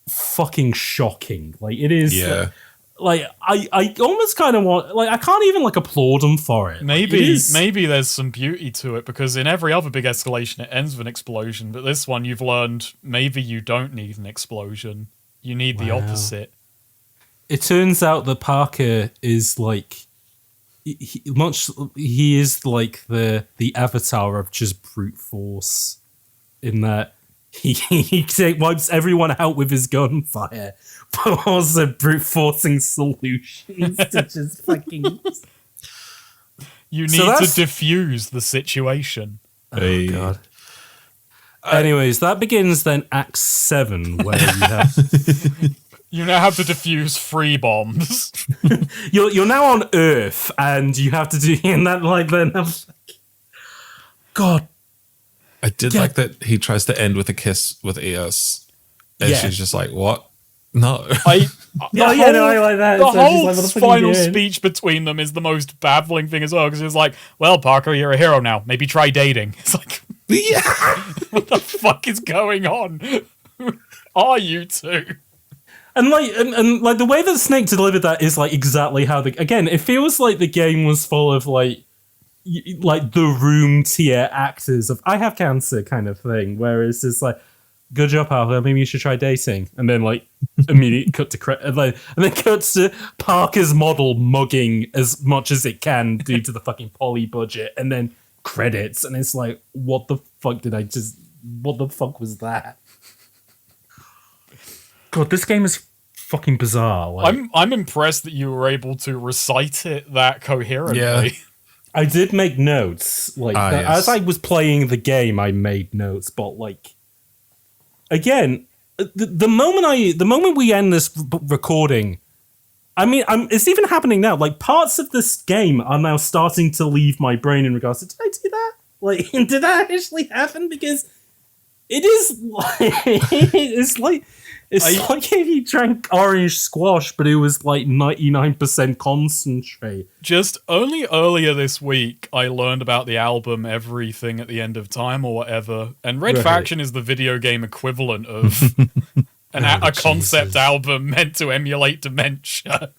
fucking shocking. Like, it is. Yeah. Like, I almost kind of want, like, I can't even like applaud them for it. Maybe there's some beauty to it, because in every other big escalation it ends with an explosion, but this one you've learned maybe you don't need an explosion. You need the opposite. It turns out that Parker is like he is like the avatar of just brute force, in that he wipes everyone out with his gunfire, but also brute forcing solutions to just fucking. You need to diffuse the situation. Oh god. Anyways, that begins then Act 7, where you have. You now have to defuse 3 bombs. You're now on Earth, and you have to do in that like then. God, I did like that he tries to end with a kiss with ES, and she's just like, "What? No." I like that. The So whole like, final speech between them is the most baffling thing as well, because it's like, "Well, Parker, you're a hero now. Maybe try dating." It's like, yeah, what the fuck is going on? Who are you two? And like the way that Snake delivered that is like exactly how again, it feels like the game was full of like the Room tier actors of I have cancer kind of thing, where it's just like, good job, Parker, maybe you should try dating, and then like immediate cut to and then cuts to Parker's model mugging as much as it can due to the fucking poly budget, and then credits, and it's like, what the fuck was that? God, this game is fucking bizarre. Like, I'm impressed that you were able to recite it that coherently. Yeah. I did make notes. Like as I was playing the game, I made notes. But like, again, the moment we end this recording, I mean, it's even happening now. Like, parts of this game are now starting to leave my brain in regards to, did I do that? Like, did that actually happen? Because it is like it's like if you drank orange squash, but it was like 99% concentrate. Just only earlier this week, I learned about the album Everything at the End of Time or whatever, and Red Faction is the video game equivalent of a concept album meant to emulate dementia.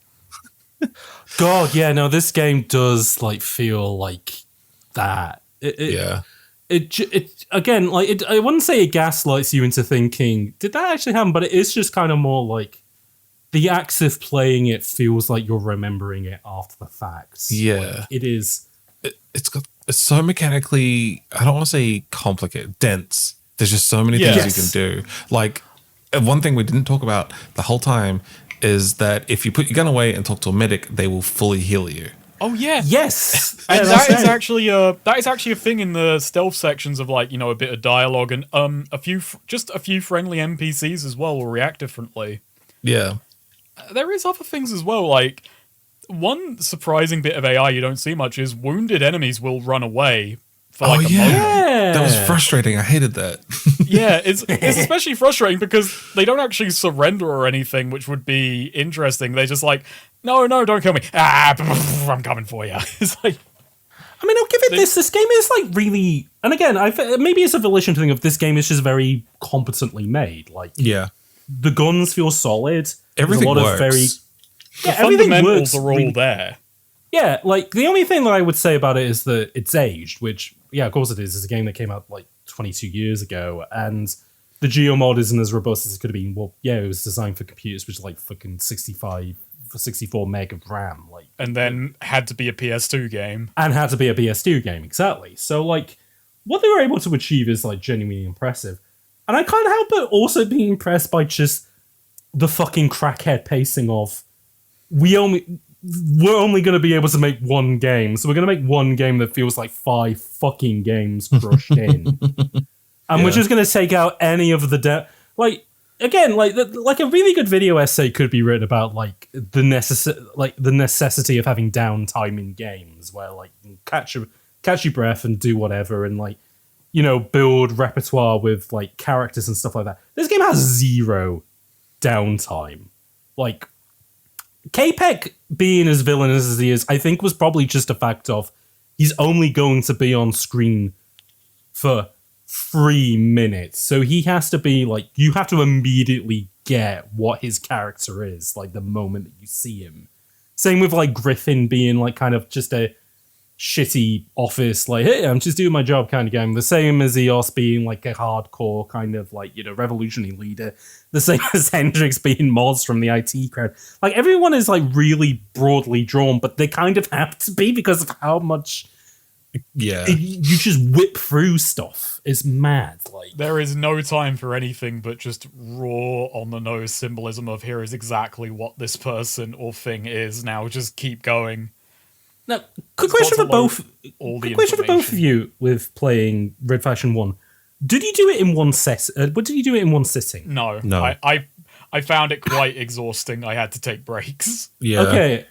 God, yeah, no, this game does like feel like that. It again, like, I wouldn't say it gaslights you into thinking, did that actually happen? But it is just kind of more like the acts of playing it feels like you're remembering it after the fact. Yeah. Like, it is. It's so mechanically, I don't want to say complicated, dense. There's just so many things you can do. Like, one thing we didn't talk about the whole time is that if you put your gun away and talk to a medic, they will fully heal you. Oh yeah, yes, and that is actually a thing in the stealth sections of, like, you know, a bit of dialogue and a few friendly NPCs as well will react differently. Yeah, there is other things as well. Like, one surprising bit of AI you don't see much is wounded enemies will run away for like a moment. That was frustrating. I hated that. Yeah, it's especially frustrating because they don't actually surrender or anything, which would be interesting. They're just like, no, don't kill me. I'm coming for you. It's like, I mean, I'll give it this. This game is like really, and again, maybe it's a Volition thing of this game is just very competently made. Like, the guns feel solid. Everything works. The fundamentals are all there. Yeah, like, the only thing that I would say about it is that it's aged, which, yeah, of course it is. It's a game that came out like 22 years ago, and the geomod isn't as robust as it could have been. Well, yeah, it was designed for computers, which is like fucking 64 meg of RAM. Like, and then had to be a PS2 game. And had to be a PS2 game, exactly. So, like, what they were able to achieve is like genuinely impressive. And I can't help but also be impressed by just the fucking crackhead pacing of we're only going to be able to make one game, so we're going to make one game that feels like 5 fucking games crushed in, and we're just going to take out any of the like again like a really good video essay could be written about like the necessity of having downtime in games where like you catch your breath and do whatever and like build repertoire with like characters and stuff like that. This game has 0 downtime. Like K-Pek being as villainous as he is, I think was probably just a fact of he's only going to be on screen for 3 minutes. So he has to be like, you have to immediately get what his character is, like the moment that you see him. Same with like Griffin being like kind of just a shitty office, like, hey, I'm just doing my job kind of game. The same as Eos being like a hardcore kind of like, revolutionary leader. The same as Hendrix being Moz from the IT crowd. Like everyone is like really broadly drawn, but they kind of have to be because of how much you just whip through stuff. It's mad. Like there is no time for anything but just raw on the nose symbolism of here is exactly what this person or thing is. Now just keep going. Now, quick question for both of you with playing Red Faction 1. Did you do it in one did you do it in one sitting? No. I found it quite exhausting. I had to take breaks. Yeah. Okay.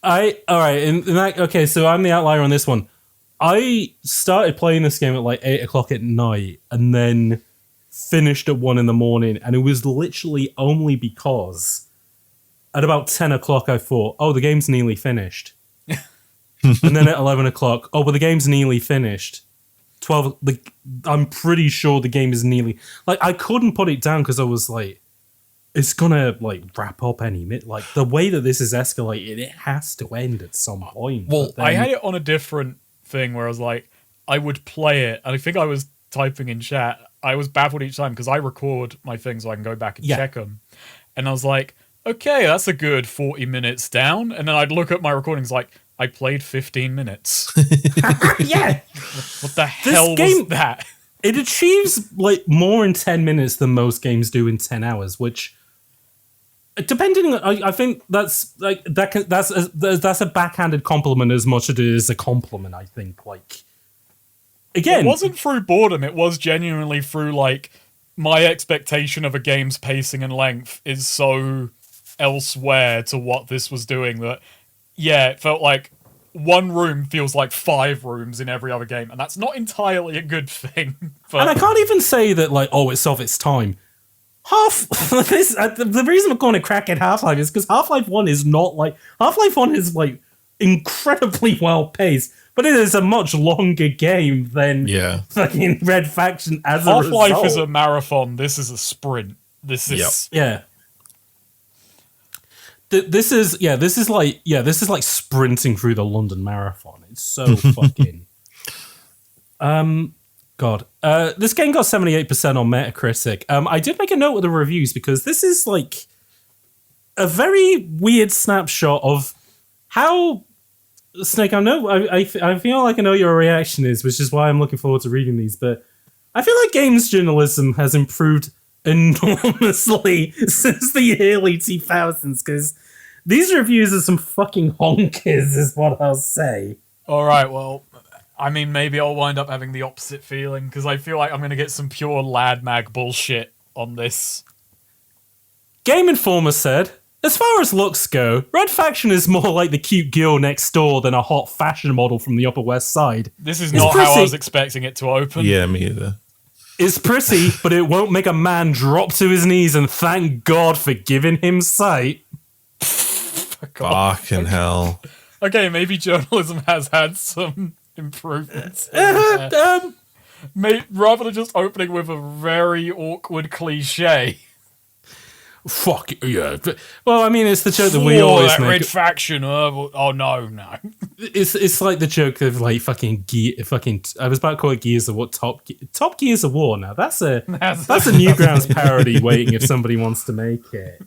Okay, so I'm the outlier on this one. I started playing this game at like 8 o'clock at night and then finished at 1 in the morning, and it was literally only because at about 10 o'clock I thought, oh, the game's nearly finished. And then at 11 o'clock, oh, well, the game's nearly finished. 12, I'm pretty sure the game is nearly... Like, I couldn't put it down because I was like, it's gonna, like, wrap up any minute. Like, the way that this is escalated, it has to end at some point. Well, I had it on a different thing where I was like, I would play it, and I think I was typing in chat. I was baffled each time because I record my things so I can go back and check them. And I was like, okay, that's a good 40 minutes down. And then I'd look at my recordings like, I played 15 minutes. Yeah. What the hell was that? It achieves like more in 10 minutes than most games do in 10 hours, which, depending on, I think that's like that's a backhanded compliment as much as it is a compliment. I think like again, it wasn't through boredom. It was genuinely through like my expectation of a game's pacing and length is so elsewhere to what this was doing that. Yeah, it felt like one room feels like 5 rooms in every other game, and that's not entirely a good thing. But... And I can't even say that, like, oh, it's of its time. The reason I'm calling it crackhead Half-Life is because Half-Life 1 is not like... Half-Life 1 is, like, incredibly well-paced, but it is a much longer game than fucking Red Faction as a result. Half-Life is a marathon, this is a sprint. This is... Yeah. This is like sprinting through the London Marathon. It's so fucking. God. This game got 78% on Metacritic. I did make a note of the reviews because this is like a very weird snapshot of how Snake. I feel like I know your reaction is, which is why I'm looking forward to reading these. But I feel like games journalism has improved enormously since the early 2000s, because these reviews are some fucking honkers is what I'll say. Alright, well, I mean, maybe I'll wind up having the opposite feeling, because I feel like I'm going to get some pure lad mag bullshit on this. Game Informer said, as far as looks go, Red Faction is more like the cute girl next door than a hot fashion model from the Upper West Side. This is not how I was expecting it to open. Yeah, me either. It's pretty, but it won't make a man drop to his knees and thank God for giving him sight. Fucking hell. Okay, maybe journalism has had some improvements. Rather than just opening with a very awkward cliche. Fuck yeah. Well, I mean, it's the joke that we always that make. Red Faction. Oh no. It's like the joke of like fucking I was about to call it Gears of War. Top Gears of War. Now that's a Newgrounds parody waiting if somebody wants to make it.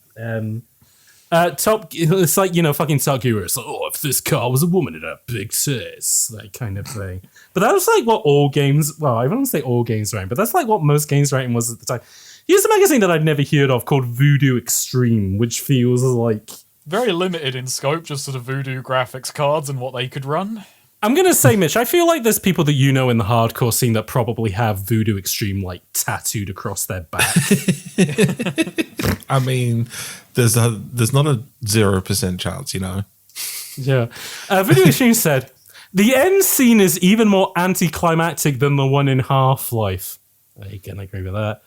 It's like, fucking Top Gear. It's like, oh, if this car was a woman, it'd have big tits, that kind of thing. But that was like what all games, well, I wouldn't say all games writing, but that's like what most games writing was at the time. Here's a magazine that I'd never heard of called Voodoo Extreme, which feels like... very limited in scope, just sort of Voodoo graphics cards and what they could run. I'm going to say, Mitch, I feel like there's people that you know in the hardcore scene that probably have Voodoo Extreme, like, tattooed across their back. I mean, there's not a 0% chance, Yeah. Voodoo Extreme said, the end scene is even more anticlimactic than the one in Half-Life. I can agree with that.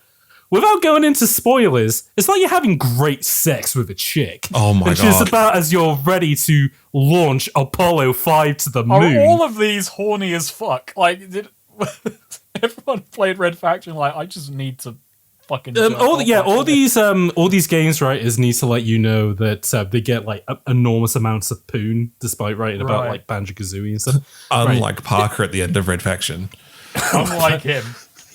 Without going into spoilers, it's like you're having great sex with a chick. Oh my which God. is about as you're ready to launch Apollo 5 to the moon. Are all of these horny as fuck? Like, did everyone played Red Faction? Like, I just need to fucking. All these games writers need to let you know that they get like enormous amounts of poon, despite writing about like Banjo-Kazooie and stuff. Unlike Parker at the end of Red Faction. Unlike him.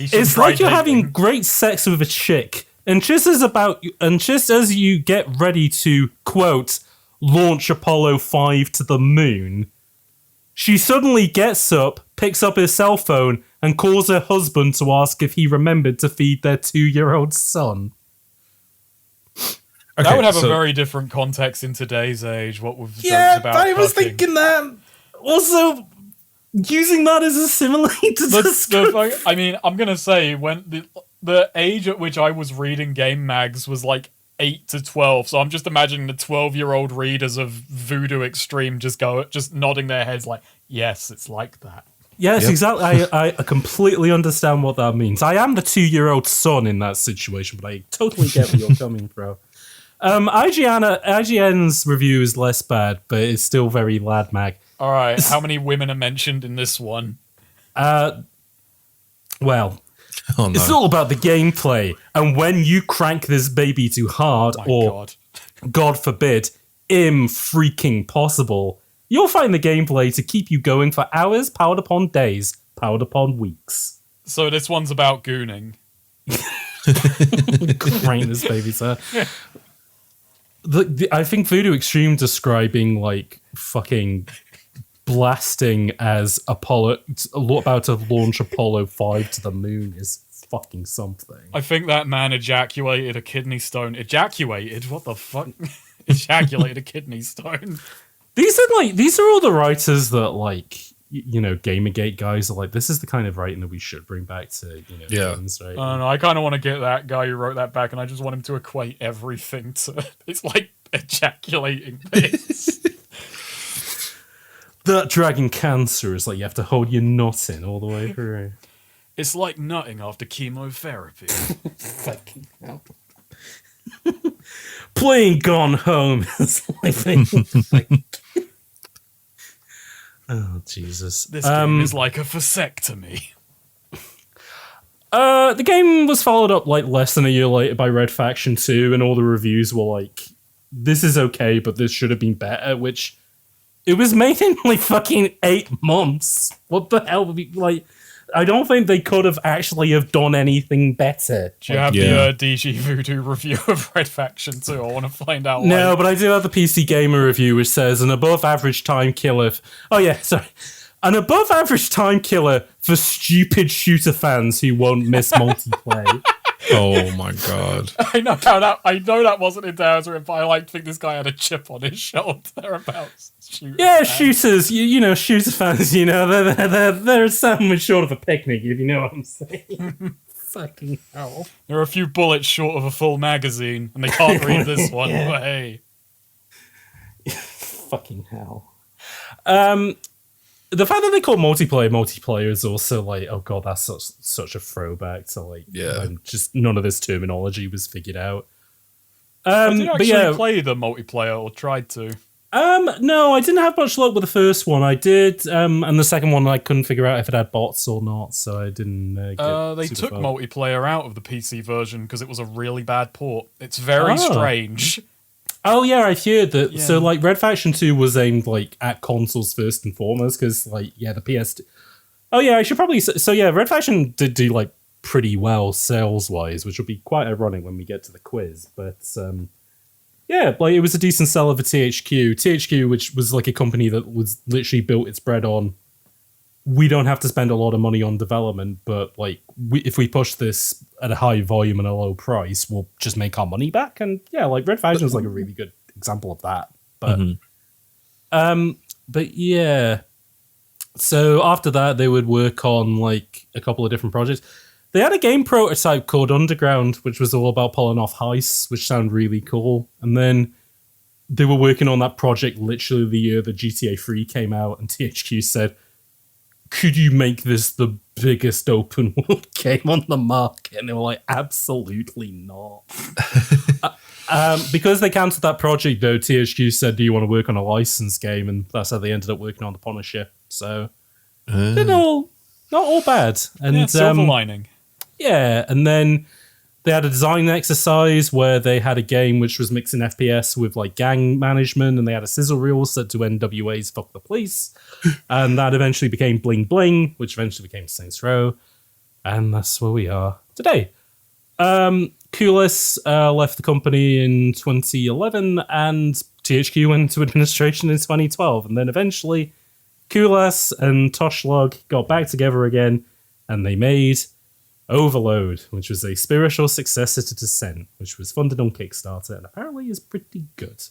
It's like you're having great sex with a chick, and just as you get ready to quote launch Apollo 5 to the moon, she suddenly gets up, picks up her cell phone, and calls her husband to ask if he remembered to feed their 2-year-old son. That would have a very different context in today's age. What we've jokes about. I was thinking that. Also, using that as a simile to describe... I mean, I'm going to say, when the age at which I was reading game mags was like 8 to 12, so I'm just imagining the 12-year-old readers of Voodoo Extreme just nodding their heads like, yes, it's like that. Yes, exactly. I completely understand what that means. I am the 2-year-old son in that situation, but I totally get where you're coming from. IGN's review is less bad, but it's still very lad mag. All right, how many women are mentioned in this one? It's all about the gameplay, and when you crank this baby too hard, God forbid, freaking possible, you'll find the gameplay to keep you going for hours, powered upon days, powered upon weeks. So this one's about gooning. Crank this baby, sir. I think Voodoo Extreme describing like fucking blasting as Apollo about to launch Apollo 5 to the moon is fucking something. I think that man ejaculated a kidney stone. Ejaculated? What the fuck? Ejaculated a kidney stone. These are all the writers that like Gamergate guys are like, this is the kind of writing that we should bring back to games, right? I don't know. I kind of want to get that guy who wrote that back, and I just want him to equate everything to. It's like ejaculating this. That dragging cancer is like you have to hold your nut in all the way through. It's like nutting after chemotherapy. Fucking hell. Playing Gone Home is like oh, Jesus. This game is like a vasectomy. The game was followed up like less than a year later by Red Faction 2, and all the reviews were like, this is okay, but this should have been better, which it was made in like fucking 8 months. What the hell? Like, I don't think they could have actually have done anything better. Do you have the DG Voodoo review of Red Faction 2? I want to find out. No, but I do have the PC Gamer review, which says an above average time killer. An above average time killer for stupid shooter fans who won't miss multiplayer. Oh my god! I know that wasn't endorsement, but I think this guy had a chip on his shoulder thereabouts. Shooters. Shooter fans. They're something short of a picnic, if you know what I'm saying. Fucking hell! There are a few bullets short of a full magazine, and they can't read this one. Yeah. But hey, fucking hell! The fact that they call multiplayer is also like, oh god, that's such a throwback to like, just none of this terminology was figured out. I did actually play the multiplayer, or tried to. No, I didn't have much luck with the first one. I did, and the second one I couldn't figure out if it had bots or not, so I didn't. They took multiplayer out of the PC version because it was a really bad port. It's very strange. Oh yeah, I heard that. Yeah. So like, Red Faction 2 was aimed like at consoles first and foremost because like the PS2. Oh yeah, I should probably. So yeah, Red Faction did do like pretty well sales wise, which will be quite ironic when we get to the quiz. But Yeah, like it was a decent seller for THQ. THQ, which was like a company that was literally built its bread on, we don't have to spend a lot of money on development, but like if we push this at a high volume and a low price, we'll just make our money back. And yeah, like Red Faction is like a really good example of that. But yeah. So after that, they would work on like a couple of different projects. They had a game prototype called Underground, which was all about pulling off heists, which sounded really cool. And then they were working on that project literally the year that GTA 3 came out, and THQ said, could you make this the biggest open world game on the market? And they were like, absolutely not. Because they cancelled that project, though, THQ said, do you want to work on a licensed game? And that's how they ended up working on The Punisher. So, they're not all bad. And, yeah, silver lining. Yeah, and then they had a design exercise where they had a game which was mixing FPS with like gang management, and they had a sizzle reel set to NWA's Fuck the Police. And that eventually became Bling Bling, which eventually became Saints Row. And that's where we are today. Kulis left the company in 2011, and THQ went into administration in 2012. And then eventually Kulis and Toshlog got back together again, and they made Overload, which was a spiritual successor to Descent, which was funded on Kickstarter and apparently is pretty good.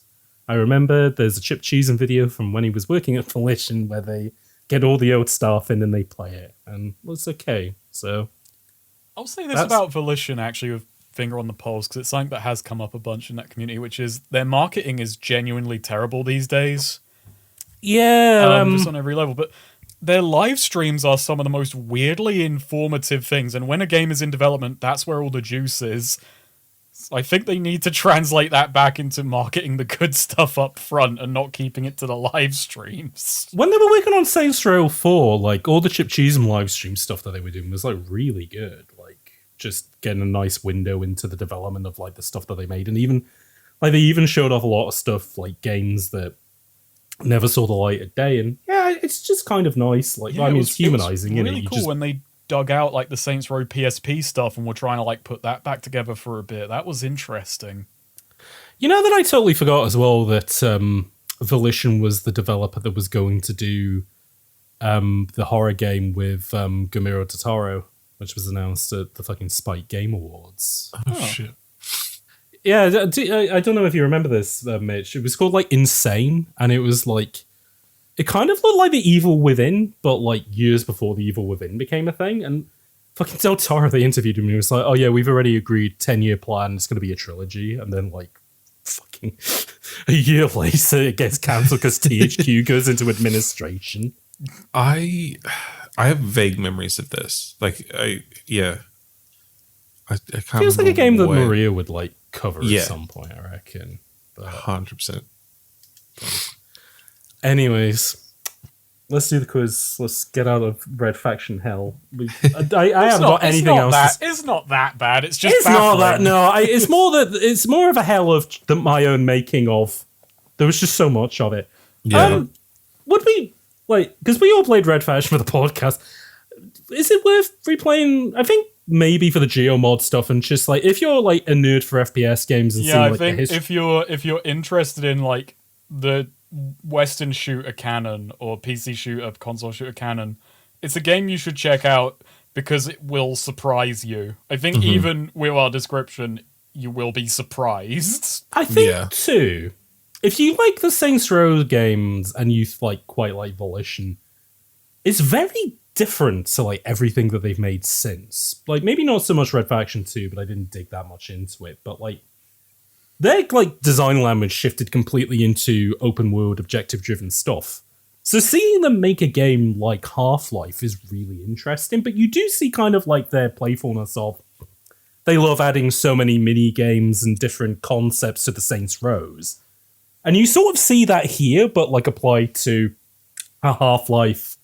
I remember there's a Chip Cheesen video from when he was working at Volition where they get all the old staff in and they play it, and it's okay. So I'll say this about Volition, actually, with finger on the pulse, because it's something that has come up a bunch in that community, which is their marketing is genuinely terrible these days. Yeah. Just on every level, but their live streams are some of the most weirdly informative things, and when a game is in development, that's where all the juice is. So I think they need to translate that back into marketing the good stuff up front and not keeping it to the live streams. When they were working on Saints Row 4, like all the Chip Cheesen live stream stuff that they were doing was like really good. Like just getting a nice window into the development of like the stuff that they made, and even like they even showed off a lot of stuff like games that never saw the light of day, and yeah, it's just kind of nice. Like, yeah, I mean, it's humanizing. It was really cool when they dug out like the Saints Row PSP stuff and were trying to like put that back together for a bit. That was interesting. You know that I totally forgot as well that Volition was the developer that was going to do the horror game with Guillermo del Toro, which was announced at the fucking Spike Game Awards. Oh shit. Yeah, I don't know if you remember this, Mitch. It was called, like, Insane, and it was, like... It kind of looked like The Evil Within, but, like, years before The Evil Within became a thing, and fucking Del Toro, they interviewed him, and he was like, oh, yeah, we've already agreed 10-year plan, it's going to be a trilogy, and then, like, fucking a year later, it gets cancelled because THQ goes into administration. I have vague memories of this. Like, I can't feels like a game that Maria would, like, cover at some point, I reckon. 100%. Anyways, let's do the quiz. Let's get out of Red Faction hell. I haven't got anything else. It's not that bad. It's just not that. No, it's more of a hell of my own making of. There was just so much of it. Yeah. Would we because we all played Red Faction for the podcast? Is it worth replaying? I think maybe for the Geomod stuff, and just like if you're like a nerd for FPS games and seeing, like, I think if you're interested in like the Western shooter canon or PC shooter, console shooter canon, it's a game you should check out because it will surprise you. I think even with our description, you will be surprised. I think too, if you like the Saints Row games and you quite like Volition, it's very different to like everything that they've made since. Like maybe not so much Red Faction 2, but I didn't dig that much into it. But like their like design language shifted completely into open world objective driven stuff. So seeing them make a game like Half-Life is really interesting, but you do see kind of like their playfulness of they love adding so many mini games and different concepts to the Saints Rows. And you sort of see that here, but like applied to a Half-Life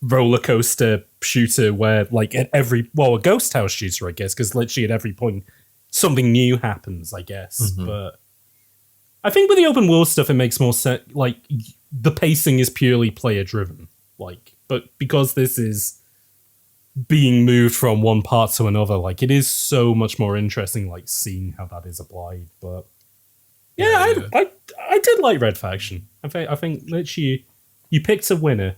roller coaster shooter where like at a ghost house shooter, I guess, because literally at every point something new happens, I guess. But I think with the open world stuff, it makes more sense. Like the pacing is purely player driven, but because this is being moved from one part to another, like it is so much more interesting, like seeing how that is applied. But I did like Red Faction. I think literally you picked a winner.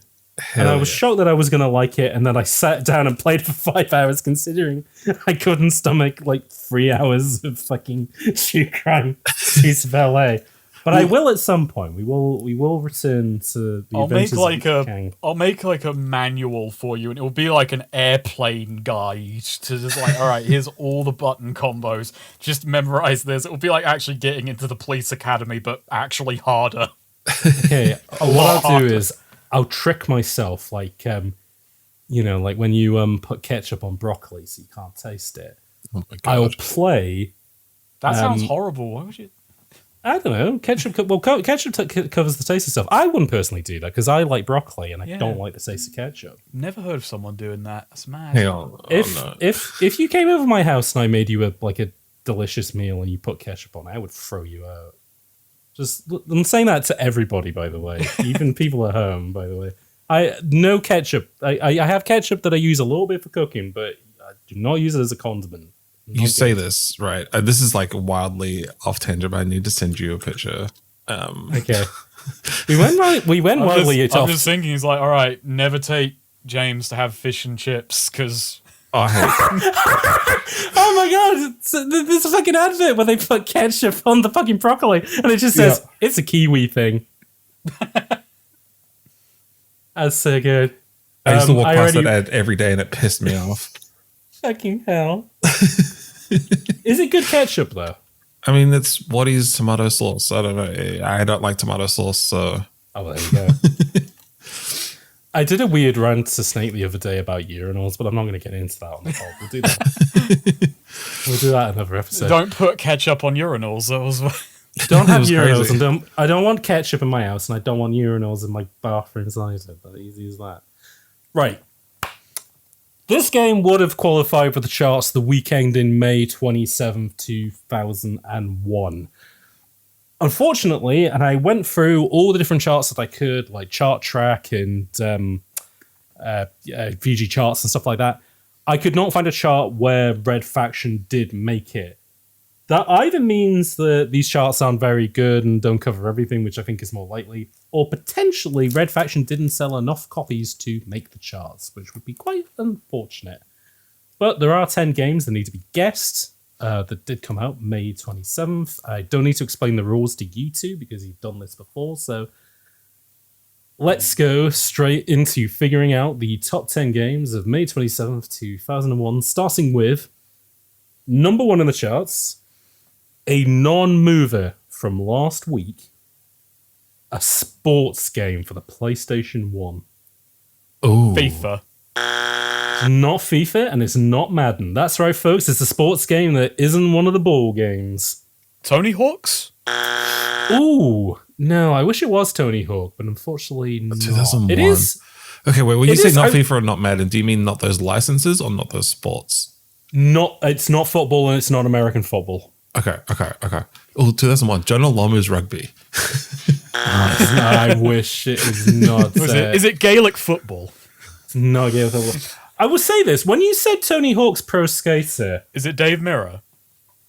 And I was shocked that I was going to like it, and then I sat down and played for 5 hours, considering I couldn't stomach like 3 hours of fucking shoe crime, Streets of LA. But I will at some point. We will return to the I'll make like a manual for you, and it will be like an airplane guide to just like, all right, here's all the button combos. Just memorize this. It will be like actually getting into the police academy, but actually harder. Okay, what I'll do is I'll trick myself, like like when you put ketchup on broccoli so you can't taste it. Oh my God. I'll play. That sounds horrible. Why would you? I don't know. Ketchup covers the taste of stuff. I wouldn't personally do that because I like broccoli and I don't like the taste of ketchup. Never heard of someone doing that. That's mad. Hang on. If you came over my house and I made you a delicious meal and you put ketchup on it, I would throw you out. I'm saying that to everybody, by the way, even people at home. By the way, no ketchup. I have ketchup that I use a little bit for cooking, but I do not use it as a condiment. You say this, right? This is like wildly off tangent, but I need to send you a picture. Okay. We went wildly off. I'm just thinking, he's like, all right, never take James to have fish and chips, because... I hate Oh my god, there's a fucking advert where they put ketchup on the fucking broccoli, and it just says, it's a Kiwi thing. That's so good. I used to walk past that ad every day, and it pissed me off. Fucking hell. Is it good ketchup, though? I mean, it's Waddy's tomato sauce. I don't know. I don't like tomato sauce, so... Oh, well, there you go. I did a weird rant to Snake the other day about urinals, but I'm not going to get into that on the pod. We'll do that. We'll do that in another episode. Don't put ketchup on urinals. Don't have urinals, and I don't want ketchup in my house, and I don't want urinals in my bathrooms either. That easy as that. Right. This game would have qualified for the charts the weekend in May 27th, 2001. Unfortunately, and I went through all the different charts that I could, like Chart Track and VG charts and stuff like that, I could not find a chart where Red Faction did make it. That either means that these charts aren't very good and don't cover everything, which I think is more likely, or potentially Red Faction didn't sell enough copies to make the charts, which would be quite unfortunate. But there are 10 games that need to be guessed that did come out May 27th. I don't need to explain the rules to you two because you've done this before, so let's go straight into figuring out the top 10 games of May 27th, 2001, starting with number 1 in the charts, a non-mover from last week, a sports game for the PlayStation 1. Ooh. FIFA. It's not FIFA and it's not Madden. That's right, folks. It's a sports game that isn't one of the ball games. Tony Hawk's? Ooh. No, I wish it was Tony Hawk, but unfortunately not. 2001. It is. Okay, wait, when you say not FIFA or not Madden, do you mean not those licenses or not those sports? It's not football and it's not American football. Okay. Oh, 2001, Jonah Lomu's rugby. I wish it was not. Is it Gaelic football? It's not Gaelic football. I will say this. When you said Tony Hawk's Pro Skater... Is it Dave Mirra?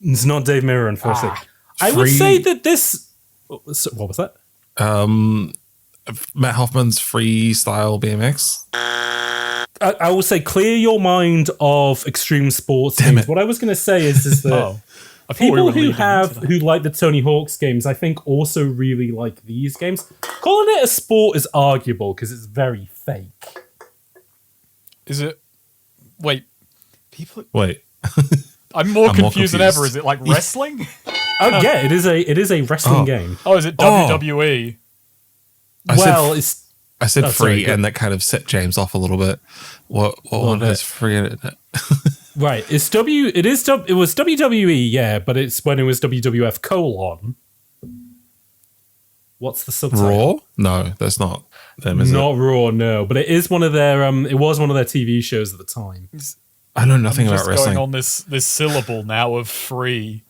It's not Dave Mirra, unfortunately. I would say that this... What was that? Matt Hoffman's freestyle BMX. I will say clear your mind of extreme sports games. What I was going to say is that people who like the Tony Hawk's games, I think also really like these games. Calling it a sport is arguable because it's very fake. Is it? Wait. People. Wait. I'm more confused than ever. Is it like wrestling? Oh yeah, it is a wrestling game. Oh, is it WWE? I said free, and that kind of set James off a little bit. What is free in it? Right, it was WWE, yeah, but it's when it was WWF : What's the subtitle? Raw? No, that's not them, is it? Not Raw, no, but it is one of their it was one of their TV shows at the time. I know nothing about wrestling. Going on this syllable now of free.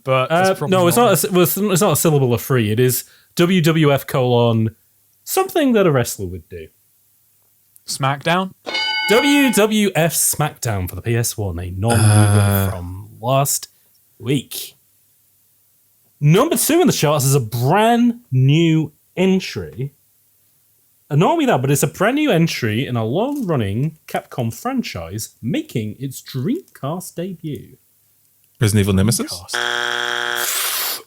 But no, it's not a syllable of free. It is WWF : something that a wrestler would do. SmackDown? WWF SmackDown for the PS1, a non-mover from last week. Number 2 in the charts is a brand new entry. And not only that, but it's a brand new entry in a long-running Capcom franchise making its Dreamcast debut. Resident Evil Nemesis?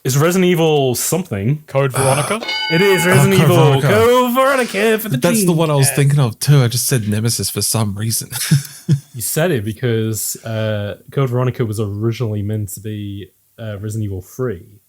Is Resident Evil something? Code Veronica? It is Resident Code Evil. Veronica. Code Veronica for the That's the one I was Dreamcast. thinking of too. I just said Nemesis for some reason. You said it because Code Veronica was originally meant to be Resident Evil 3.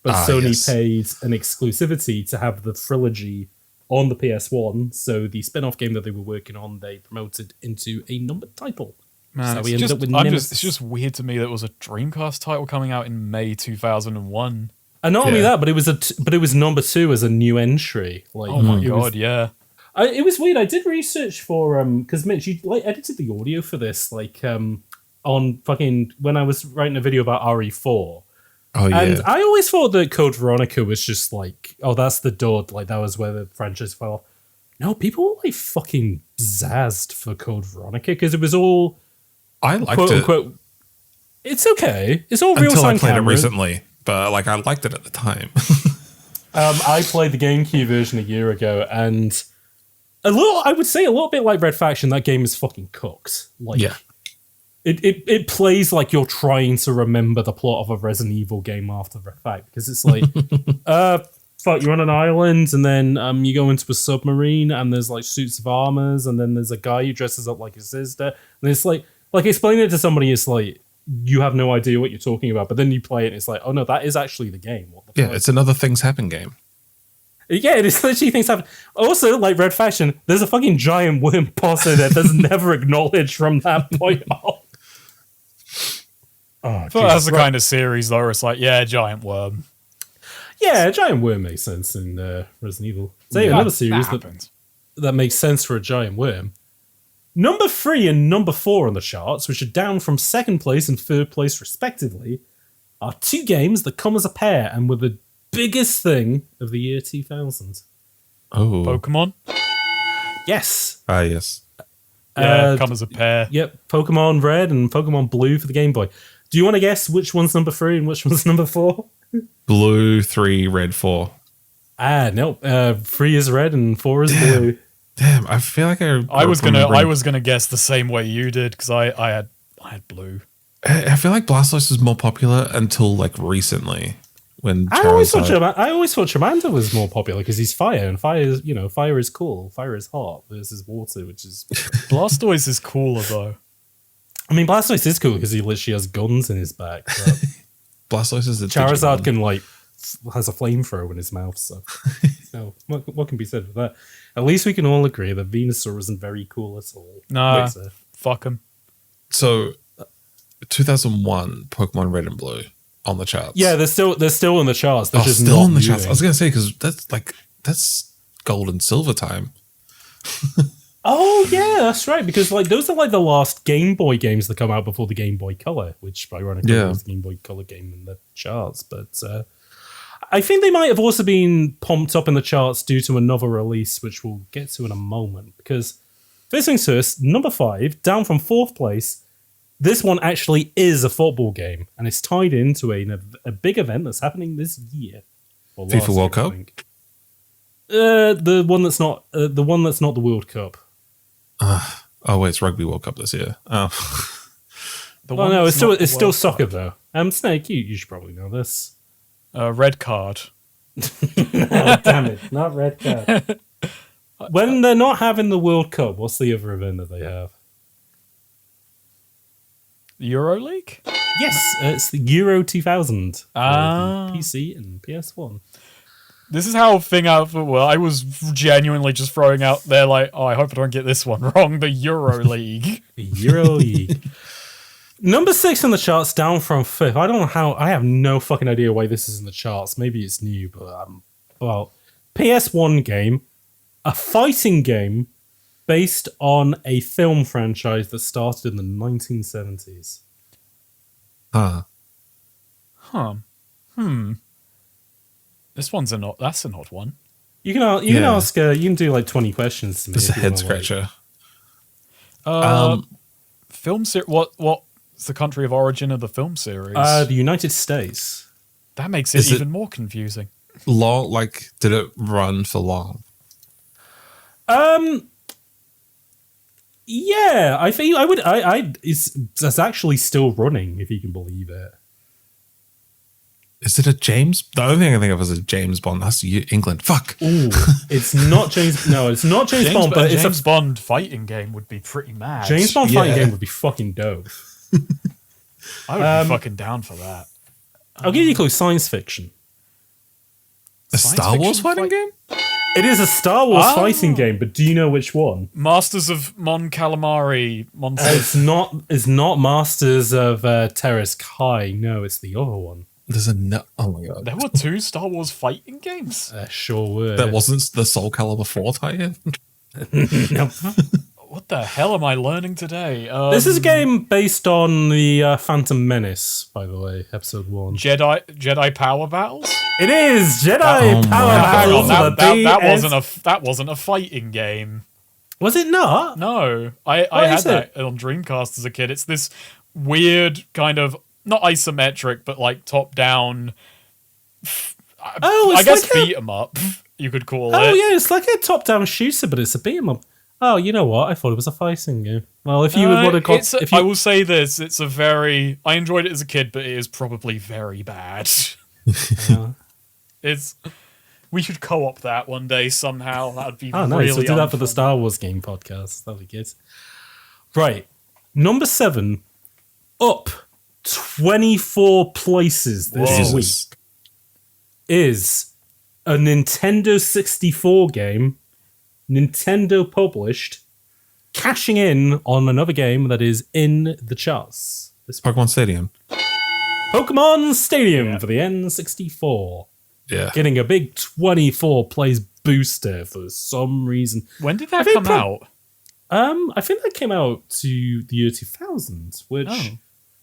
But Sony yes. paid an exclusivity to have the trilogy on the PS1. So the spin-off game that they were working on, they promoted into a numbered title. Man, So it's we ended just, up with I'm Nemesis. just, it's just weird to me that it was a Dreamcast title coming out in May 2001. And not only Yeah. that, but it was number 2 as a new entry. Like, Oh my it god, was, yeah. it was weird. I did research for because Mitch, you like edited the audio for this, like on fucking when I was writing a video about RE4. Oh yeah. And I always thought that Code Veronica was just like, oh, that's the dud. Like that was where the franchise fell off. No, people were like fucking zazzed for Code Veronica because it was all I liked quote it unquote. It's okay. It's all real until I time played it cameras. recently, but like I liked it at the time. I played the GameCube version a year ago, and I would say a little bit like Red Faction. That game is fucking cooked. Like, Yeah. It plays like you're trying to remember the plot of a Resident Evil game after the fact, because it's like, fuck, you're on an island, and then you go into a submarine, and there's like suits of armors, and then there's a guy who dresses up like his sister, and it's like explaining it to somebody, it's like you have no idea what you're talking about, but then you play it, and it's like, oh no, that is actually the game. What the Yeah, fuck? it's another Things Happen game. Yeah, it is literally things happen. Also, like Red Faction, there's a fucking giant worm boss in it that's never acknowledged from that point on. Oh, But that's the kind of series, though, where it's like, yeah, giant worm. Yeah, a giant worm makes sense in Resident Evil. Say another series that makes sense for a giant worm. Number 3 and number 4 on the charts, which are down from 2nd place and 3rd place respectively, are 2 games that come as a pair and were the biggest thing of the year 2000. Oh. Pokemon? Yes. Yes. Yeah, come as a pair. Yep, Pokemon Red and Pokemon Blue for the Game Boy. Do you want to guess which one's number 3 and which one's number 4? Blue 3, red 4. Nope. 3 is red and 4 is blue. Damn, I feel like I was gonna guess the same way you did because I had blue. I feel like Blastoise was more popular until like recently when I always thought Charizard. Charmander was more popular because he's fire, and fire is cool. Fire is hot versus water, which is. Blastoise is cooler though. I mean, Blastoise is cool because he literally has guns in his back. But Blastoise is a Charizard Digimon. can has a flamethrower in his mouth. So, what can be said for that? At least we can all agree that Venusaur isn't very cool at all. Nah, fuck him. So, 2001 Pokemon Red and Blue on the charts. Yeah, they're still in the charts. They're just still not on the charts. moving. I was gonna say because that's gold and silver time. Oh yeah, that's right. Because like those are like the last Game Boy games that come out before the Game Boy Color, which ironically was the Game Boy Color game in the charts. But I think they might have also been pumped up in the charts due to another release, which we'll get to in a moment. Because first things first, number 5, down from 4th place. This one actually is a football game, and it's tied into a big event that's happening this year. Or last FIFA World year, I Cup? think. The one that's not the World Cup. Oh wait, it's Rugby World Cup this year. Oh, No, it's still soccer though. Snake, you should probably know this. Red card. Oh, damn it, not red card. When they're not having the World Cup, what's the other event that they have? EuroLeague? Yes, it's the Euro 2000. Ah. PC and PS1. This is how thing out. Well, I was genuinely just throwing out there like, oh, I hope I don't get this one wrong. The EuroLeague. The EuroLeague. Number 6 on the charts, down from 5th. I don't know how. I have no fucking idea why this is in the charts. Maybe it's new, but well, PS1 game, a fighting game based on a film franchise that started in the 1970s. This one's that's an odd one. You can ask. You can do like 20 questions to me. it's a if you head wanna, like- scratcher. Film series. What's the country of origin of the film series? The United States. That makes it even more confusing. Long, like, did it run for long? Yeah, I think I would. It's actually still running, if you can believe it. Is it a James? The only thing I think of is a James Bond. That's England. Fuck. Ooh, it's not James. No, it's not James Bond. But it's James Bond fighting game would be pretty mad. James Bond fighting game would be fucking dope. I would be fucking down for that. I'll give you a clue. Science fiction. A Star Wars fighting game? It is a Star Wars fighting game, but do you know which one? Masters of Mon Calamari. It's not Masters of Terrace Kai. No, it's the other one. There's oh my god. There were 2 Star Wars fighting games? Sure were. That wasn't the Soul Calibur 4 tie-in? No. What the hell am I learning today? This is a game based on the Phantom Menace, by the way, episode 1. Jedi Power Battles? It is Jedi Power Battles. That wasn't a fighting game. Was it not? No, I had that on Dreamcast as a kid. It's this weird kind of not isometric, but like top down. I guess beat 'em up. You could call it. Oh yeah, it's like a top down shooter, but it's a beat 'em up. Oh, you know what? I thought it was a fighting game. Well, if you would have got, I will say this: I enjoyed it as a kid, but it is probably very bad. We should co-op that one day somehow. That would be really nice. We'll do that for unfun. the Star Wars game podcast. That'll be good. Right, number 7, up 24 places this week is a Nintendo 64 game. Nintendo published, cashing in on another game that is in the charts. Pokemon Stadium. Pokemon Stadium for the N64. Yeah. Getting a big 24 plays booster for some reason. When did that come out? I think that came out to the year 2000, which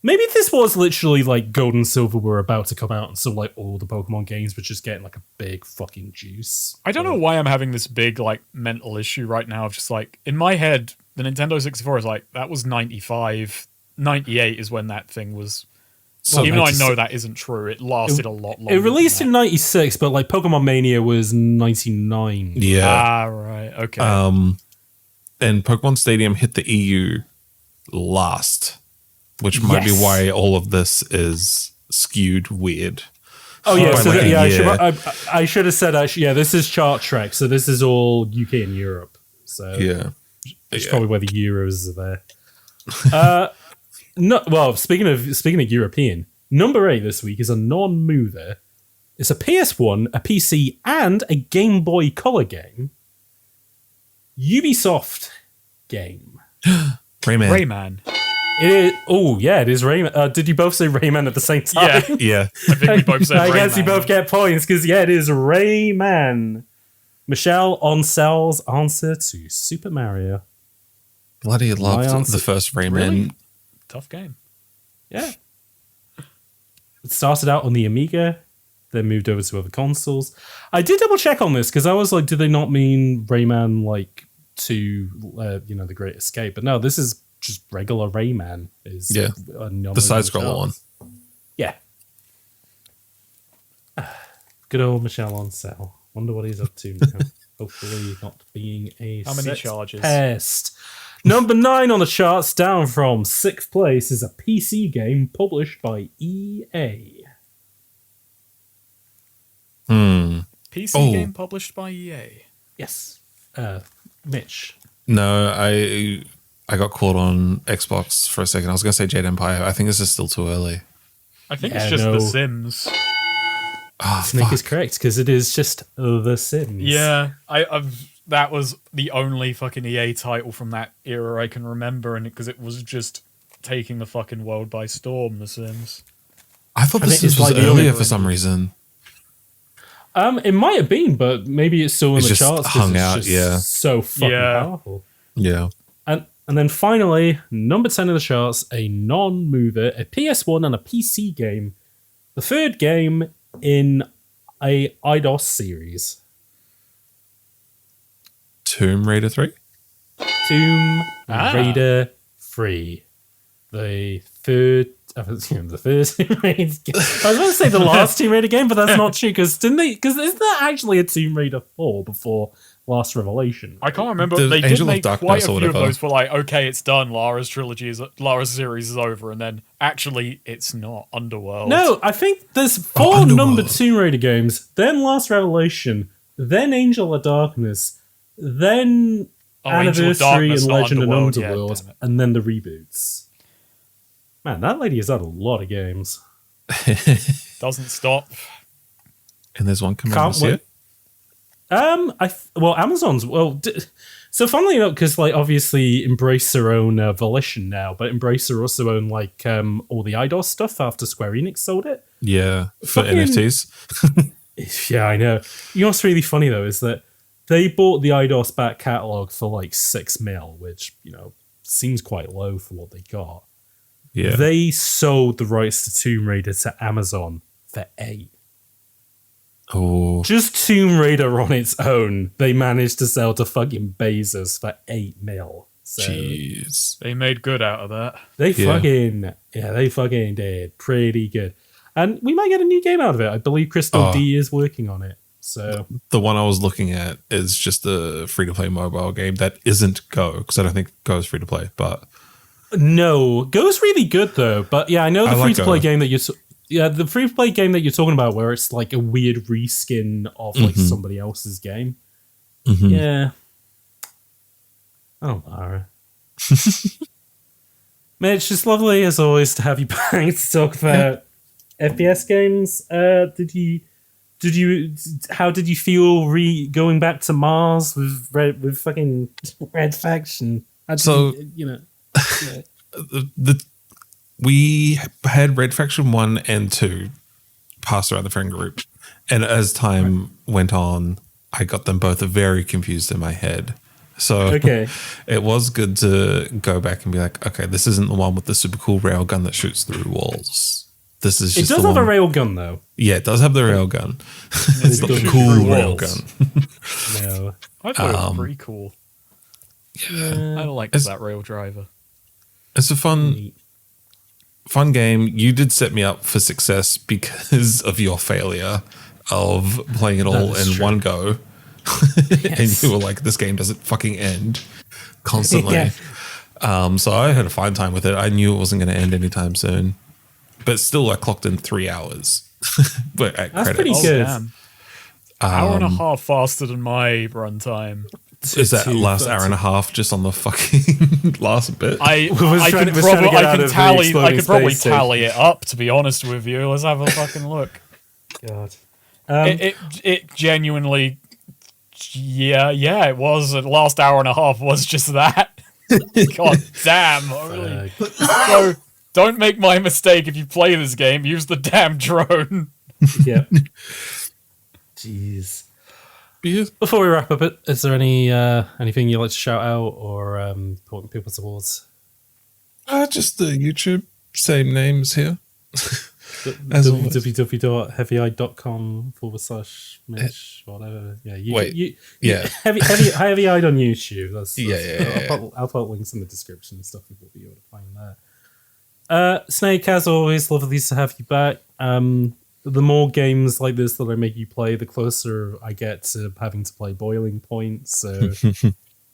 maybe this was literally like Gold and Silver were about to come out, and so like all the Pokemon games were just getting like a big fucking juice. I don't know why I'm having this big like mental issue right now of just like in my head the Nintendo 64 is like that was 95, 98 is when that thing was. So even though I know that isn't true, it lasted a lot longer. It released in 96, but like Pokemon Mania was 99. Yeah. Ah, right. Okay. And Pokemon Stadium hit the EU last, which might be why all of this is skewed weird. Oh yeah, so I should have said actually. Yeah, this is chart track, so this is all UK and Europe. So which is probably where the Euros are there. No, well, speaking of European, number 8 this week is a non-mover. It's a PS1, a PC, and a Game Boy Color game. Ubisoft game. Rayman. It is. Oh yeah, it is Rayman. Did you both say Rayman at the same time? Yeah. I think we both said Rayman. I guess you both get points because it is Rayman. Michelle Oncel's answer to Super Mario. Bloody loved the first Rayman. Really? Tough game. Yeah. It started out on the Amiga, then moved over to other consoles. I did double check on this because I was like, do they not mean Rayman like to the Great Escape? But no, this is just regular Rayman. The side scroller one. Yeah. Good old Michel Ancel. Wonder what he's up to now. Hopefully not being a How many charges? Pest. Number 9 on the charts, down from 6th place, is a PC game published by EA. PC game published by EA. Yes. Mitch. No, I got caught on Xbox for a second. I was going to say Jade Empire. I think this is still too early. I think it's just The Sims. Snake is correct, because it is just The Sims. Yeah, that was the only fucking EA title from that era I can remember, and because it was just taking the fucking world by storm, The Sims. I thought this was like earlier for some reason. It might have been, but maybe it's still in the charts. Hung out, so fucking powerful. Yeah. And then finally, number 10 in the charts, a non-mover, a PS1 and a PC game. The third game in a IDOS series. Tomb Raider 3? Tomb Raider 3. the third. The first Tomb Raider game. I was going to say the last Tomb Raider game, but that's not true because isn't there actually a Tomb Raider 4 before Last Revelation? I can't remember. The They did Angel of make Darkness quite a or few of whatever. those for like, okay, it's done. Lara's series is over, and then actually it's not. Underworld. No, I think there's 4 numbered Tomb Raider games, then Last Revelation, then Angel of Darkness, then Angel of Anniversary Darkness, and not Legend and Underworld. Yeah, Underworld, damn it. and then the reboots. Man, that lady has had a lot of games. Doesn't stop. And there's one coming Can't this year. wait. Amazon's so funnily enough, because like obviously Embracer own Volition now, but Embracer also own like all the IDOS stuff after Square Enix sold it. Yeah, for Fucking- NFTs. Yeah, I know. You know what's really funny though is that they bought the IDOS back catalog for like $6 million, which seems quite low for what they got. Yeah. They sold the rights to Tomb Raider to Amazon for $8. Oh, Just Tomb Raider on its own, they managed to sell to fucking Bezos for $8 million. So jeez. They made good out of that. they fucking did pretty good. And we might get a new game out of it. I believe Crystal D is working on it. So The one I was looking at is just a free-to-play mobile game that isn't Go, because I don't think Go is free-to-play, but... no, Go's really good though. But yeah, I know the I like free-to-play Go. game that the free-to-play game that you're talking about, where it's like a weird reskin of like somebody else's game. Yeah. Oh, Lara. Man, it's just lovely as always to have you back to talk about FPS games. How did you feel going back to Mars with fucking Red Faction? We had Red Faction 1 and 2 pass around the friend group, and as time went on, I got them both very confused in my head. So it was good to go back and be like, okay, this isn't the one with the super cool railgun that shoots through walls. This is just it does have a railgun though. Yeah, it does have the railgun. It's not the Shoot cool through railgun. No. I thought it was pretty cool. I like that rail driver. It's a fun game. You did set me up for success because of your failure of playing it all in one go. And you were like, this game doesn't fucking end constantly. So I had a fine time with it. I knew it wasn't going to end anytime soon. But still, I clocked in 3 hours. But at That's credits. pretty good. Damn. Hour and a half faster than my runtime. Is that last hour and a half just on the fucking last bit? I trying could to probably get out of the exploding probably space station. tally it up. To be honest with you, let's have a fucking look. God. It genuinely, it was. The last hour and a half was just that. God damn! Really. So don't make my mistake if you play this game. Use the damn drone. Yeah. Jeez. Before we wrap up, is there anything you'd like to shout out or point people towards? Just the YouTube, same names here. As always. www.heavyeyed.com/Mitch, whatever. Yeah, HeavyEyed on YouTube. I'll put links in the description and stuff. You'll be able to find that. Snake, as always, lovely to have you back. The more games like this that I make you play, the closer I get to having to play Boiling Point. So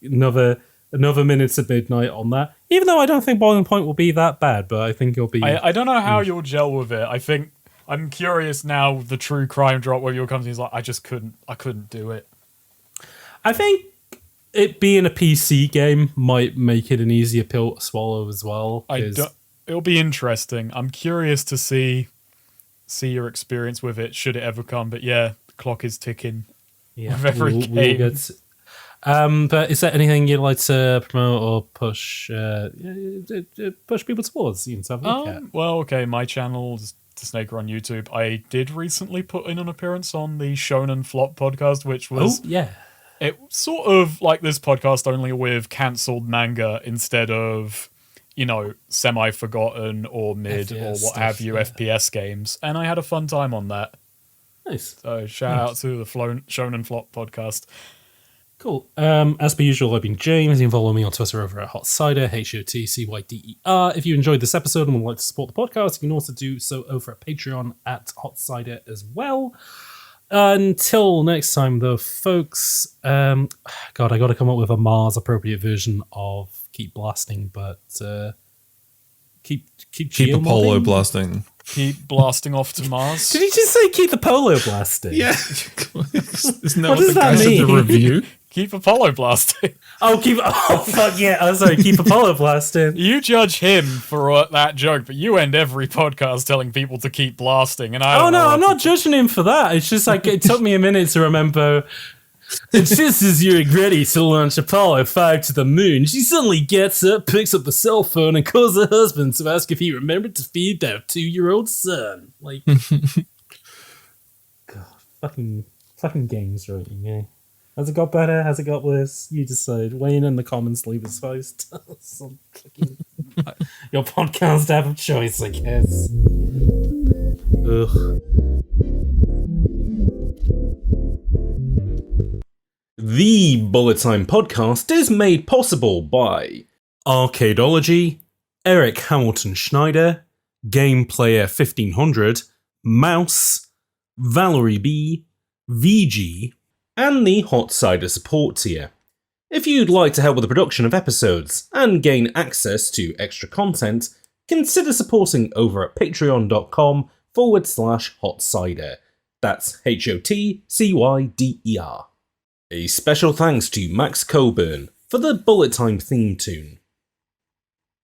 another minutes at midnight on that. Even though I don't think Boiling Point will be that bad, but I think it'll be. I don't know how you'll gel with it. I think I'm curious now. The true crime drop where your company's like, I couldn't do it. I think it being a PC game might make it an easier pill to swallow as well. It'll be interesting. I'm curious to see your experience with it, should it ever come. But yeah, the clock is ticking with every game. But is there anything you'd like to promote or push people towards? You can have a look at. Well, okay, my channel is The Snaker on YouTube. I did recently put in an appearance on the Shonen Flop podcast, which was it sort of like this podcast only with cancelled manga instead of, semi-forgotten or mid FPS or what stuff, have you, FPS games. And I had a fun time on that. Nice. So shout out to the Shonen Flop podcast. Cool. As per usual, I've been James. You can follow me on Twitter over at HotCyder, HOTCYDER. If you enjoyed this episode and would like to support the podcast, you can also do so over at Patreon at HotCyder as well. Until next time, though, folks. God, I got to come up with a Mars-appropriate version of Keep Blasting, but keep Apollo blasting. Keep blasting off to Mars. Did he just say keep Apollo blasting? Yeah. Isn't that What what does the guy that said in the mean? review? Keep Apollo blasting. Oh, fuck yeah. I'm sorry, keep Apollo blasting. You judge him for that joke, but you end every podcast telling people to keep blasting. And I Oh don't know no, what I'm not judging him for that. It's just like it took me a minute to remember. And just as you're ready to launch Apollo 5 to the moon, she suddenly gets up, picks up the cell phone, and calls her husband to ask if he remembered to feed their 2-year-old son. Like, God, fucking games writing, eh? Has it got better? Has it got worse? You decide. Weigh in the comments, leave us post. Some fucking your podcast app of choice, I guess. Ugh. The Bullet Time podcast is made possible by Arcadeology, Eric Hamilton Schneider, GamePlayer 1500, Mouse, Valerie B, VG, and the HotCyder support tier. If you'd like to help with the production of episodes and gain access to extra content, consider supporting over at patreon.com/HotCyder. That's HOTCYDER. A special thanks to Max Coburn for the Bullet Time theme tune.